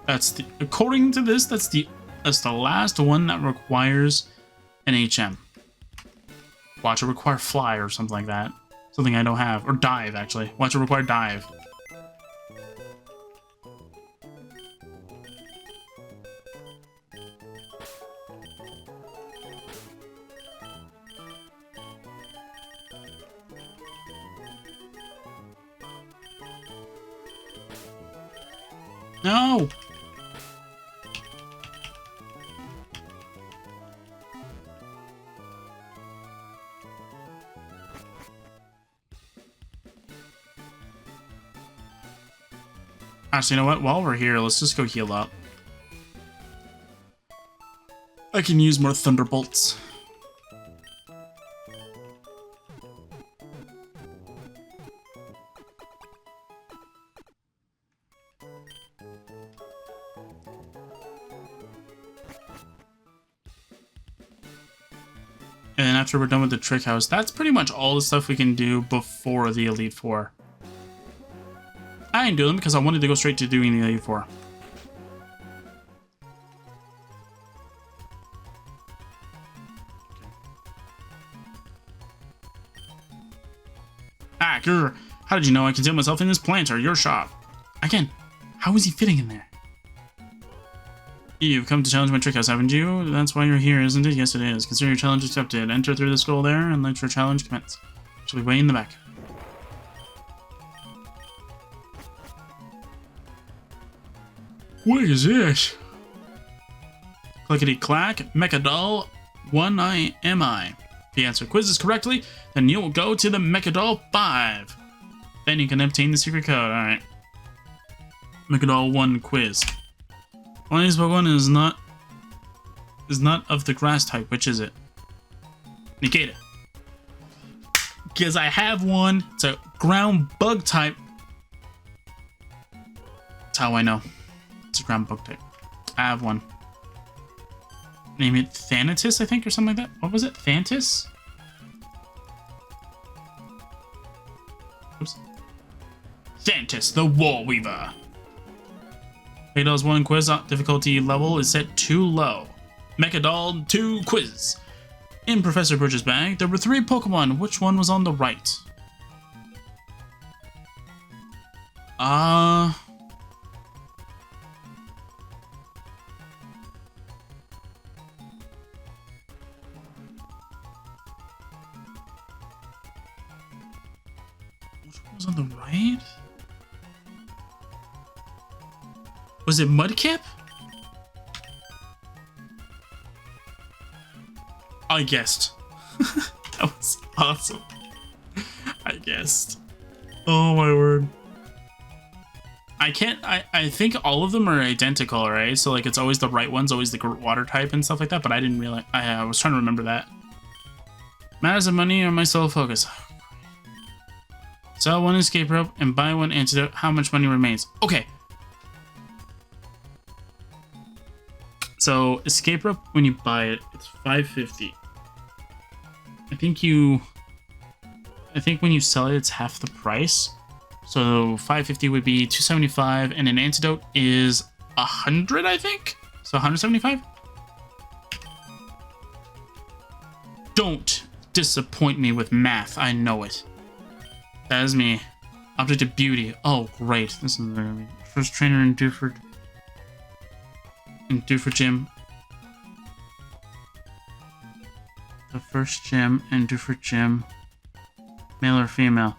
Speaker 1: That's the, according to this, that's the last one that requires an HM. Watch it require fly or something like that. Something I don't have. Or dive, actually. Watch it require dive. No! Actually, you know what? While we're here, let's just go heal up. I can use more Thunderbolts. And after we're done with the Trick House, that's pretty much all the stuff we can do before the Elite Four. I didn't do them because I wanted to go straight to doing the Elite Four. Ah, grr. How did you know I concealed myself in this planter, your shop? Again, how is he fitting in there? You've come to challenge my trick house, haven't you? That's why you're here, isn't it? Yes, it is. Consider your challenge accepted. Enter through the scroll there and let your challenge commence. She'll be way in the back. What is this? Clickety-clack, Mechadol 1I. If you answer quizzes correctly, then you'll go to the Mechadol 5. Then you can obtain the secret code. Alright. Mechadol 1 quiz. One of these Pokemon is not of the grass type. Which is it? Negate it. Because I have one. It's a ground bug type. That's how I know. It's a ground bug type. I have one. Name it Thanatis, I think, or something like that. What was it? Thantis? Oops. Thantis, the Wall Weaver. Mechadol's 1 quiz difficulty level is set too low. Mechadol 2 quiz. In Professor Birch's bag, there were 3 Pokemon. Which one was on the right? Which one was on the right? Was it Mudkip? I guessed. That was awesome. I guessed. Oh my word. I think all of them are identical, right? So like it's always the right one's always the water type and stuff like that, but I didn't realize. I was trying to remember that. Matters of money or my sole focus? Sell 1 escape rope and buy 1 antidote. How much money remains? Okay. So escape rope, when you buy it, it's $5.50. I think when you sell it, it's half the price. So $5.50 would be $2.75, and an antidote is $100, I think. So $175. Don't disappoint me with math. I know it. That is me. Object of beauty. Oh, great. This is the first trainer in Dewford. In Dewford Gym. The first gym in Dewford Gym. Male or female?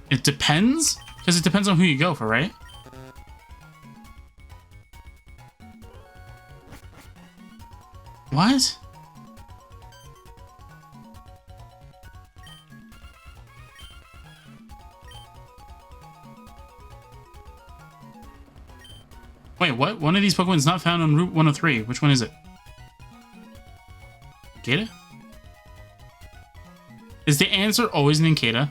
Speaker 1: It depends? Because it depends on who you go for, right? What? Wait, what? One of these Pokemon is not found on Route 103. Which one is it? Nincada? Is the answer always Nincada?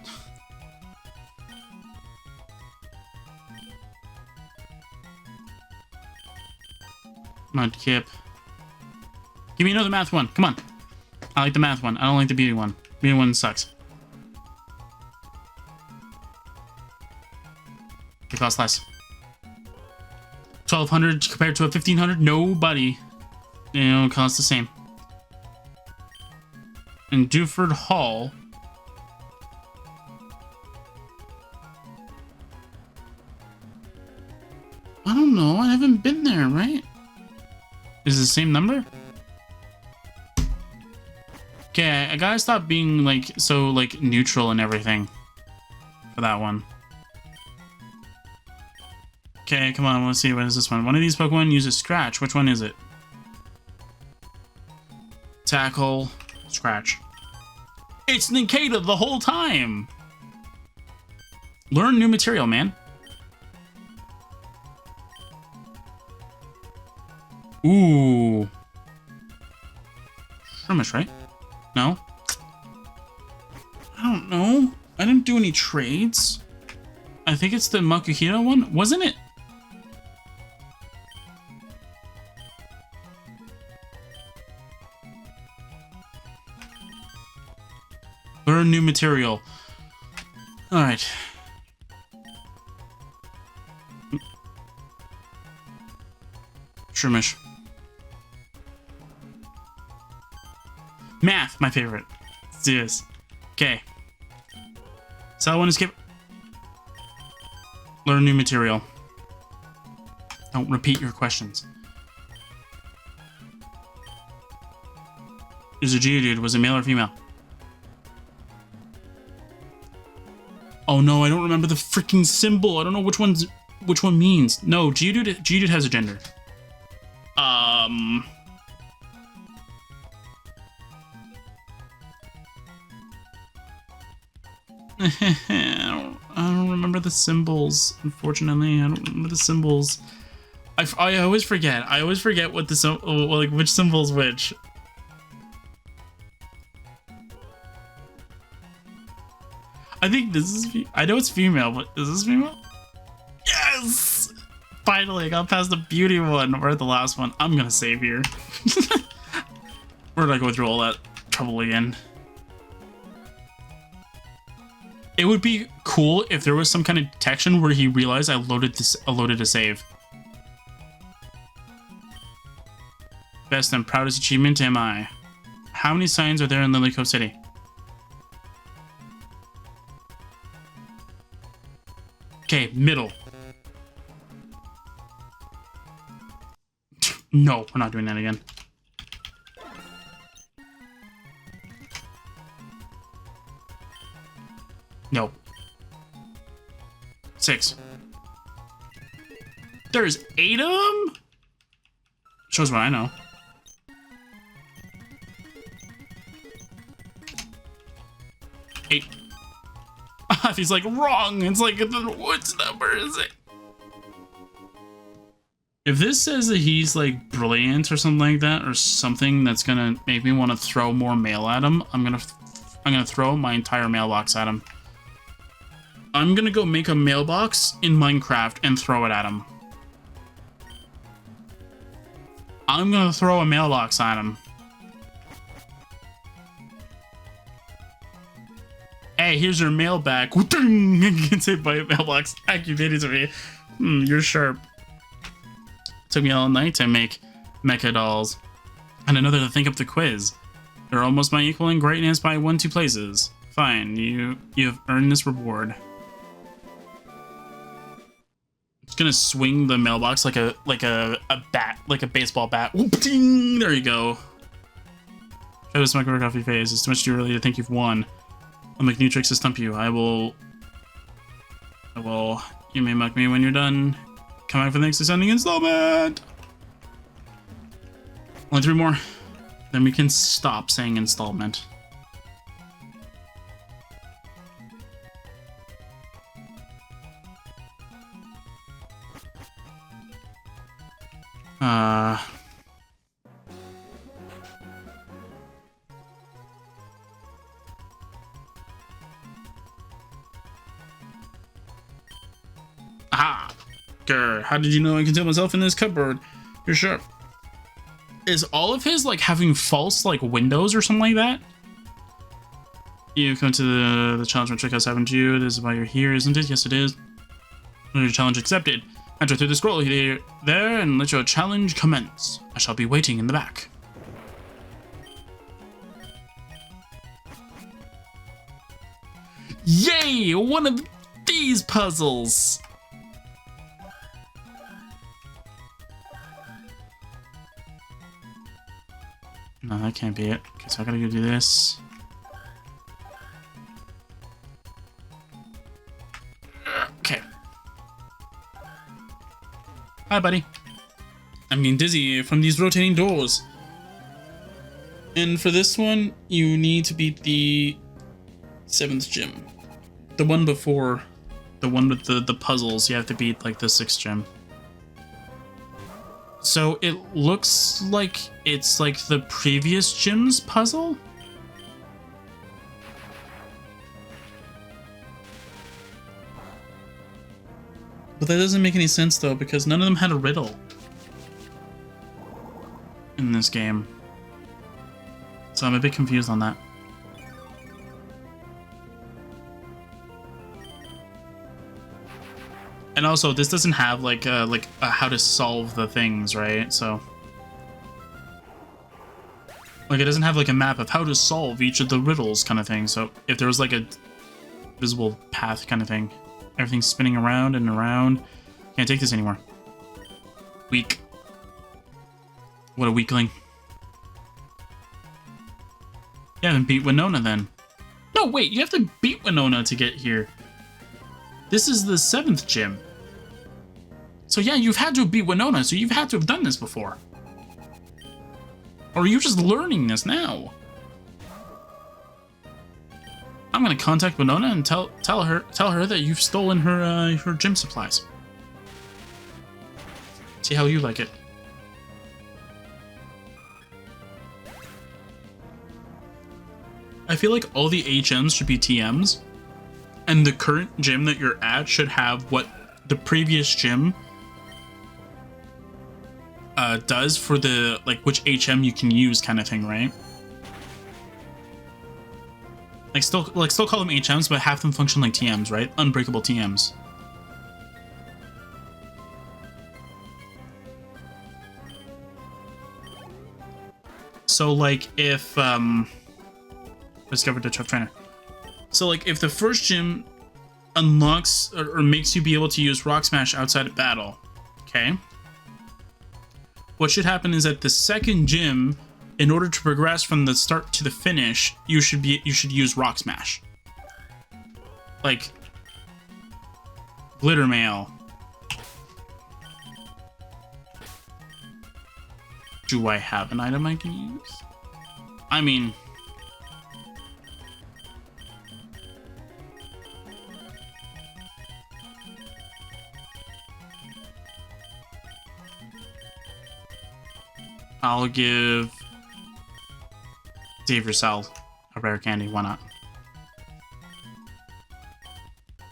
Speaker 1: Mudkip. Give me another math one. Come on. I like the math one. I don't like the beauty one. Beauty one sucks. It costs less. 1,200 compared to a 1,500? Nobody. You know, it costs the same. And Dewford Hall. I don't know. I haven't been there, right? Is it the same number? Okay, I gotta stop being like so like neutral and everything for that one. Okay, come on, let's see, what is this one? One of these Pokemon uses Scratch. Which one is it? Tackle, Scratch. It's Nincada the whole time! Learn new material, man. Ooh. Shroomish, right? No? I don't know. I didn't do any trades. I think it's the Makuhita one. Wasn't it? Learn new material. Alright. Shroomish. Math, my favorite. Let's do this. Okay. So I want to skip. Learn new material. Don't repeat your questions. Is a Geodude? Was it male or female? Oh no, I don't remember the freaking symbol. I don't know which one means. No, Geodude has a gender. I don't remember the symbols. Unfortunately, I don't remember the symbols. I always forget. I always forget what the like which symbol's which. I think this is. I know it's female, but is this female? Yes! Finally, I got past the beauty one or the last one. I'm gonna save here. We're not going through all that trouble again. It would be cool if there was some kind of detection where he realized I loaded a save. Best and proudest achievement am I. How many signs are there in Lily Cove City? Okay, middle. No, we're not doing that again. No. 6. There's 8 of them? Shows what I know. Eight. He's like, wrong. It's like, what number is it? If this says that he's like brilliant or something like that, or something that's gonna make me want to throw more mail at him, I'm gonna throw my entire mailbox at him. I'm gonna go make a mailbox in Minecraft and throw it at him. I'm gonna throw a mailbox at him. Hey, here's your mail back. Gets hit by a mailbox. Activated to me. You're sharp. Took me all night to make mecha dolls. And another to think up the quiz. They're almost my equal in greatness by 1-2 places. Fine, you've earned this reward. It's gonna swing the mailbox like a bat, like a baseball bat. Ding! There you go. Try to smack work off your face. It's too much too early to think you've won. I'll make new tricks to stump you. I will. You may mock me when you're done. Come back for the next descending installment. Only 3 more. Then we can stop saying installment. Uh... Aha! Grr, how did you know I concealed myself in this cupboard? You're sure. Is all of his, like, having false, like, windows or something like that? You've come to the challenge from Trickhouse, haven't you? This is why you're here, isn't it? Yes, it is. Your challenge accepted. Enter through the scroll here, there, and let your challenge commence. I shall be waiting in the back. Yay! One of these puzzles! No, that can't be it. Okay, so I gotta go do this. Okay. Hi, buddy. I'm getting dizzy from these rotating doors. And for this one, you need to beat the 7th gym. The one before, the one with the puzzles, you have to beat, like, the 6th gym. So it looks like it's like the previous gym's puzzle? But that doesn't make any sense though, because none of them had a riddle in this game. So I'm a bit confused on that. And also, this doesn't have like a how to solve the things, right? So, like, it doesn't have like a map of how to solve each of the riddles, kind of thing. So, if there was like a visible path, kind of thing, everything's spinning around and around. Can't take this anymore. Weak. What a weakling. You haven't beat Winona then. No, wait, you have to beat Winona to get here. This is the 7th gym. So yeah, you've had to beat Winona, so you've had to have done this before. Or are you just learning this now? I'm gonna contact Winona and tell her that you've stolen her gym supplies. See how you like it. I feel like all the HMs should be TMs, and the current gym that you're at should have what the previous gym does for the, like, which HM you can use kind of thing, right? Like, still call them HMs, but have them function like TMs, right? Unbreakable TMs. So, like, if, discovered the tough trainer. So, like, if the first gym unlocks or makes you be able to use Rock Smash outside of battle, okay? What should happen is that the second gym, in order to progress from the start to the finish, you should use Rock Smash. Like, Glitter Mail. Do I have an item I can use? I mean, I'll give Xavier Cell a rare candy. Why not?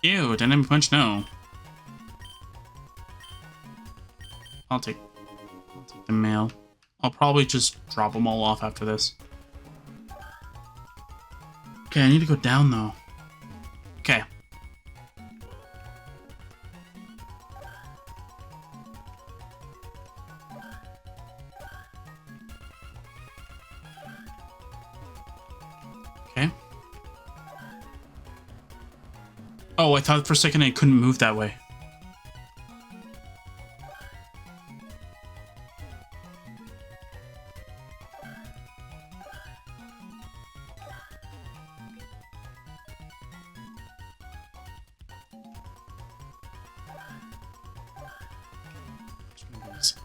Speaker 1: Ew, Dynamic Punch, no. I'll take the mail. I'll probably just drop them all off after this. Okay, I need to go down though. Okay. Okay. Oh, I thought for a second I couldn't move that way.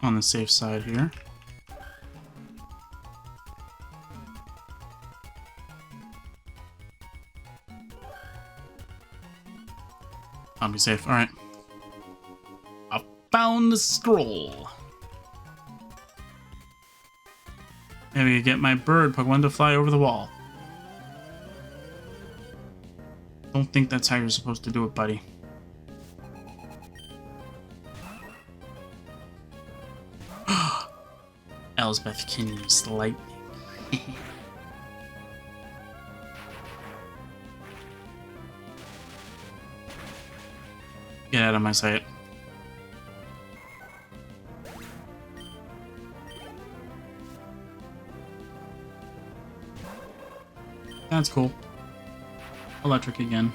Speaker 1: On the safe side here. I'll be safe. All right. I found the scroll. Can we get my bird Pokemon to fly over the wall? Don't think that's how you're supposed to do it, buddy. Elsbeth can use lightning. Get out of my sight. That's cool. Electric again.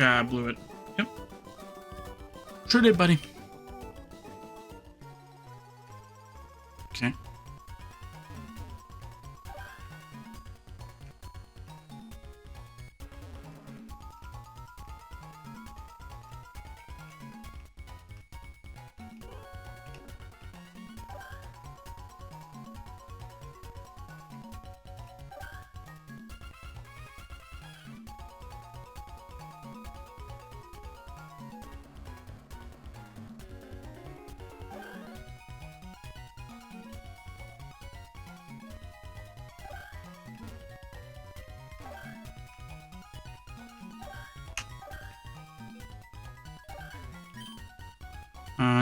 Speaker 1: I blew it. Yep. Sure did, buddy. Okay.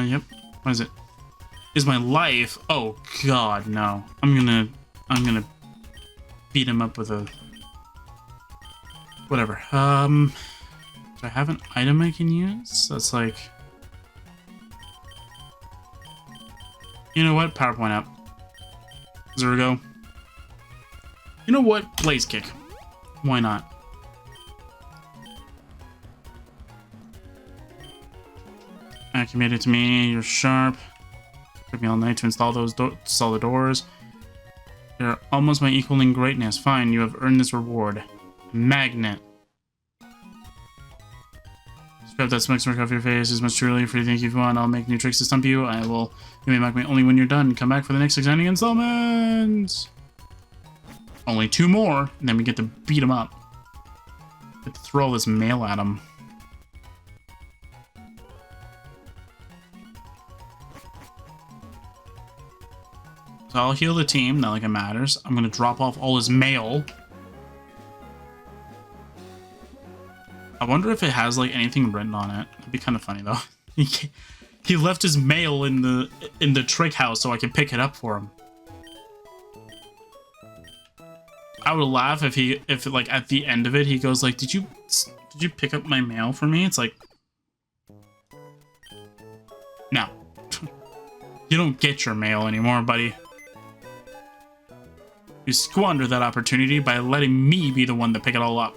Speaker 1: Yep. What is it? Is my life? Oh God, no. I'm gonna beat him up with a whatever. Do I have an item I can use? That's like, you know what? PowerPoint up. There we go. You know what? Blaze kick. Why not? Committed to me. You're sharp. Took me all night to install the doors. You're almost my equal in greatness. Fine, you have earned this reward. Magnet. Scrap that smirk off your face. As much truly for you think you want. I'll make new tricks to stump you. I will. You may mock me only when you're done. Come back for the next exciting installment. Only 2 more, and then we get to beat him up. Get to throw this mail at him. So I'll heal the team, not like it matters. I'm gonna drop off all his mail. I wonder if it has like anything written on it. That'd be kind of funny though. He left his mail in the trick house so I can pick it up for him. I would laugh if like at the end of it he goes like, did you pick up my mail for me? It's like, no. You don't get your mail anymore, buddy. You squander that opportunity by letting me be the one to pick it all up.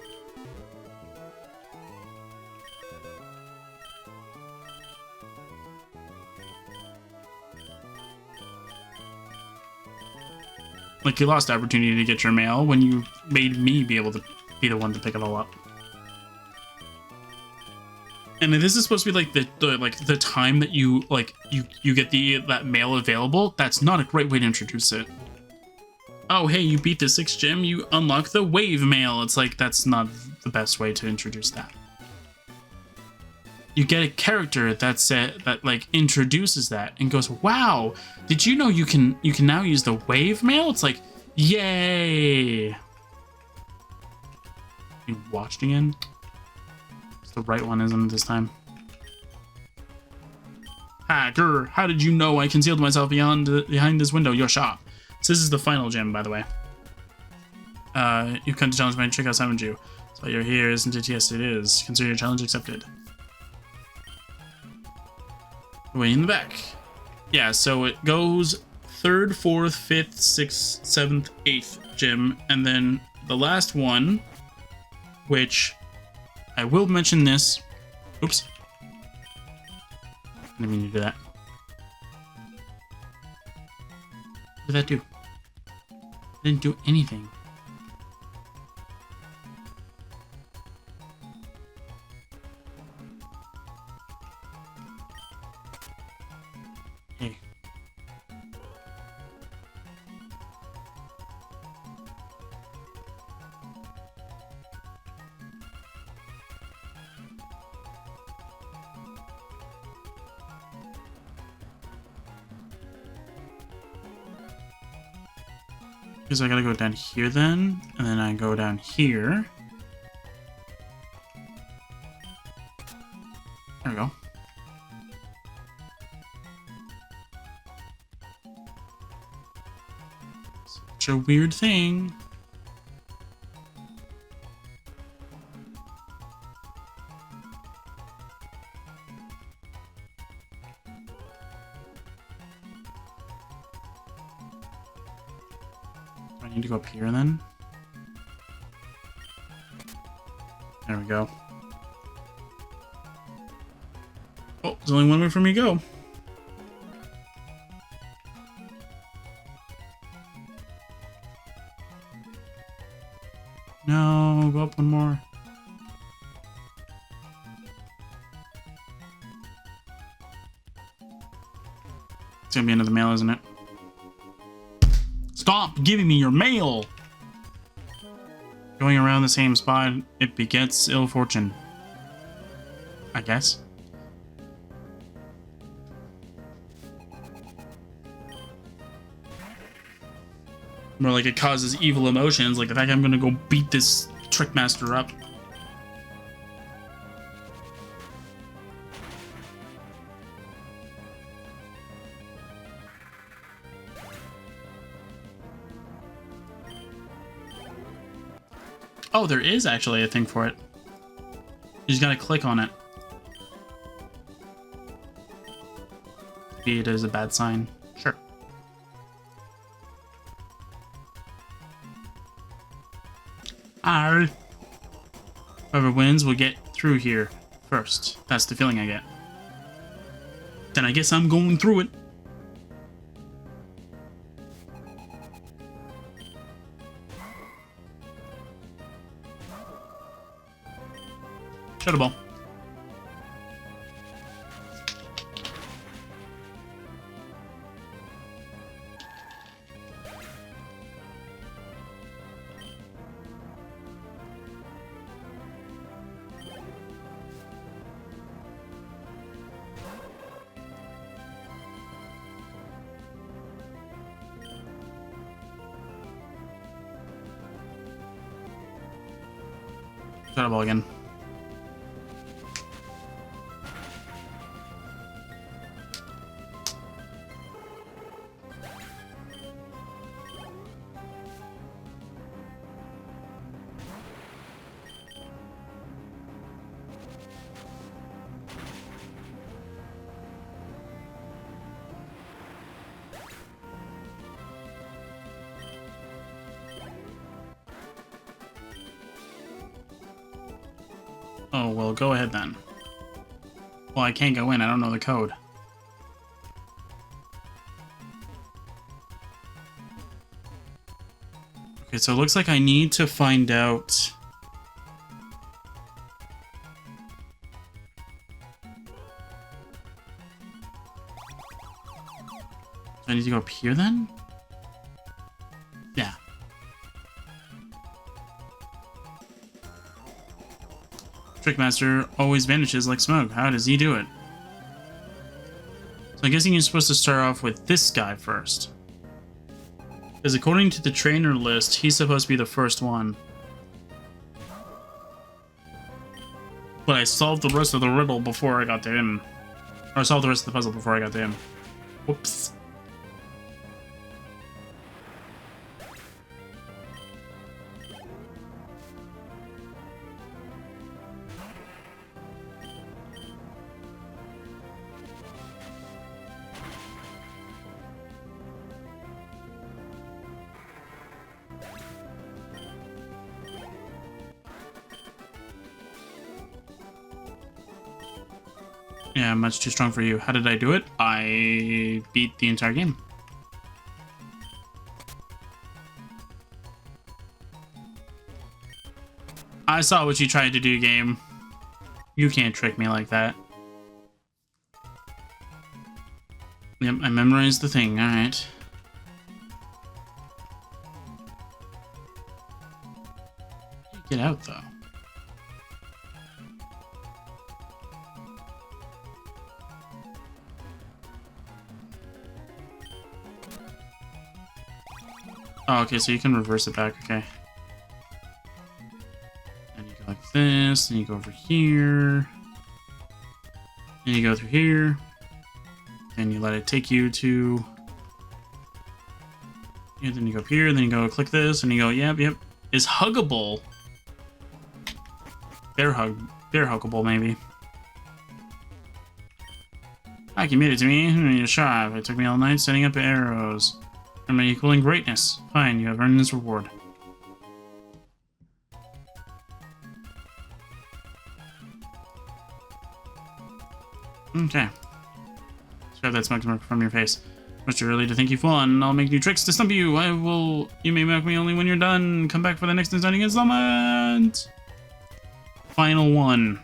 Speaker 1: Like, you lost the opportunity to get your mail when you made me be able to be the one to pick it all up. And this is supposed to be like the time that you you get that mail available. That's not a great way to introduce it. Oh, hey, you beat the 6th gym, you unlock the wave mail. It's like, that's not the best way to introduce that. You get a character that like introduces that and goes, wow, did you know you can now use the wave mail? It's like, yay. You watched again? It's the right one, isn't it, this time? Hacker, how did you know I concealed myself behind this window? Your shop. So this is the final gym, by the way. You've come to challenge my trick. I summoned you. So you're here, isn't it? Yes, it is. Consider your challenge accepted. Way in the back. Yeah, so it goes 3rd, 4th, 5th, 6th, 7th, 8th gym, and then the last one, which I will mention this. Oops. I didn't mean to do that. What did that do? I didn't do anything. Hey. Because I gotta go down here then, and then I go down here. There we go. Such a weird thing. Do I need to go up here then? There we go. Oh, there's only one way for me to go. No, go up one more. It's gonna be another mail, isn't it? Stop giving me your mail! Going around the same spot, it begets ill fortune. I guess. More like it causes evil emotions, like the fact I'm gonna go beat this Trickmaster up. Oh, there is actually a thing for it. You just gotta click on it. Maybe it is a bad sign. Sure. Arr. Whoever wins will get through here first. That's the feeling I get. Then I guess I'm going through it. Shadow Ball. Shadow Ball again. Oh, well, go ahead then. Well, I can't go in. I don't know the code. Okay, so it looks like I need to find out... Do I need to go up here then? Yeah. Trickmaster always vanishes like smoke. How does he do it? So I'm guessing you're supposed to start off with this guy first. Because according to the trainer list, he's supposed to be the first one. But I solved the rest of the riddle before I got to him. Or I solved the rest of the puzzle before I got to him. Whoops. Yeah, much too strong for you. How did I do it? I beat the entire game. I saw what you tried to do, game. You can't trick me like that. Yep, I memorized the thing. Alright. Get out, though. Oh, okay, so you can reverse it back, okay. And you go like this, and you go over here. And you go through here. And you let it take you to... And then you go up here, and then you go click this, and you go, yep. Is huggable. They're huggable, maybe. Hi, you made it to me in your shop. It took me all night setting up arrows. I'm equaling greatness. Fine, you have earned this reward. Okay. Scrap that smoke from your face. Must you really to think you've won? I'll make new tricks to stump you. You may mock me only when you're done. Come back for the next exciting installment. Final one.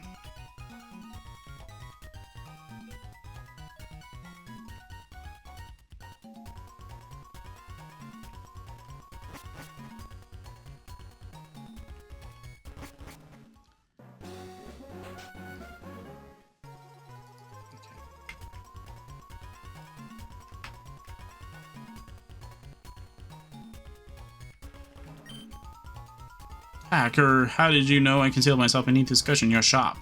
Speaker 1: Hacker, how did you know I concealed myself beneath this cushion in your shop?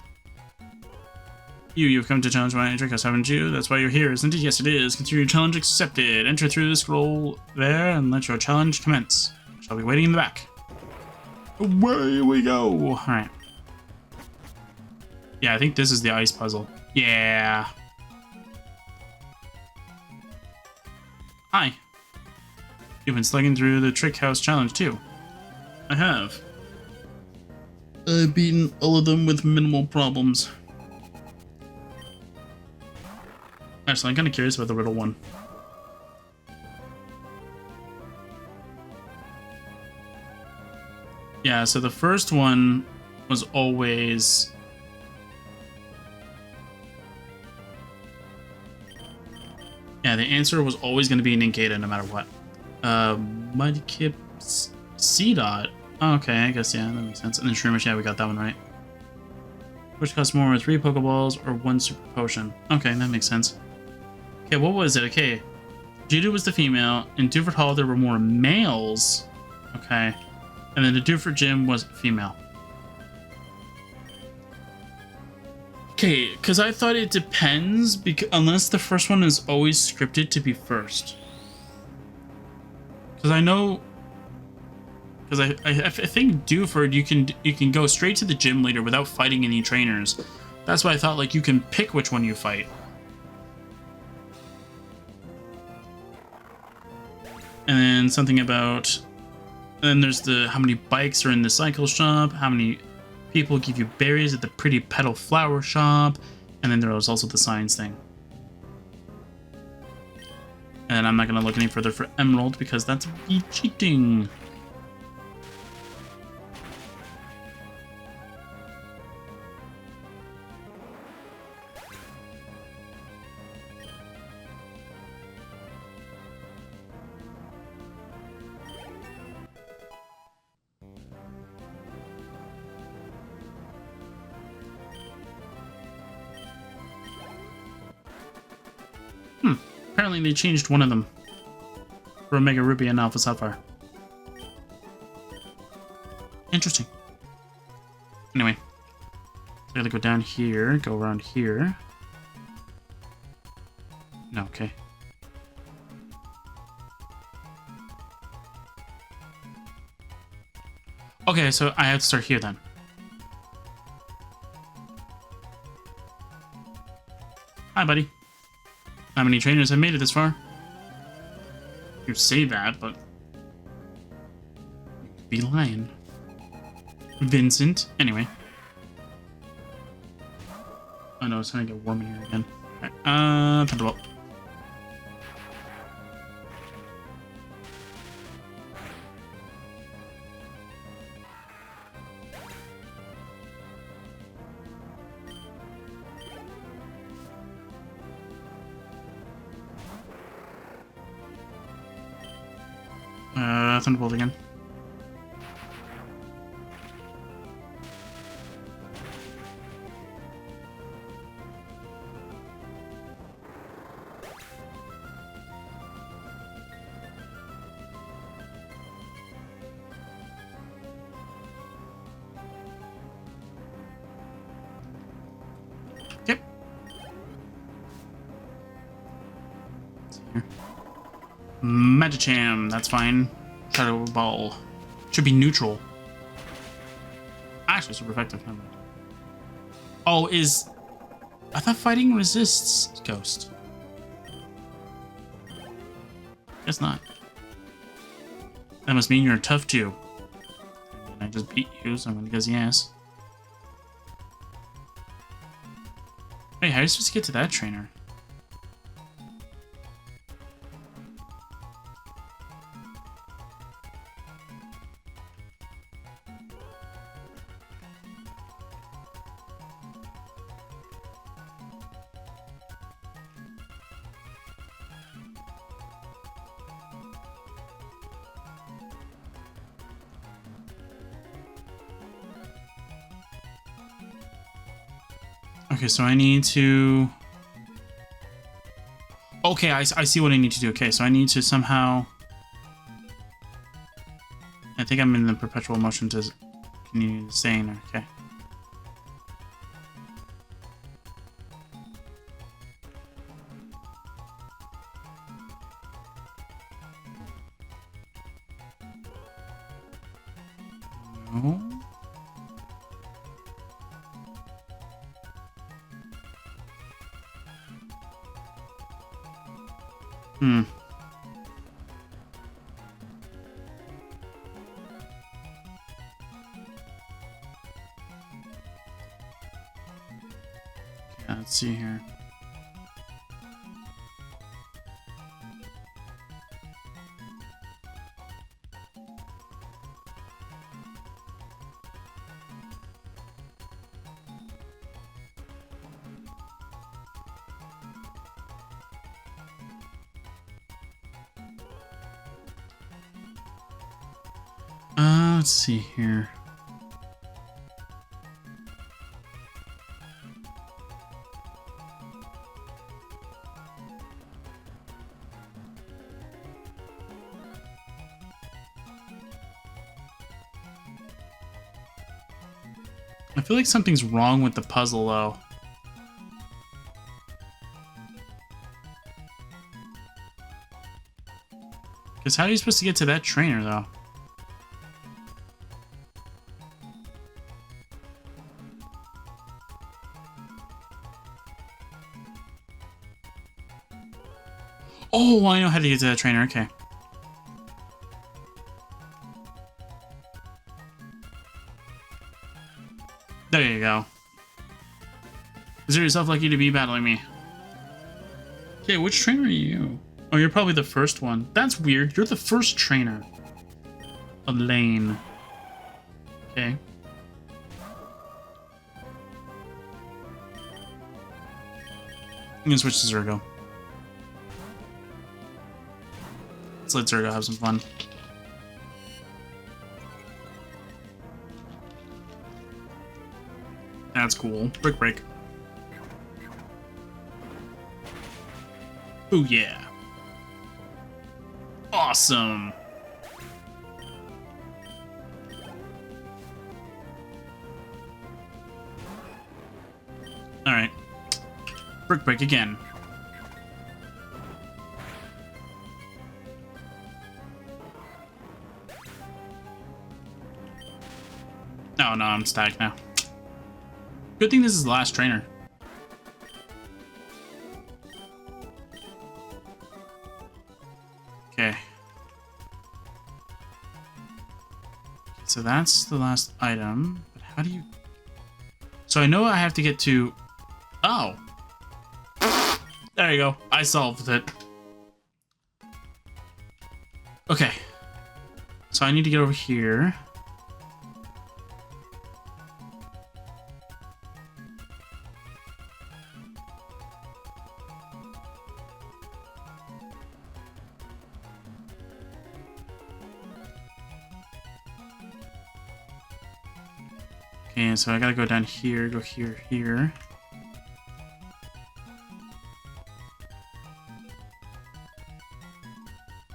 Speaker 1: You've come to challenge my trick house, haven't you? That's why you're here, isn't it? Yes, it is. Consider your challenge accepted. Enter through the scroll there and let your challenge commence. Shall be waiting in the back. Away we go. Alright. Yeah, I think this is the ice puzzle. Yeah. Hi. You've been slugging through the trick house challenge too. I have. I've beaten all of them with minimal problems. Actually, I'm kind of curious about the riddle one. Yeah, so the first one was always... Yeah, the answer was always going to be Ninkata no matter what. Mudkip's C-Dot. Oh, okay, I guess, yeah, that makes sense. And then Shroomish, yeah, we got that one right. Which costs more, 3 Pokeballs or 1 Super Potion? Okay, that makes sense. Okay, what was it? Okay, Judo was the female. In Dewford Hall, there were more males. Okay. And then the Dewford Gym was female. Okay, because I thought it depends, unless the first one is always scripted to be first. Because I know... Because I think Dewford, you can go straight to the gym leader without fighting any trainers. That's why I thought, like, you can pick which one you fight. And then something about... And then there's the how many bikes are in the cycle shop, how many people give you berries at the pretty petal flower shop, and then there was also the science thing. And I'm not going to look any further for Emerald because that's cheating. Apparently they changed one of them for Omega Ruby and Alpha Sapphire. Interesting. Anyway, so I gotta go down here, go around here. No, okay. Okay, so I have to start here then. Hi, buddy. Not many trainers have made it this far. You say that, but... you'd be lying. Vincent. Anyway. Oh no, it's trying to get warm in here again. Alright, Thunderbolt. Thunderbolt again. Yep. Magicham, that's fine. Shadow Ball. Should be neutral. Actually, super effective. Oh, is... I thought fighting resists Ghost. Guess not. That must mean you're tough too. And I just beat you, so I'm gonna guess yes. Wait, how are you supposed to get to that trainer? Okay, so I need to... Okay, I see what I need to do. Okay, so I need to somehow... I think I'm in the perpetual motion to continue saying, okay. No. Hmm. Okay, let's see here. Let's see here. I feel like something's wrong with the puzzle, though. Because how are you supposed to get to that trainer, though? Oh, I know how to get to that trainer. Okay. There you go. Consider yourself lucky to be battling me. Okay, which trainer are you? Oh, you're probably the first one. That's weird. You're the first trainer. Elaine. Okay. I'm gonna switch to Zergo. Let's let Zergo have some fun. That's cool. Brick break. Oh yeah. Awesome. Alright. Brick break again. Oh no, I'm stacked now. Good thing this is the last trainer. Okay. So that's the last item. But how do you... So I know I have to get to... Oh. There you go. I solved it. Okay. So I need to get over here. Okay, so I gotta go down here, go here, here.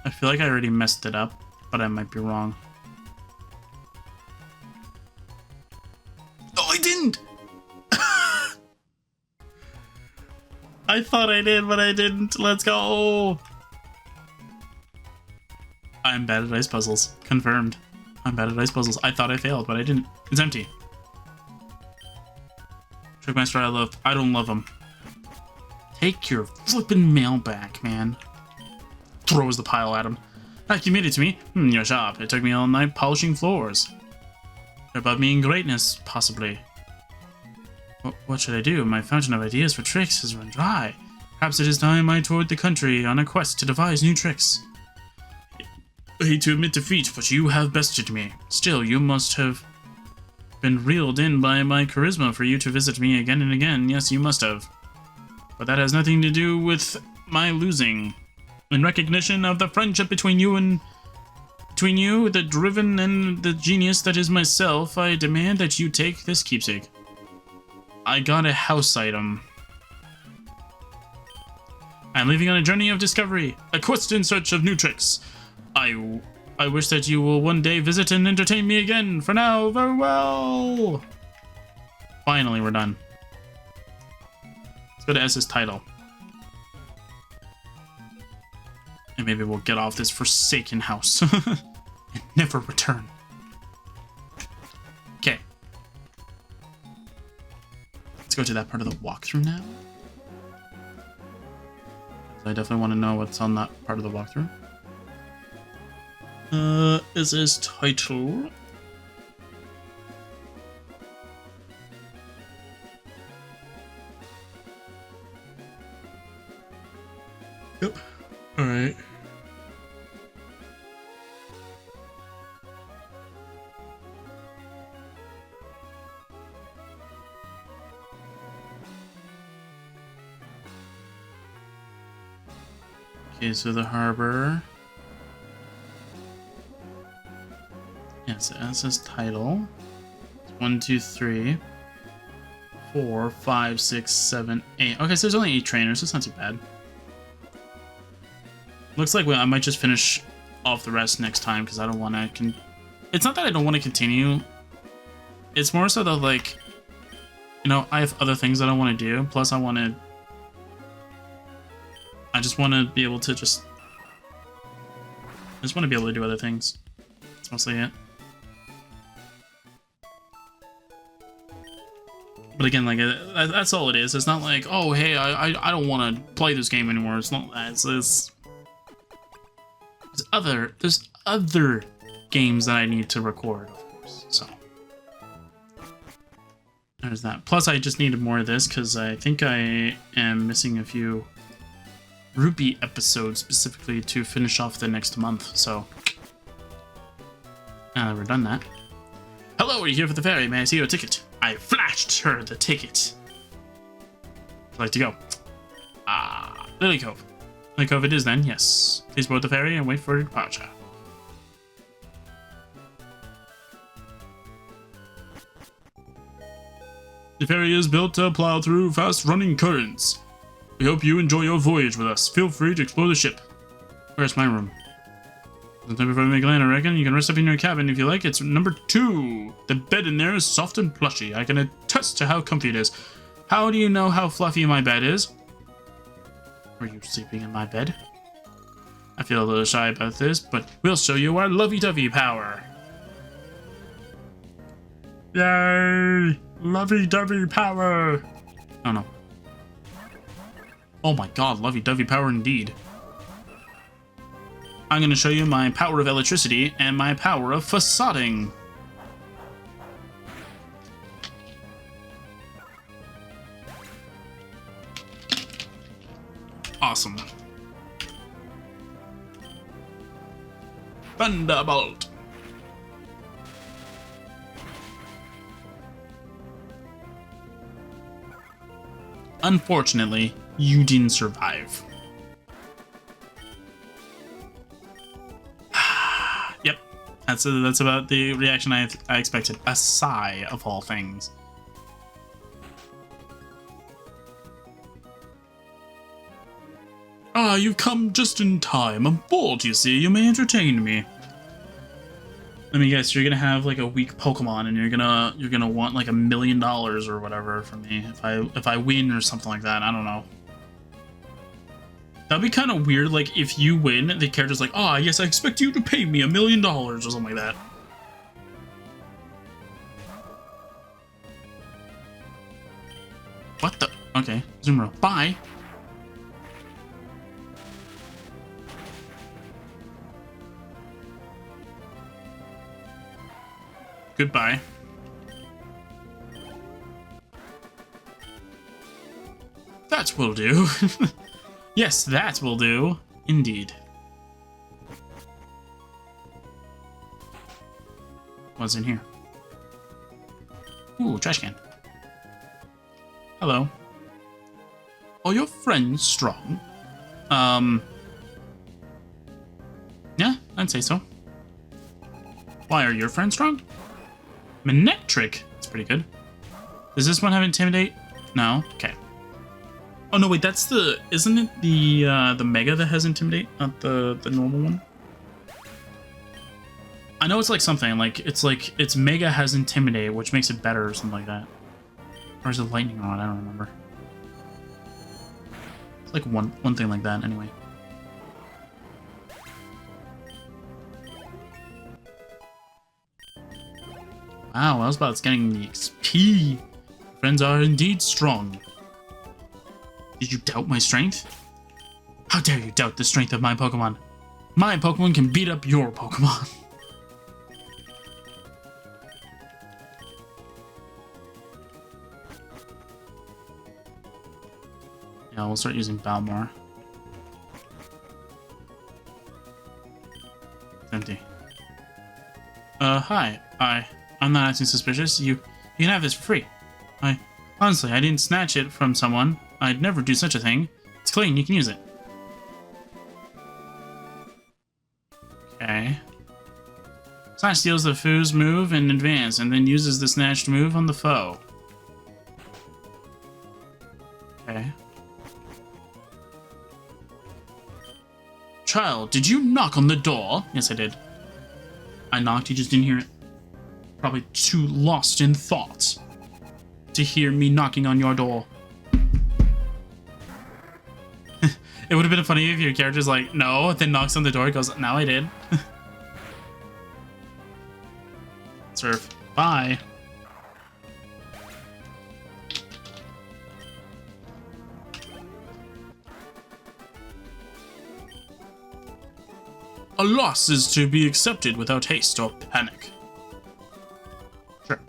Speaker 1: I feel like I already messed it up, but I might be wrong. Oh, I didn't! I thought I did, but I didn't. Let's go! I'm bad at ice puzzles. Confirmed. I'm bad at ice puzzles. I thought I failed, but I didn't. It's empty. Trickmaster I love. I don't love him. Take your flippin' mail back, man. Throws the pile at him. You made it to me. You're sharp. It took me all night polishing floors. You're above me in greatness, possibly. What should I do? My fountain of ideas for tricks has run dry. Perhaps it is time I toured the country on a quest to devise new tricks. I hate to admit defeat, but you have bested me. Still, you must have been reeled in by my charisma for you to visit me again and again. Yes, you must have. But that has nothing to do with my losing. In recognition of the friendship between you, the driven and the genius that is myself, I demand that you take this keepsake. I got a house item. I'm leaving on a journey of discovery, a quest in search of new tricks. I wish that you will one day visit and entertain me again. For now, farewell! Finally, we're done. Let's go to S's title. And maybe we'll get off this forsaken house. And never return. Okay. Let's go to that part of the walkthrough now. I definitely want to know what's on that part of the walkthrough. Is his title? Yep. All right. Okay, so the harbor. Yeah, so that's his title. 1, 2, 3, 4, 5, 6, 7, 8. Okay, so there's only 8 trainers, so it's not too bad. Looks like I might just finish off the rest next time because I don't want to. It's not that I don't want to continue. It's more so that, like, you know, I have other things that I want to do. Plus, I just want to be able to just. I just want to be able to do other things. That's mostly it. But again, like, that's all it is. It's not like, oh, hey, I don't want to play this game anymore. It's not that. There's other games that I need to record, of course. So there's that. Plus, I just needed more of this because I think I am missing a few Rupee episodes specifically to finish off the next month. So now that we're done that. Hello, are you here for the ferry? May I see your ticket? I flashed her the ticket. I'd like to go. Lily Cove. Lily Cove it is then, yes. Please board the ferry and wait for departure. The ferry is built to plow through fast-running currents. We hope you enjoy your voyage with us. Feel free to explore the ship. Where's my room? Sometime before we make land, I reckon. You can rest up in your cabin if you like. It's number 2. The bed in there is soft and plushy. I can attest to how comfy it is. How do you know how fluffy my bed is? Were you sleeping in my bed? I feel a little shy about this, but we'll show you our lovey-dovey power. Yay! Lovey-dovey power! Oh no. Oh my god, lovey-dovey power indeed. I'm going to show you my power of electricity and my power of facading. Awesome. Thunderbolt. Unfortunately, you didn't survive. Yep, that's about the reaction I expected. A sigh of all things. Ah, you've come just in time. I'm bored, you see. You may entertain me. Let me guess, you're gonna have like a weak Pokemon, and you're gonna want like $1 million or whatever from me if I win or something like that. I don't know. That'd be kind of weird. Like if you win, the character's like, "Ah, yes, I expect you to pay me $1 million" or something like that. What the? Okay, Zumro, bye. Goodbye. That will do. Yes, that will do. Indeed. What's in here? Ooh, trash can. Hello. Are your friends strong? Yeah, I'd say so. Why, are your friends strong? Manectric. That's pretty good. Does this one have Intimidate? No? Okay. Oh, no, wait, that's the... Isn't it the Mega that has Intimidate? Not the normal one? I know it's like something. It's Mega has Intimidate, which makes it better or something like that. Or is it Lightning Rod? I don't remember. It's like one thing like that, anyway. Wow, Elsbot's getting the XP. Friends are indeed strong. Did you doubt my strength? How dare you doubt the strength of my Pokemon? My Pokemon can beat up your Pokemon. Yeah, we'll start using Balmor. It's empty. Hi. I'm not acting suspicious. You can have this for free. Honestly, I didn't snatch it from someone. I'd never do such a thing. It's clean, you can use it. Okay. Snatch steals the foe's move in advance, and then uses the snatched move on the foe. Okay. Child, did you knock on the door? Yes, I did. I knocked, you just didn't hear it. Probably too lost in thought to hear me knocking on your door. It would have been funny if your character's like, no, then knocks on the door, goes, now I did. Surf. Bye. A loss is to be accepted without haste or panic. Sure.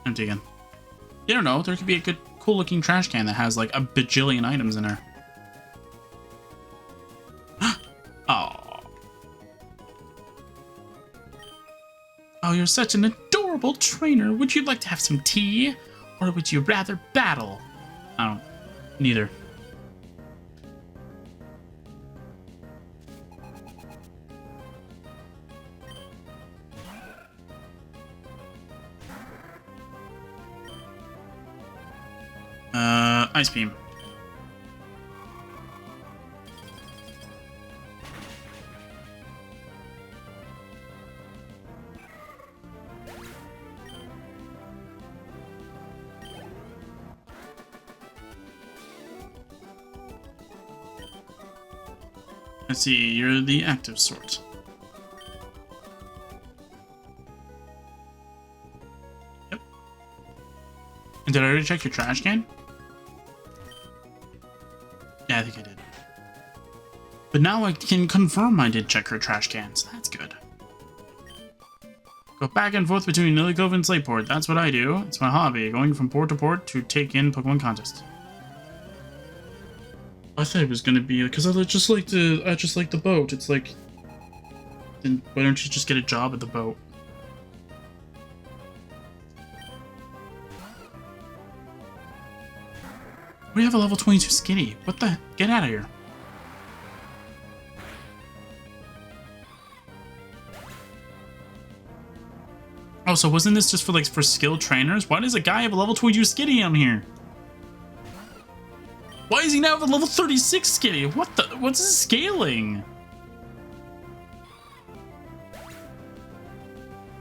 Speaker 1: Empty again. You don't know, there could be a good, cool looking trash can that has like a bajillion items in there. Oh. Oh, you're such an adorable trainer. Would you like to have some tea? Or would you rather battle? I don't. Neither. Ice Beam. Let's see, you're the active sort. Yep. And did I already check your trash can? Yeah, I think I did. But now I can confirm I did check her trash can, so that's good. Go back and forth between Lily Cove and Slateport. That's what I do. It's my hobby, going from port to port to take in Pokemon contests. I thought it was gonna be because I just like the boat. It's like, then why don't you just get a job at the boat? We have a level 22 skinny. What the? Get out of here. Oh, so wasn't this just for like for skilled trainers? Why does a guy have a level 22 skinny on here? Why is he now have a level 36 skinny? What the? What's his scaling?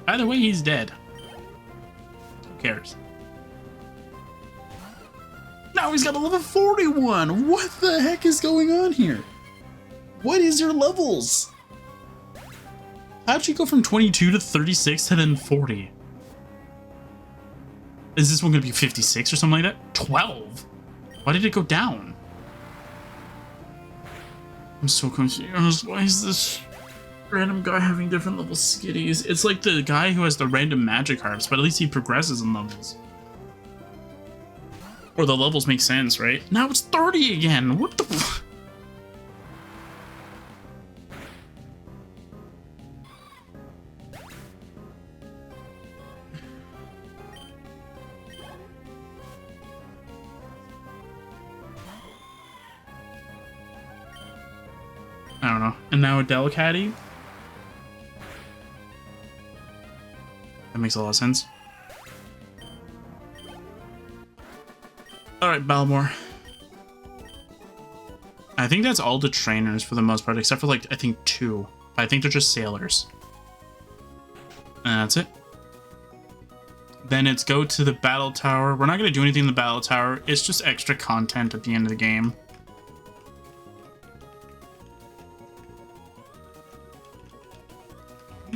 Speaker 1: Either way, he's dead. Who cares? Now he's got a level 41. What the heck is going on here? What is your levels? How'd you go from 22 to 36 to then 40? Is this one gonna be 56 or something like that? 12? Why did it go down? I'm so confused. Why is this random guy having different level skitties? It's like the guy who has the random magic harps, but at least he progresses in levels. Or the levels make sense, right? Now it's 30 again. What the? I don't know. And now a Delicati? That makes a lot of sense. Alright, Balmore. I think that's all the trainers for the most part, except for like, I think 2. But I think they're just sailors. And that's it. Then it's go to the battle tower. We're not going to do anything in the battle tower. It's just extra content at the end of the game.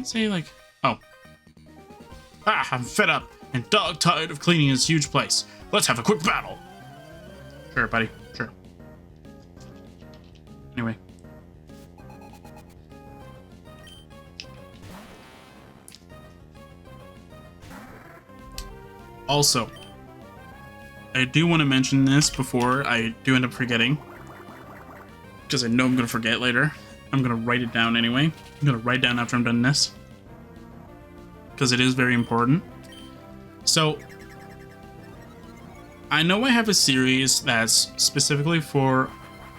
Speaker 1: Say like, oh, I'm fed up and dog tired of cleaning this huge place. Let's have a quick battle. Sure, buddy. Sure. Anyway. Also, I do want to mention this before I do end up forgetting, because I know I'm going to forget later. I'm going to write it down anyway. I'm going to write down after I'm done this, because it is very important. So, I know I have a series that's specifically for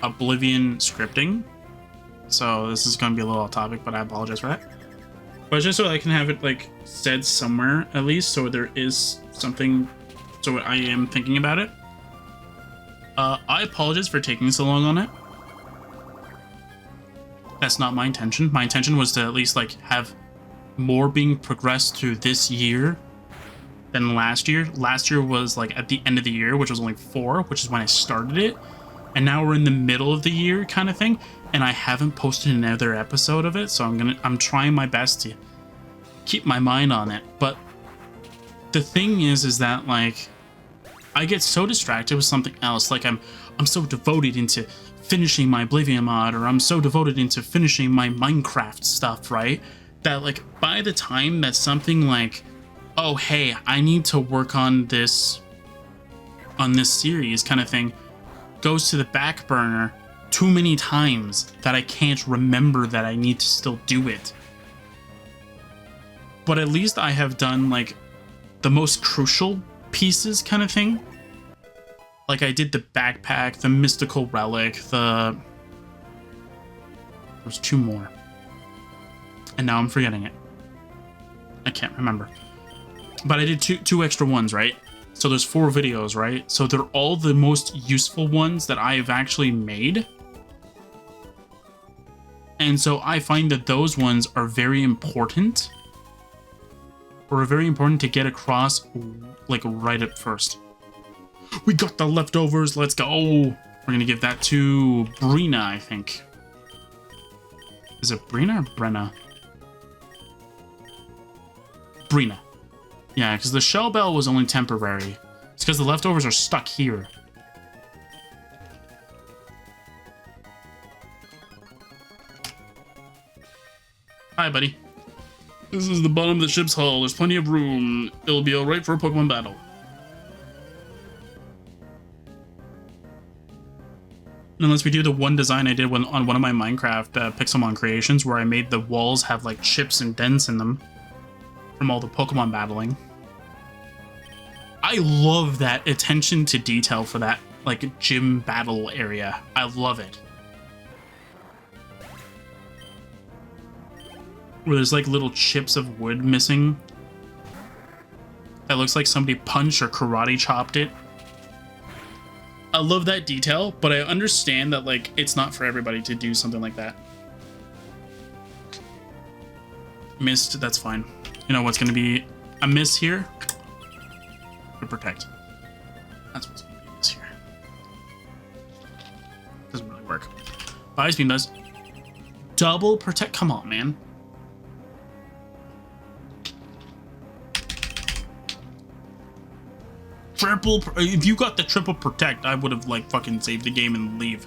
Speaker 1: Oblivion scripting. So this is going to be a little off topic, but I apologize for that. But just so I can have it like said somewhere at least, so there is something, so I am thinking about it. I apologize for taking so long on it. That's not my intention. My intention was to at least like have more being progressed through this year than last year. Last year was like at the end of the year, which was only 4, which is when I started it. And now we're in the middle of the year kind of thing. And I haven't posted another episode of it. So I'm trying my best to keep my mind on it. But the thing is that like, I get so distracted with something else. Like I'm so devoted into finishing my Oblivion mod, or I'm so devoted into finishing my Minecraft stuff, right? That like by the time that something like, oh hey, I need to work on this series kind of thing goes to the back burner too many times that I can't remember that I need to still do it. But at least I have done like the most crucial pieces kind of thing. Like I did the backpack, the mystical relic, there's 2 more. And now I'm forgetting it. I can't remember. But I did two extra ones, right? So there's 4 videos, right? So they're all the most useful ones that I have actually made. And so I find that those ones are very important. Or very important to get across, like right at first. We got the leftovers, let's go! We're gonna give that to Brina, I think. Is it Brina or Brenna? Brina. Yeah, because the shell bell was only temporary. It's because the leftovers are stuck here. Hi, buddy. This is the bottom of the ship's hull. There's plenty of room. It'll be alright for a Pokemon battle. Unless we do the one design I did on one of my Minecraft Pixelmon creations where I made the walls have like chips and dents in them from all the Pokemon battling. I love that attention to detail for that like gym battle area. I love it. Where there's like little chips of wood missing. That looks like somebody punched or karate chopped it. I love that detail, but I understand that like it's not for everybody to do something like that. Missed, that's fine. You know what's gonna be a miss here? To protect. That's what's gonna be a miss here. Doesn't really work. Ice beam does. Double protect. Come on, man. Triple. If you got the triple protect, I would have like fucking saved the game and leave.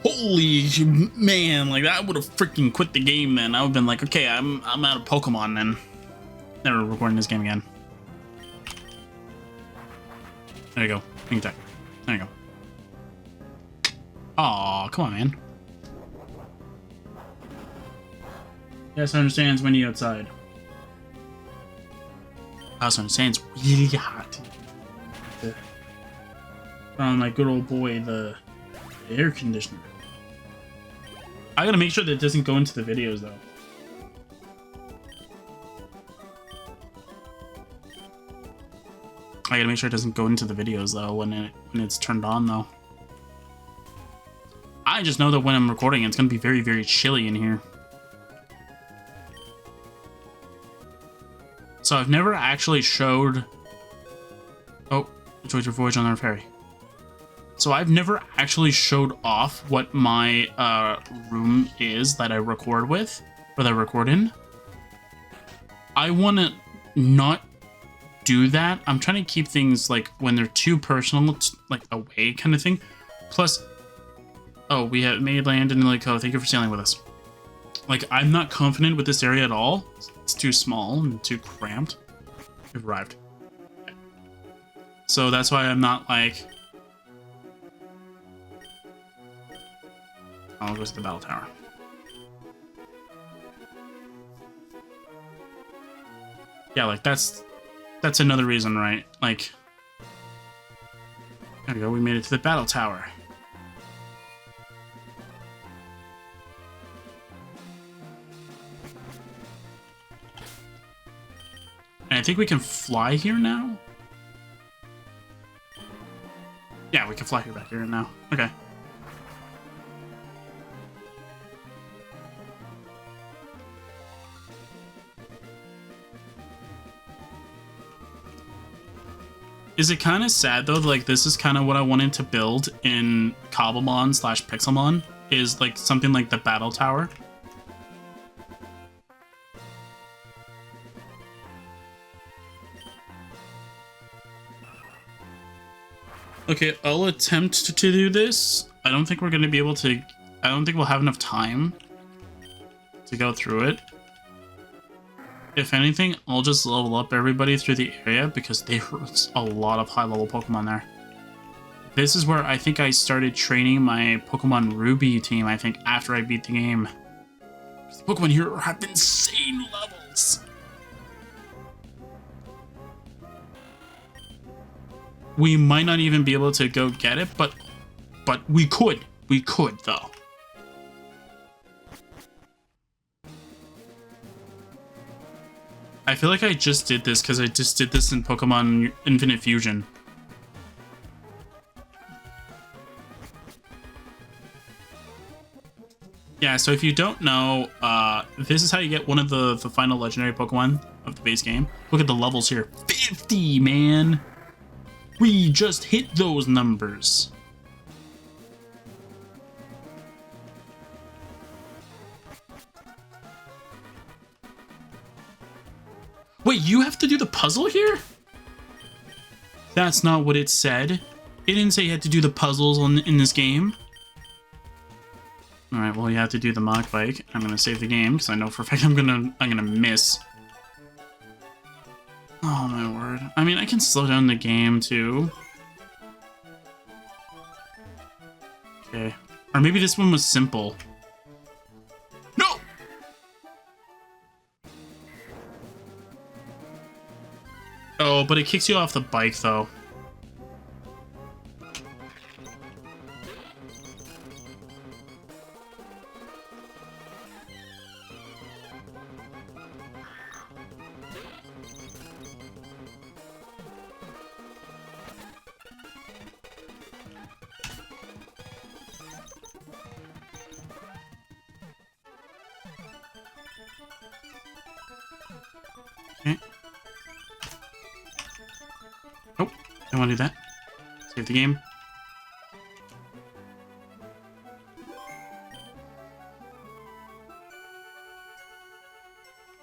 Speaker 1: Holy man, like that would have freaking quit the game then. I would have been like, okay, I'm out of Pokemon then. Never recording this game again. There you go. Pink attack. There you go. Aw, come on, man. Yes, I understand it's windy outside. I also understand it's really hot. From my good old boy, the air conditioner. I gotta make sure that it doesn't go into the videos though. I gotta make sure it doesn't go into the videos though when it's turned on though. I just know that when I'm recording, it's gonna be very, very chilly in here. So I've never actually showed... Oh, enjoyed your voyage on our ferry. So I've never actually showed off what my room is that I record with, or that I record in. I want to not do that. I'm trying to keep things like when they're too personal, like away kind of thing. Plus, oh, we have made land in Lico. Thank you for sailing with us. Like, I'm not confident with this area at all. It's too small and too cramped. We've arrived. Okay. So that's why I'm not like... I'll go to the battle tower. Yeah, like that's another reason, right? Like, there we go. We made it to the battle tower. And I think we can fly here now. Yeah, we can fly here back here now. Okay. Is it kind of sad though? Like this is kind of what I wanted to build in Cobblemon / Pixelmon, is like something like the battle tower. Okay, I'll attempt to do this. I don't think we're going to be able to... I don't think we'll have enough time to go through it. If anything, I'll just level up everybody through the area because there's a lot of high-level Pokemon there. This is where I think I started training my Pokemon Ruby team, I think, after I beat the game. The Pokemon here have insane levels. We might not even be able to go get it, but we could. We could, though. I feel like I just did this because I just did this in Pokemon Infinite Fusion. Yeah, so if you don't know, this is how you get one of the final legendary Pokemon of the base game. Look at the levels here. 50, man! We just hit those numbers. Wait, you have to do the puzzle here? That's not what it said. It didn't say you had to do the puzzles in this game. All right, well, you have to do the Mach Bike. I'm gonna save the game because I know for a fact I'm gonna miss. Oh my word! I mean, I can slow down the game too. Okay. Or maybe this one was simple. No! Oh, but it kicks you off the bike, though. Okay. Nope, don't want to do that. Save the game.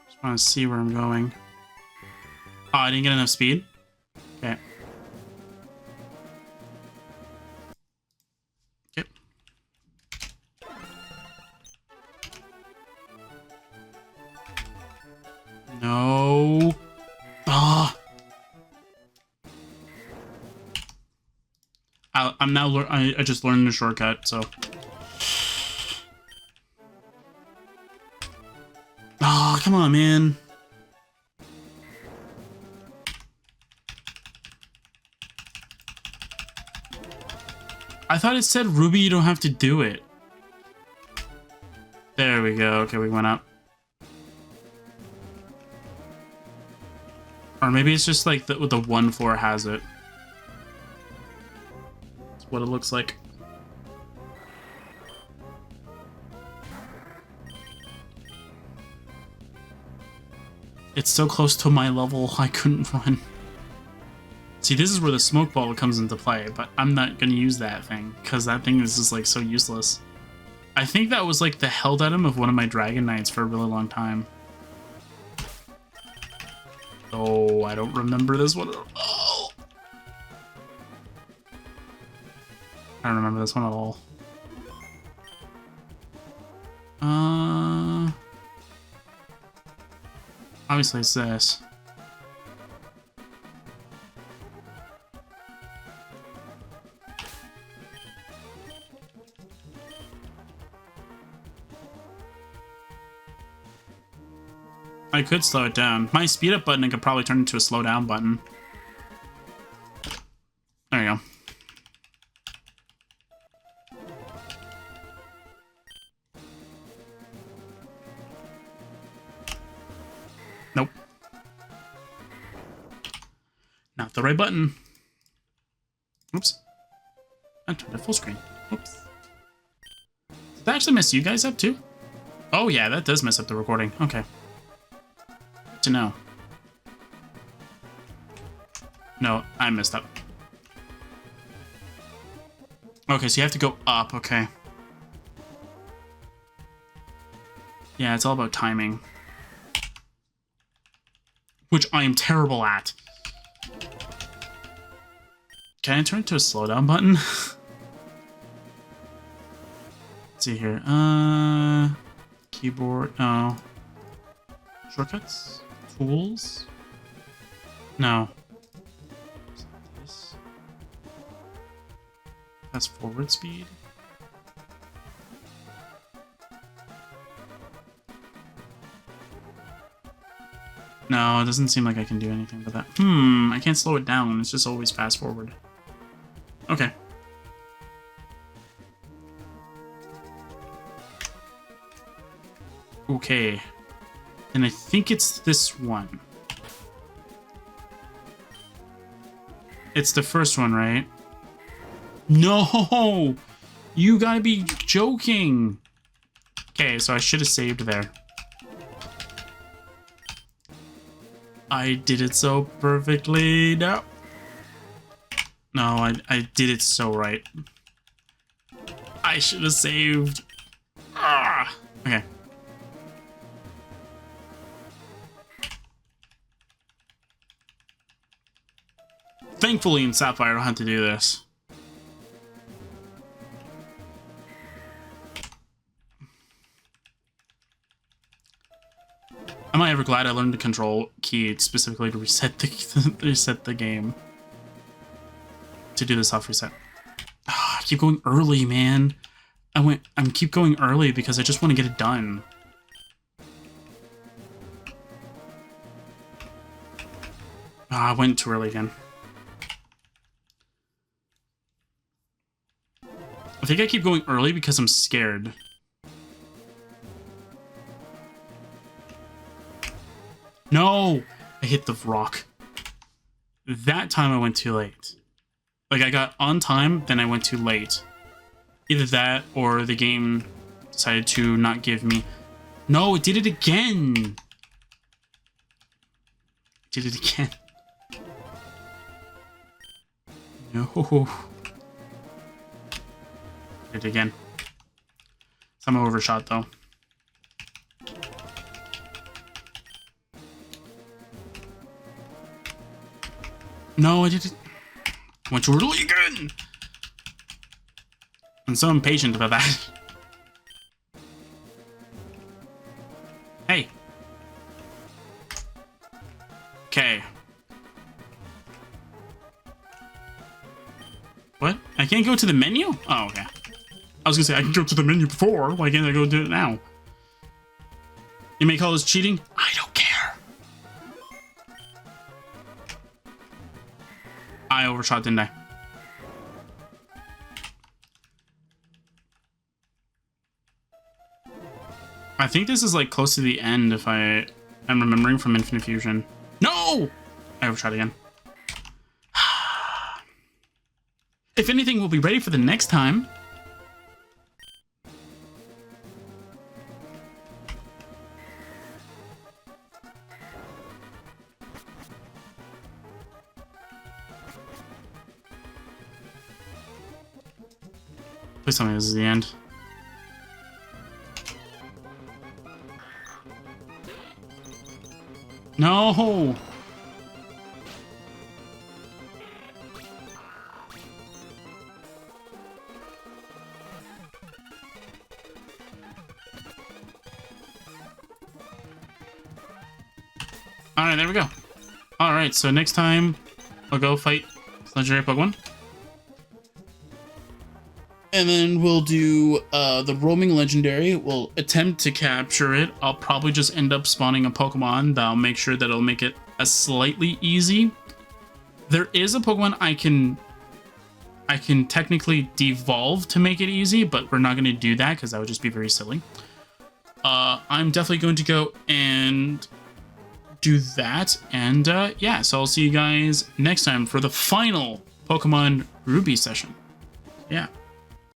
Speaker 1: Just want to see where I'm going. Oh, I didn't get enough speed? Okay. Okay. No. Ah. I'm now. I just learned the shortcut, so. Oh, come on, man. I thought it said Ruby, you don't have to do it. There we go. Okay, we went up. Or maybe it's just like the one floor has it. That's what it looks like. It's so close to my level, I couldn't run. See, this is where the smoke ball comes into play, but I'm not going to use that thing, because that thing is just, like, so useless. I think that was, like, the held item of one of my Dragon Knights for a really long time. Oh, I don't remember this one. Oh! I don't remember this one at all. Obviously it's this. I could slow it down. My speed up button, I could probably turn into a slow down button. There you go. Nope. Not the right button. Oops. I turned it full screen. Oops. Did that actually mess you guys up too? Oh yeah, that does mess up the recording. Okay. Good to know. No, I messed up. Okay, so you have to go up, okay. Yeah, it's all about timing. Which I am terrible at. Can I turn it to a slowdown button? Let's see here. Keyboard, no. Shortcuts? Tools? No. This. That's forward speed. No, it doesn't seem like I can do anything with that. I can't slow it down. It's just always fast forward. Okay. Okay. And I think it's this one. It's the first one, right? No! You gotta be joking! Okay, so I should have saved there. I did it so perfectly. No. No, I did it so right. I should have saved. Ah! Okay. Thankfully in Sapphire I don't have to do this. Am I ever glad I learned the control key specifically to reset the reset the game. To do the soft reset. Ah, keep going early, man. I'm keep going early because I just want to get it done. I went too early again. I think I keep going early because I'm scared. No! I hit the rock. That time I went too late. Like, I got on time, then I went too late. Either that, or the game decided to not give me... No, it did it again! It did it again. No. Did it again. Some overshot, though. No, I did it. I went too early again! I'm so impatient about that. Hey. Okay. What? I can't go to the menu? Oh, okay. I was gonna say, I can go to the menu before. Why can't I go do it now? You may call this cheating. I don't care. I overshot, didn't I? I think this is like close to the end if I am remembering from Infinite Fusion. No! I overshot again. If anything, we'll be ready for the next time. Please tell me this is the end. No! Alright, there we go. Alright, so next time I'll go fight legendary Pokemon. And then we'll do the roaming legendary. We'll attempt to capture it. I'll probably just end up spawning a Pokemon that'll make sure that it'll make it a slightly easy. There is a Pokemon I can technically devolve to make it easy, but we're not going to do that because that would just be very silly. I'm definitely going to go and do that. And yeah, so I'll see you guys next time for the final Pokemon Ruby session. Yeah.